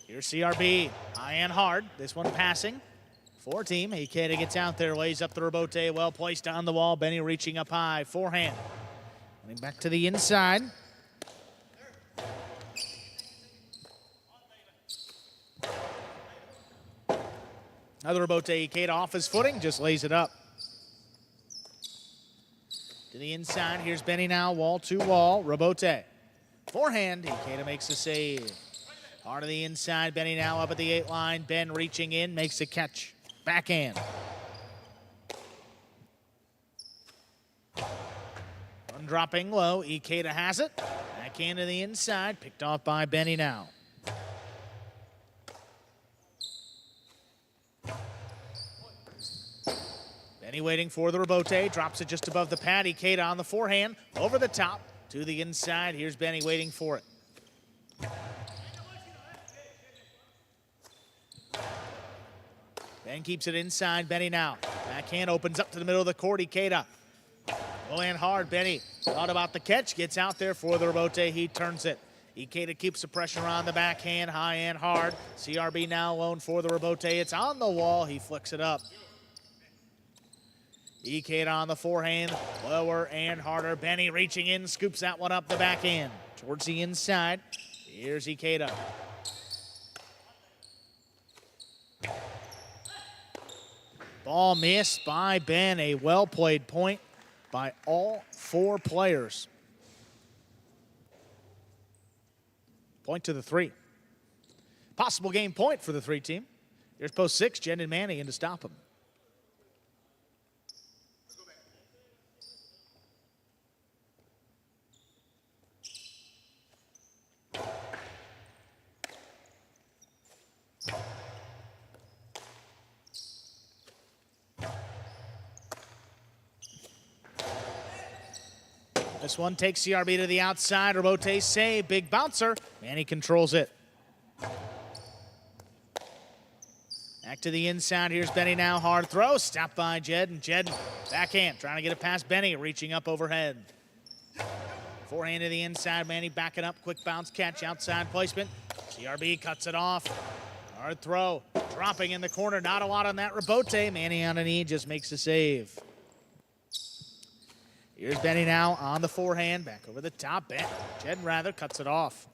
Here's CRB, high and hard. This one passing. 4 team, Ikeda gets out there, lays up the Rebote, well placed on the wall. Benny reaching up high, forehand. Running back to the inside. Another Rebote, Ikeda off his footing, just lays it up. To the inside, here's Benny now, wall to wall, Rebote. Forehand, Ikeda makes the save. Hard to the inside, Benny now up at the 8 line. Ben reaching in, makes a catch. Backhand. One dropping low, Ikeda has it. Backhand to the inside, picked off by Benny now. Benny waiting for the rebote, drops it just above the pad. Ikeda on the forehand, over the top to the inside. Here's Benny waiting for it. Ben keeps it inside. Benny now. Backhand opens up to the middle of the court. Ikeda going hard. Benny thought about the catch. Gets out there for the rebote. He turns it. Ikeda keeps the pressure on the backhand. High and hard. CRB now alone for the rebote. It's on the wall. He flicks it up. Ikeda on the forehand. Lower and harder. Benny reaching in. Scoops that one up the backhand. Towards the inside. Here's Ikeda. Ball missed by Ben. A well-played point by all four players. Point to the three. Possible game point for the three team. Here's post 6, Jen and Manny in to stop him. This one takes CRB to the outside. Rebote save. Big bouncer. Manny controls it. Back to the inside. Here's Benny now. Hard throw. Stopped by Jed. And Jed backhand. Trying to get it past Benny. Reaching up overhead. Forehand to the inside. Manny backing up. Quick bounce catch. Outside placement. CRB cuts it off. Hard throw. Dropping in the corner. Not a lot on that rebote. Manny on a knee. Just makes the save. Here's Benny now on the forehand, back over the top. Jed rather cuts it off.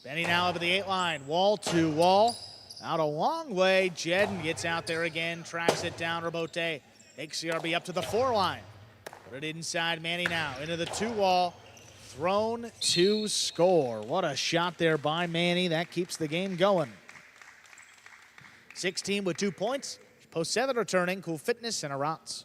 Benny now over the 8 line, wall to wall. Out a long way, Jed gets out there again, tracks it down, rebote. Takes CRB up to the 4 line. Put it inside, Manny now into the 2 wall. Thrown to score. What a shot there by Manny. That keeps the game going. 16 with 2 points. Post 7 returning, Cool Fitness and Arats.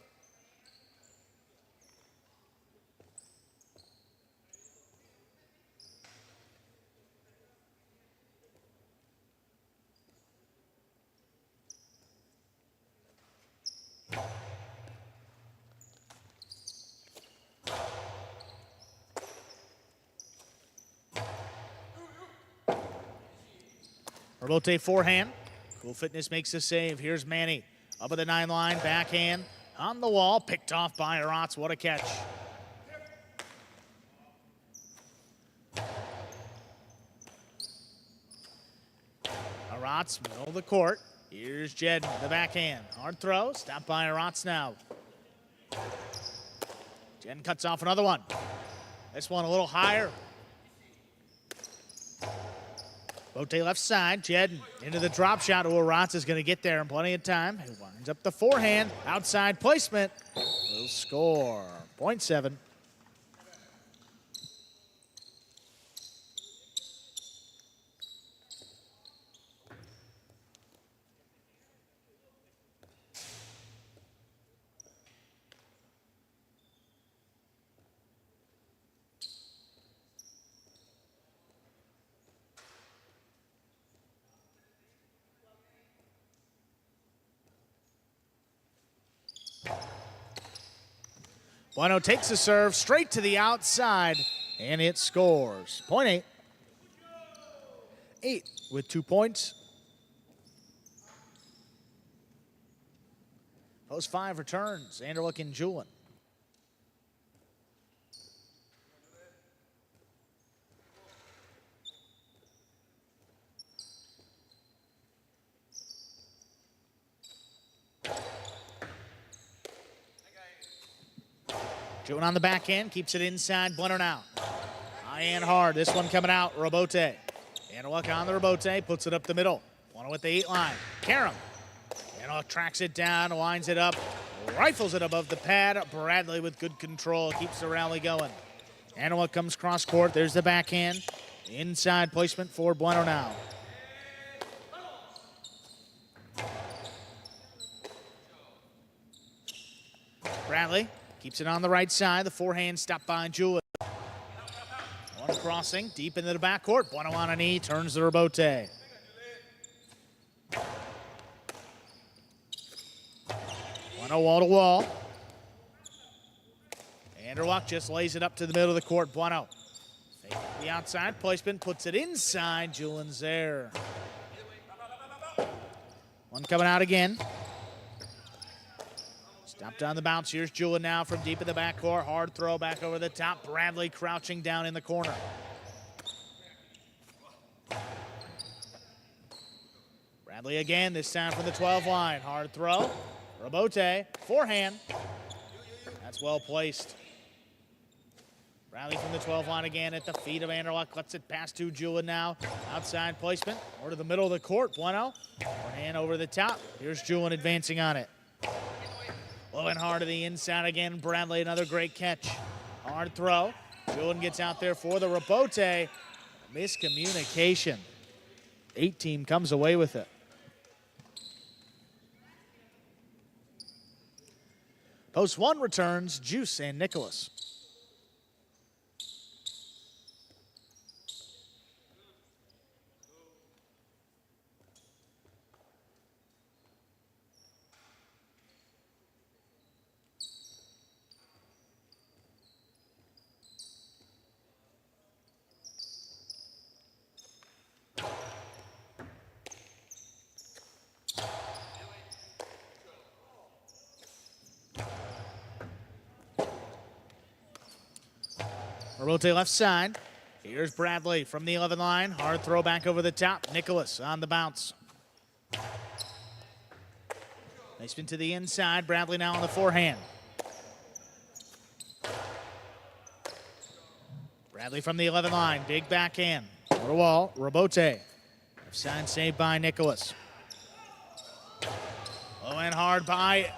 Rebote forehand. Cool Fitness makes the save. Here's Manny. Up at the 9 line, backhand. On the wall, picked off by Arats. What a catch. Arats, middle of the court. Here's Jed, the backhand. Hard throw, stopped by Arats now. Jed cuts off another one. This one a little higher. Bote left side, Jed into the drop shot. Arats is going to get there in plenty of time. He winds up the forehand, outside placement. Will score. Point 7. Bueno takes the serve straight to the outside, and it scores. Point 8. 8 with 2 points. Post 5 returns. Anderlick and Julin. June on the backhand, keeps it inside. Bueno now. High and hard. This one coming out. Rebote. Anderlick on the rebote, puts it up the middle. Bueno with the 8 line. Karam. Anderlick tracks it down, winds it up, rifles it above the pad. Bradley with good control, keeps the rally going. Anderlick comes cross court. There's the backhand. Inside placement for Bueno now. Bradley keeps it on the right side. The forehand stopped by Jewett. One across. crossing deep into the backcourt. Bueno on a knee, turns the rebote. Bueno wall to wall. Anderlock just lays it up to the middle of the court. Bueno. Fake the outside placement, puts it inside. Julian's there. One coming out again. Stopped on the bounce. Here's Julian now from deep in the backcourt. Hard throw back over the top. Bradley crouching down in the corner. Bradley again, this time from the 12 line. Hard throw. Rebote. Forehand. That's well placed. Bradley from the 12 line again at the feet of Anderlock. Lets it pass to Julian now. Outside placement. Or to the middle of the court. Bueno. Forehand over the top. Here's Julian advancing on it. Low and hard to the inside again. Bradley, another great catch. Hard throw. Julian gets out there for the rebote. Miscommunication. 8 comes away with it. Post 1 returns Juice and Nicholas. Rebote left side. Here's Bradley from the 11 line. Hard throw back over the top. Nicholas on the bounce. They spin to the inside. Bradley now on the forehand. Bradley from the 11 line. Big backhand. Over the wall. Rebote. Left side saved by Nicholas. Low and hard by.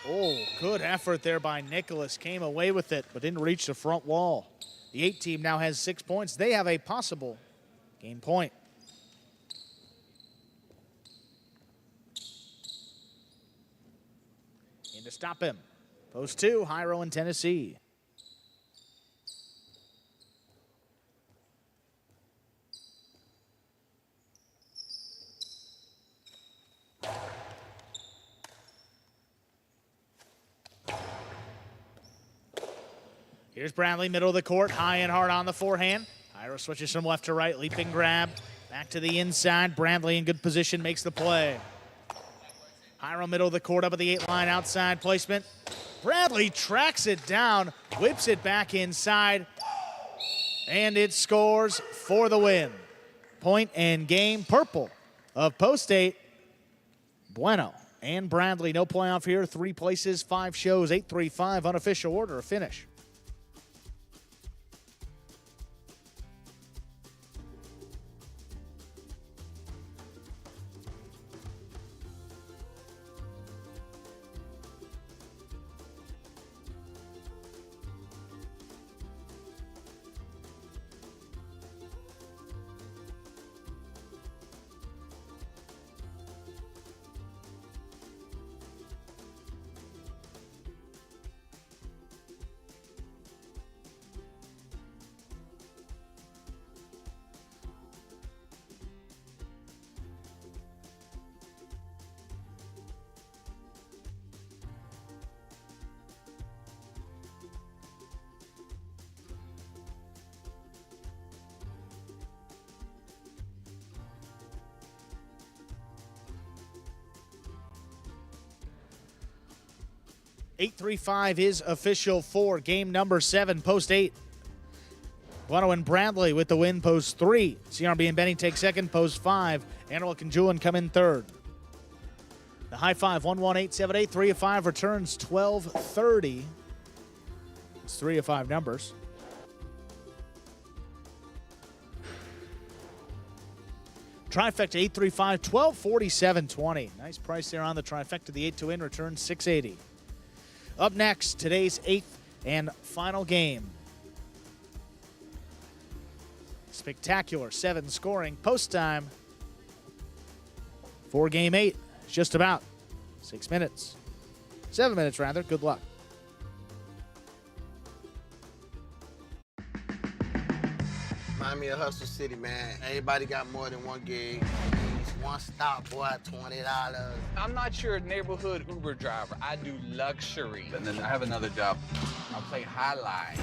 Oh, good effort there by Nicholas. Came away with it, but didn't reach the front wall. The 8 team now has 6 points. They have a possible game point. In to stop him. Post 2, Hyro in Tennessee. Here's Bradley, middle of the court, high and hard on the forehand. Hyro switches from left to right, leaping grab. Back to the inside. Bradley in good position, makes the play. Hyro, middle of the court, up at the 8 line, outside placement. Bradley tracks it down, whips it back inside, and it scores for the win. Point and game, purple of post 8. Bueno and Bradley, no playoff here, 3 places, 5 shows, 8-3-5, unofficial order of finish. (8-3-5) is official for game number 7, post 8. Bueno and Bradley with the win, post 3. CRB and Benny take second, post 5. Anderlock and Julian come in third. The high five, 1-1-8-7-8, 3 of 5 returns, 12-30. It's 3 of 5 numbers. Trifecta 8-3-5, 12-47-20. Nice price there on the trifecta. The 8 to win returns $680. Up next, today's 8th and final game. Spectacular 7 scoring post time for game 8. It's just about 6 minutes. 7 minutes rather. Good luck. Remind me of Hustle City, man. Everybody got more than one gig. One stop, boy, $20. I'm not your neighborhood Uber driver. I do luxury. And then I have another job. I play highlight.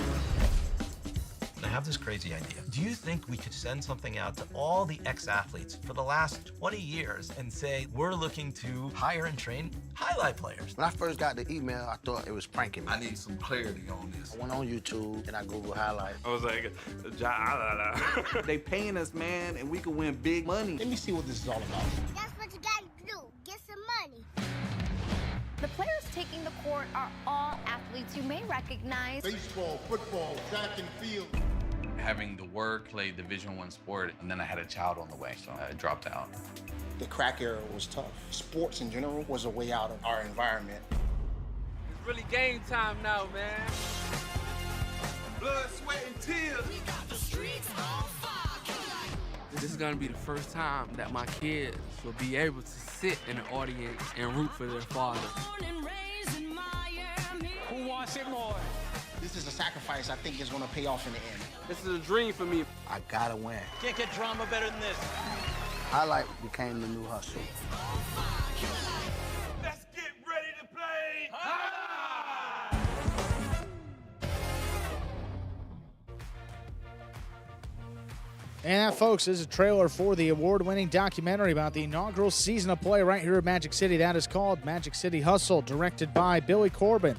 I have this crazy idea. Do you think we could send something out to all the ex-athletes for the last 20 years and say, we're looking to hire and train highlight players? When I first got the email, I thought it was pranking me. I need some clarity on this. I went on YouTube and I Googled highlight. I was like, They paying us, man, and we can win big money. Let me see what this is all about. That's what you gotta do. Get some money. The players taking the court are all athletes you may recognize. Baseball, football, track and field. Having to work, play Division I sport, and then I had a child on the way, so I dropped out. The crack era was tough. Sports in general was a way out of our environment. It's really game time now, man. Blood, sweat, and tears. We got the streets on fire. This is gonna be the first time that my kids will be able to sit in the audience and root for their father. Who wants it more? This is a sacrifice I think is going to pay off in the end. This is a dream for me. I gotta win. Can't get drama better than this. Highlight became the new hustle. let's get ready to play. And that, folks, is a trailer for the award-winning documentary about the inaugural season of play right here at Magic City. That is called Magic City Hustle, directed by Billy Corbin,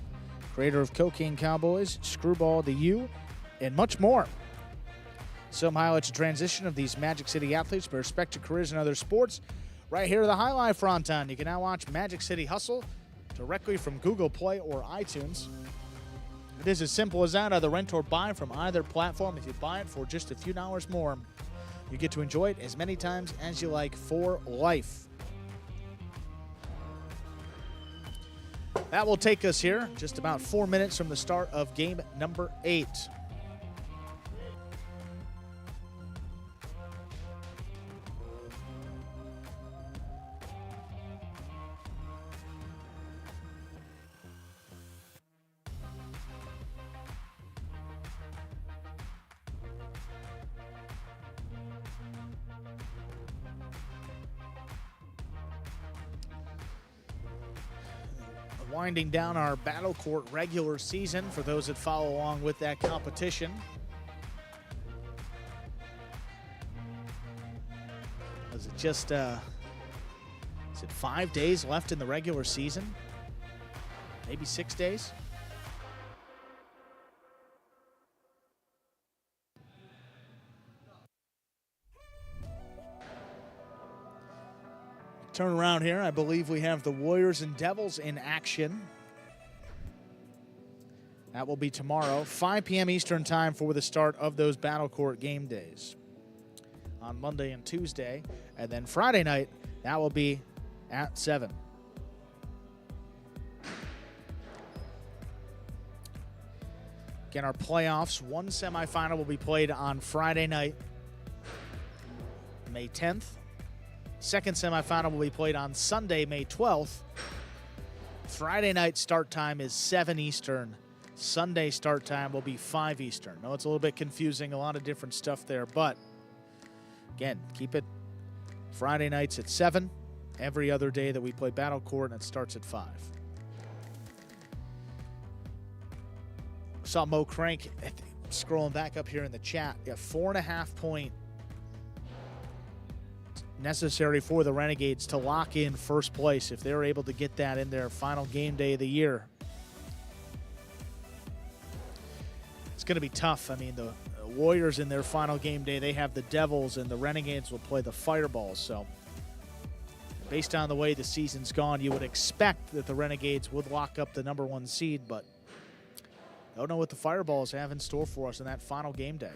creator of Cocaine Cowboys, Screwball the U, and much more. Some highlights a transition of these Magic City athletes, their respective careers in other sports. Right here, the highlight fronton. You can now watch Magic City Hustle directly from Google Play or iTunes. It is as simple as that, either rent or buy from either platform. If you buy it for just a few dollars more, you get to enjoy it as many times as you like for life. That will take us here just about 4 minutes from the start of game number 8. Winding down our Battle Court regular season for those that follow along with that competition. Was it just, is it 5 days left in the regular season? Maybe 6 days? Turn around here. I believe we have the Warriors and Devils in action. That will be tomorrow, 5 p.m. Eastern time for the start of those Battle Court game days. On Monday and Tuesday. And then Friday night, that will be at 7. Again, our playoffs. One semifinal will be played on Friday night, May 10th. Second semifinal will be played on Sunday, May 12th. Friday night start time is 7 Eastern. Sunday start time will be 5 Eastern. I know it's a little bit confusing, a lot of different stuff there, but again, keep it Friday nights at 7. Every other day that we play Battle Court, and it starts at 5. Saw Mo Crank scrolling back up here in the chat. Yeah, 4.5 point necessary for the Renegades to lock in first place if they're able to get that in their final game day of the year. It's going to be tough. I mean, the Warriors in their final game day, they have the Devils, and the Renegades will play the Fireballs. So based on the way the season's gone, you would expect that the Renegades would lock up the number 1 seed, but don't know what the Fireballs have in store for us in that final game day.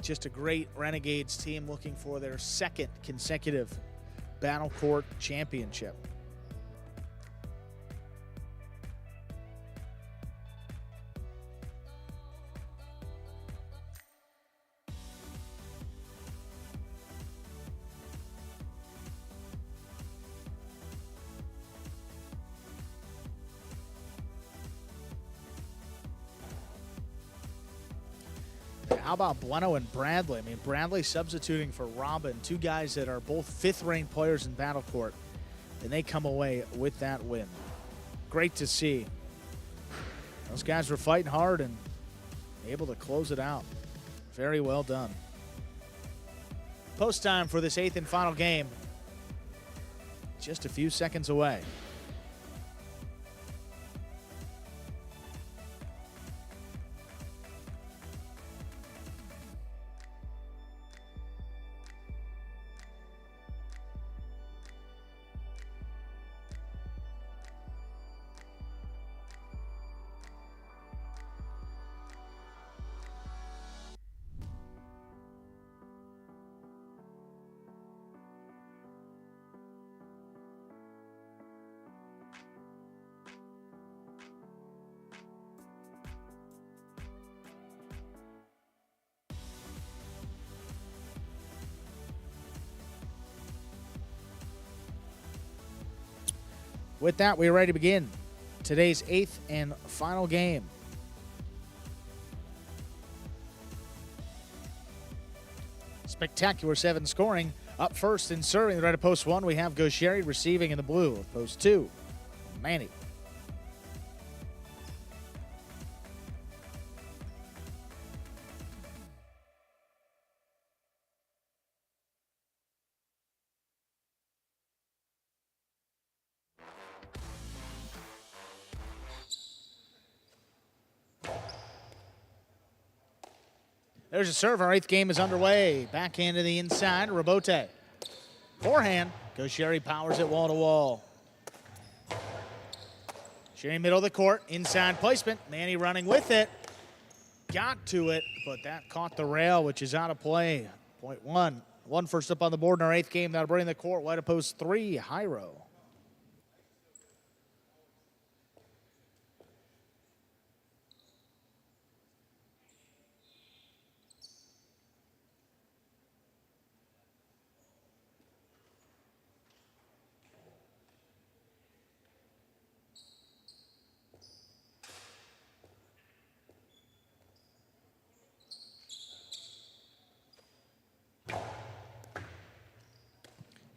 Just a great Renegades team looking for their second consecutive Battle Court championship. how about Bueno and Bradley? I mean, Bradley substituting for Robin, two guys that are both fifth-ranked players in Battle Court, and they come away with that win. Great to see. Those guys were fighting hard and able to close it out. Very well done. Post time for this 8th and final game. Just a few seconds away. With that, we are ready to begin today's 8th and final game. Spectacular 7 scoring. Up first and serving the red of post 1, we have Gaucheri receiving in the blue of post 2. Manny. There's a serve. Our 8th game is underway. Backhand to the inside. Robote. Forehand. Gaucheri powers it wall to wall. Sherry middle of the court. Inside placement. Manny running with it. Got to it, but that caught the rail, which is out of play. Point one. One first up on the board in our 8th game. That'll bring the court. White of post 3. Jairo.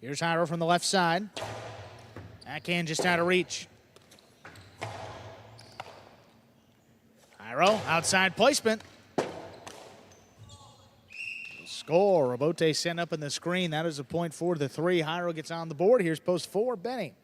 Here's Jairo from the left side. Backhand just out of reach. Jairo, outside placement. Score. Robote sent up in the screen. That is a point for the 3. Jairo gets on the board. Here's post 4, Benny.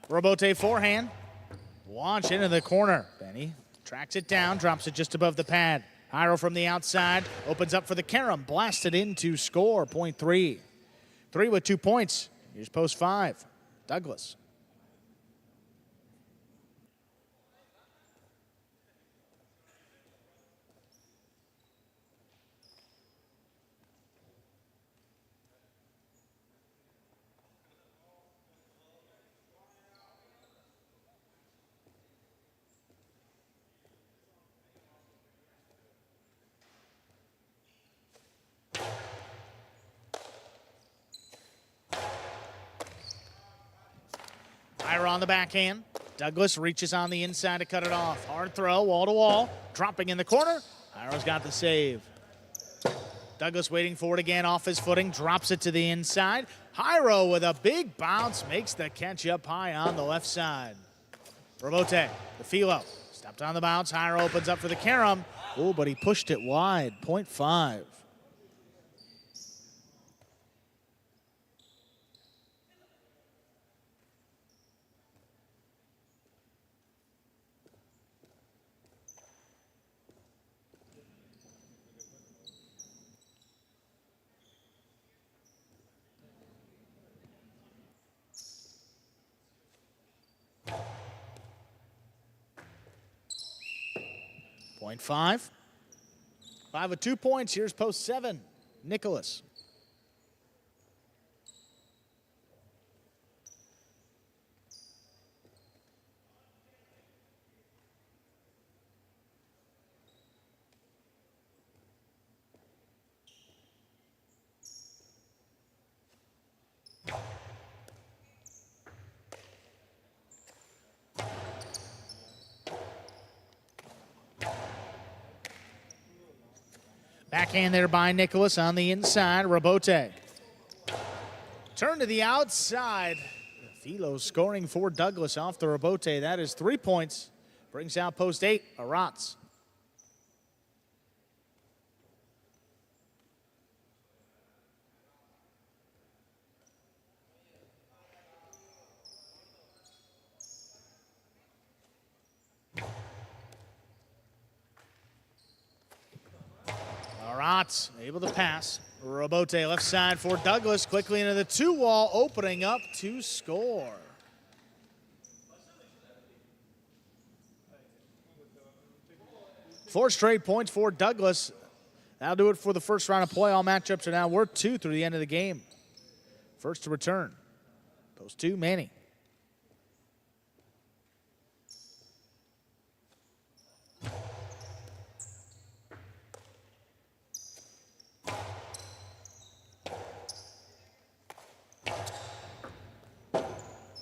Robote forehand. Launch into the corner. Benny tracks it down, drops it just above the pad. Jairo from the outside, opens up for the carom. Blasted in to score, point 3. 3 with 2 points. Here's post 5, Douglas. Jairo on the backhand. Douglas reaches on the inside to cut it off. Hard throw, wall to wall. Dropping in the corner. Jairo's got the save. Douglas waiting for it again off his footing. Drops it to the inside. Jairo with a big bounce makes the catch up high on the left side. Robote, the Philo. Stepped on the bounce. Jairo opens up for the carom. Oh, but he pushed it wide. Point 5. Point 5. 5 with 2 points. Here's post 7. Nicholas. Backhand there by Nicholas on the inside. Robote. Turn to the outside. Philo scoring for Douglas off the Robote. That is 3 points. Brings out post 8, Aratz. Aratz able to pass. Robote left side for Douglas. Quickly into the 2-wall, opening up to score. Four straight points for Douglas. That'll do it for the first round of play. All matchups are now worth 2 through the end of the game. First to return. Post 2, Manny.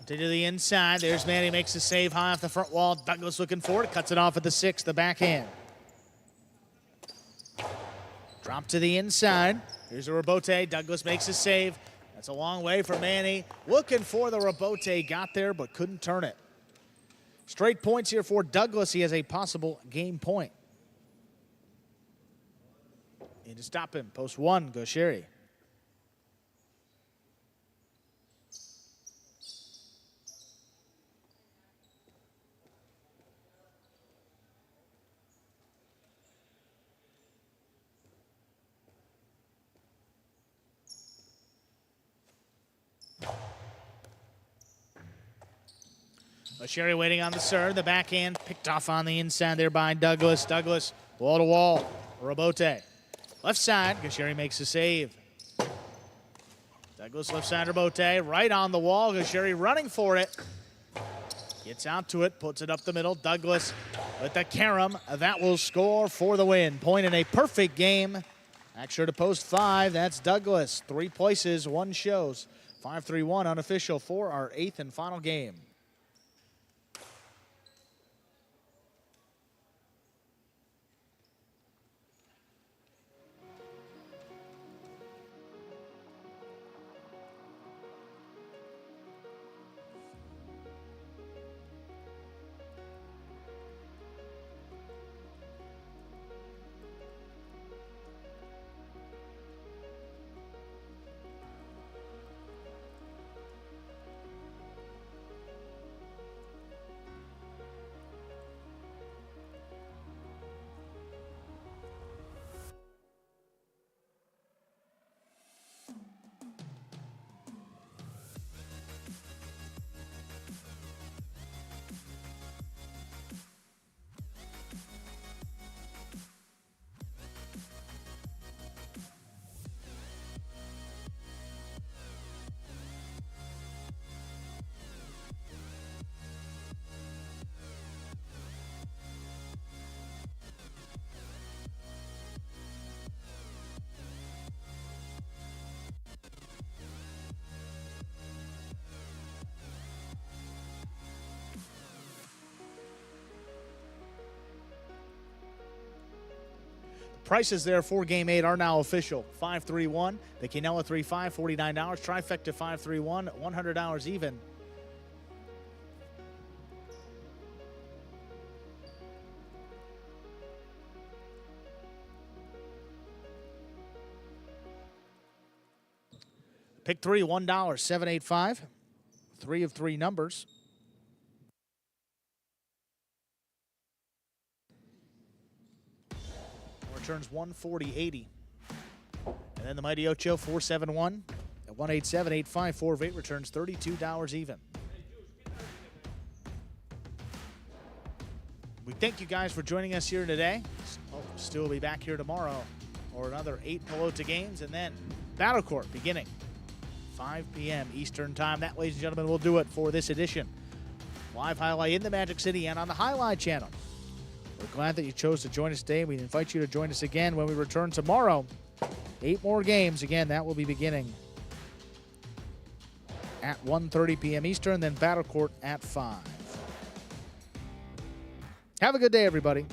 To the inside. There's Manny, makes the save high off the front wall. Douglas looking for it, cuts it off at the 6, the backhand. Drop to the inside. Here's a Robote. Douglas makes a save. That's a long way for Manny. Looking for the Robote. Got there, but couldn't turn it. Straight points here for Douglas. He has a possible game point. Need to stop him. Post 1, Gaucheri. Sherry waiting on the serve. The backhand picked off on the inside there by Douglas. Douglas, wall to wall. Robote. Left side. Gaucheri makes a save. Douglas left side Robote. Right on the wall. Gaucheri running for it. Gets out to it. Puts it up the middle. Douglas with the carom. That will score for the win. Point in a perfect game. Extra to post 5. That's Douglas. 3 places, 1 shows. 5-3-1 unofficial for our 8th and final game. Prices there for Game 8 are now official. 5-3-1. The Quinella 3-5, $49. Trifecta 5-3-1, $100 even. Pick 3, $1, 785. 3 of 3 numbers. Returns 140.80. And then the Mighty Ocho 471 at 187.854 of 8 returns $32 even. Weekday thank you guys for joining us here today. Stu will be back here tomorrow for another 8 Pelota games, and then Battle Court beginning 5 p.m. Eastern Time. That, ladies and gentlemen, will do it for this edition. Live highlight in the Magic City and on the Highlight channel. We're glad that you chose to join us today. We invite you to join us again when we return tomorrow. 8 more games. Again, that will be beginning at 1:30 p.m. Eastern, then Battle Court at 5. Have a good day, everybody.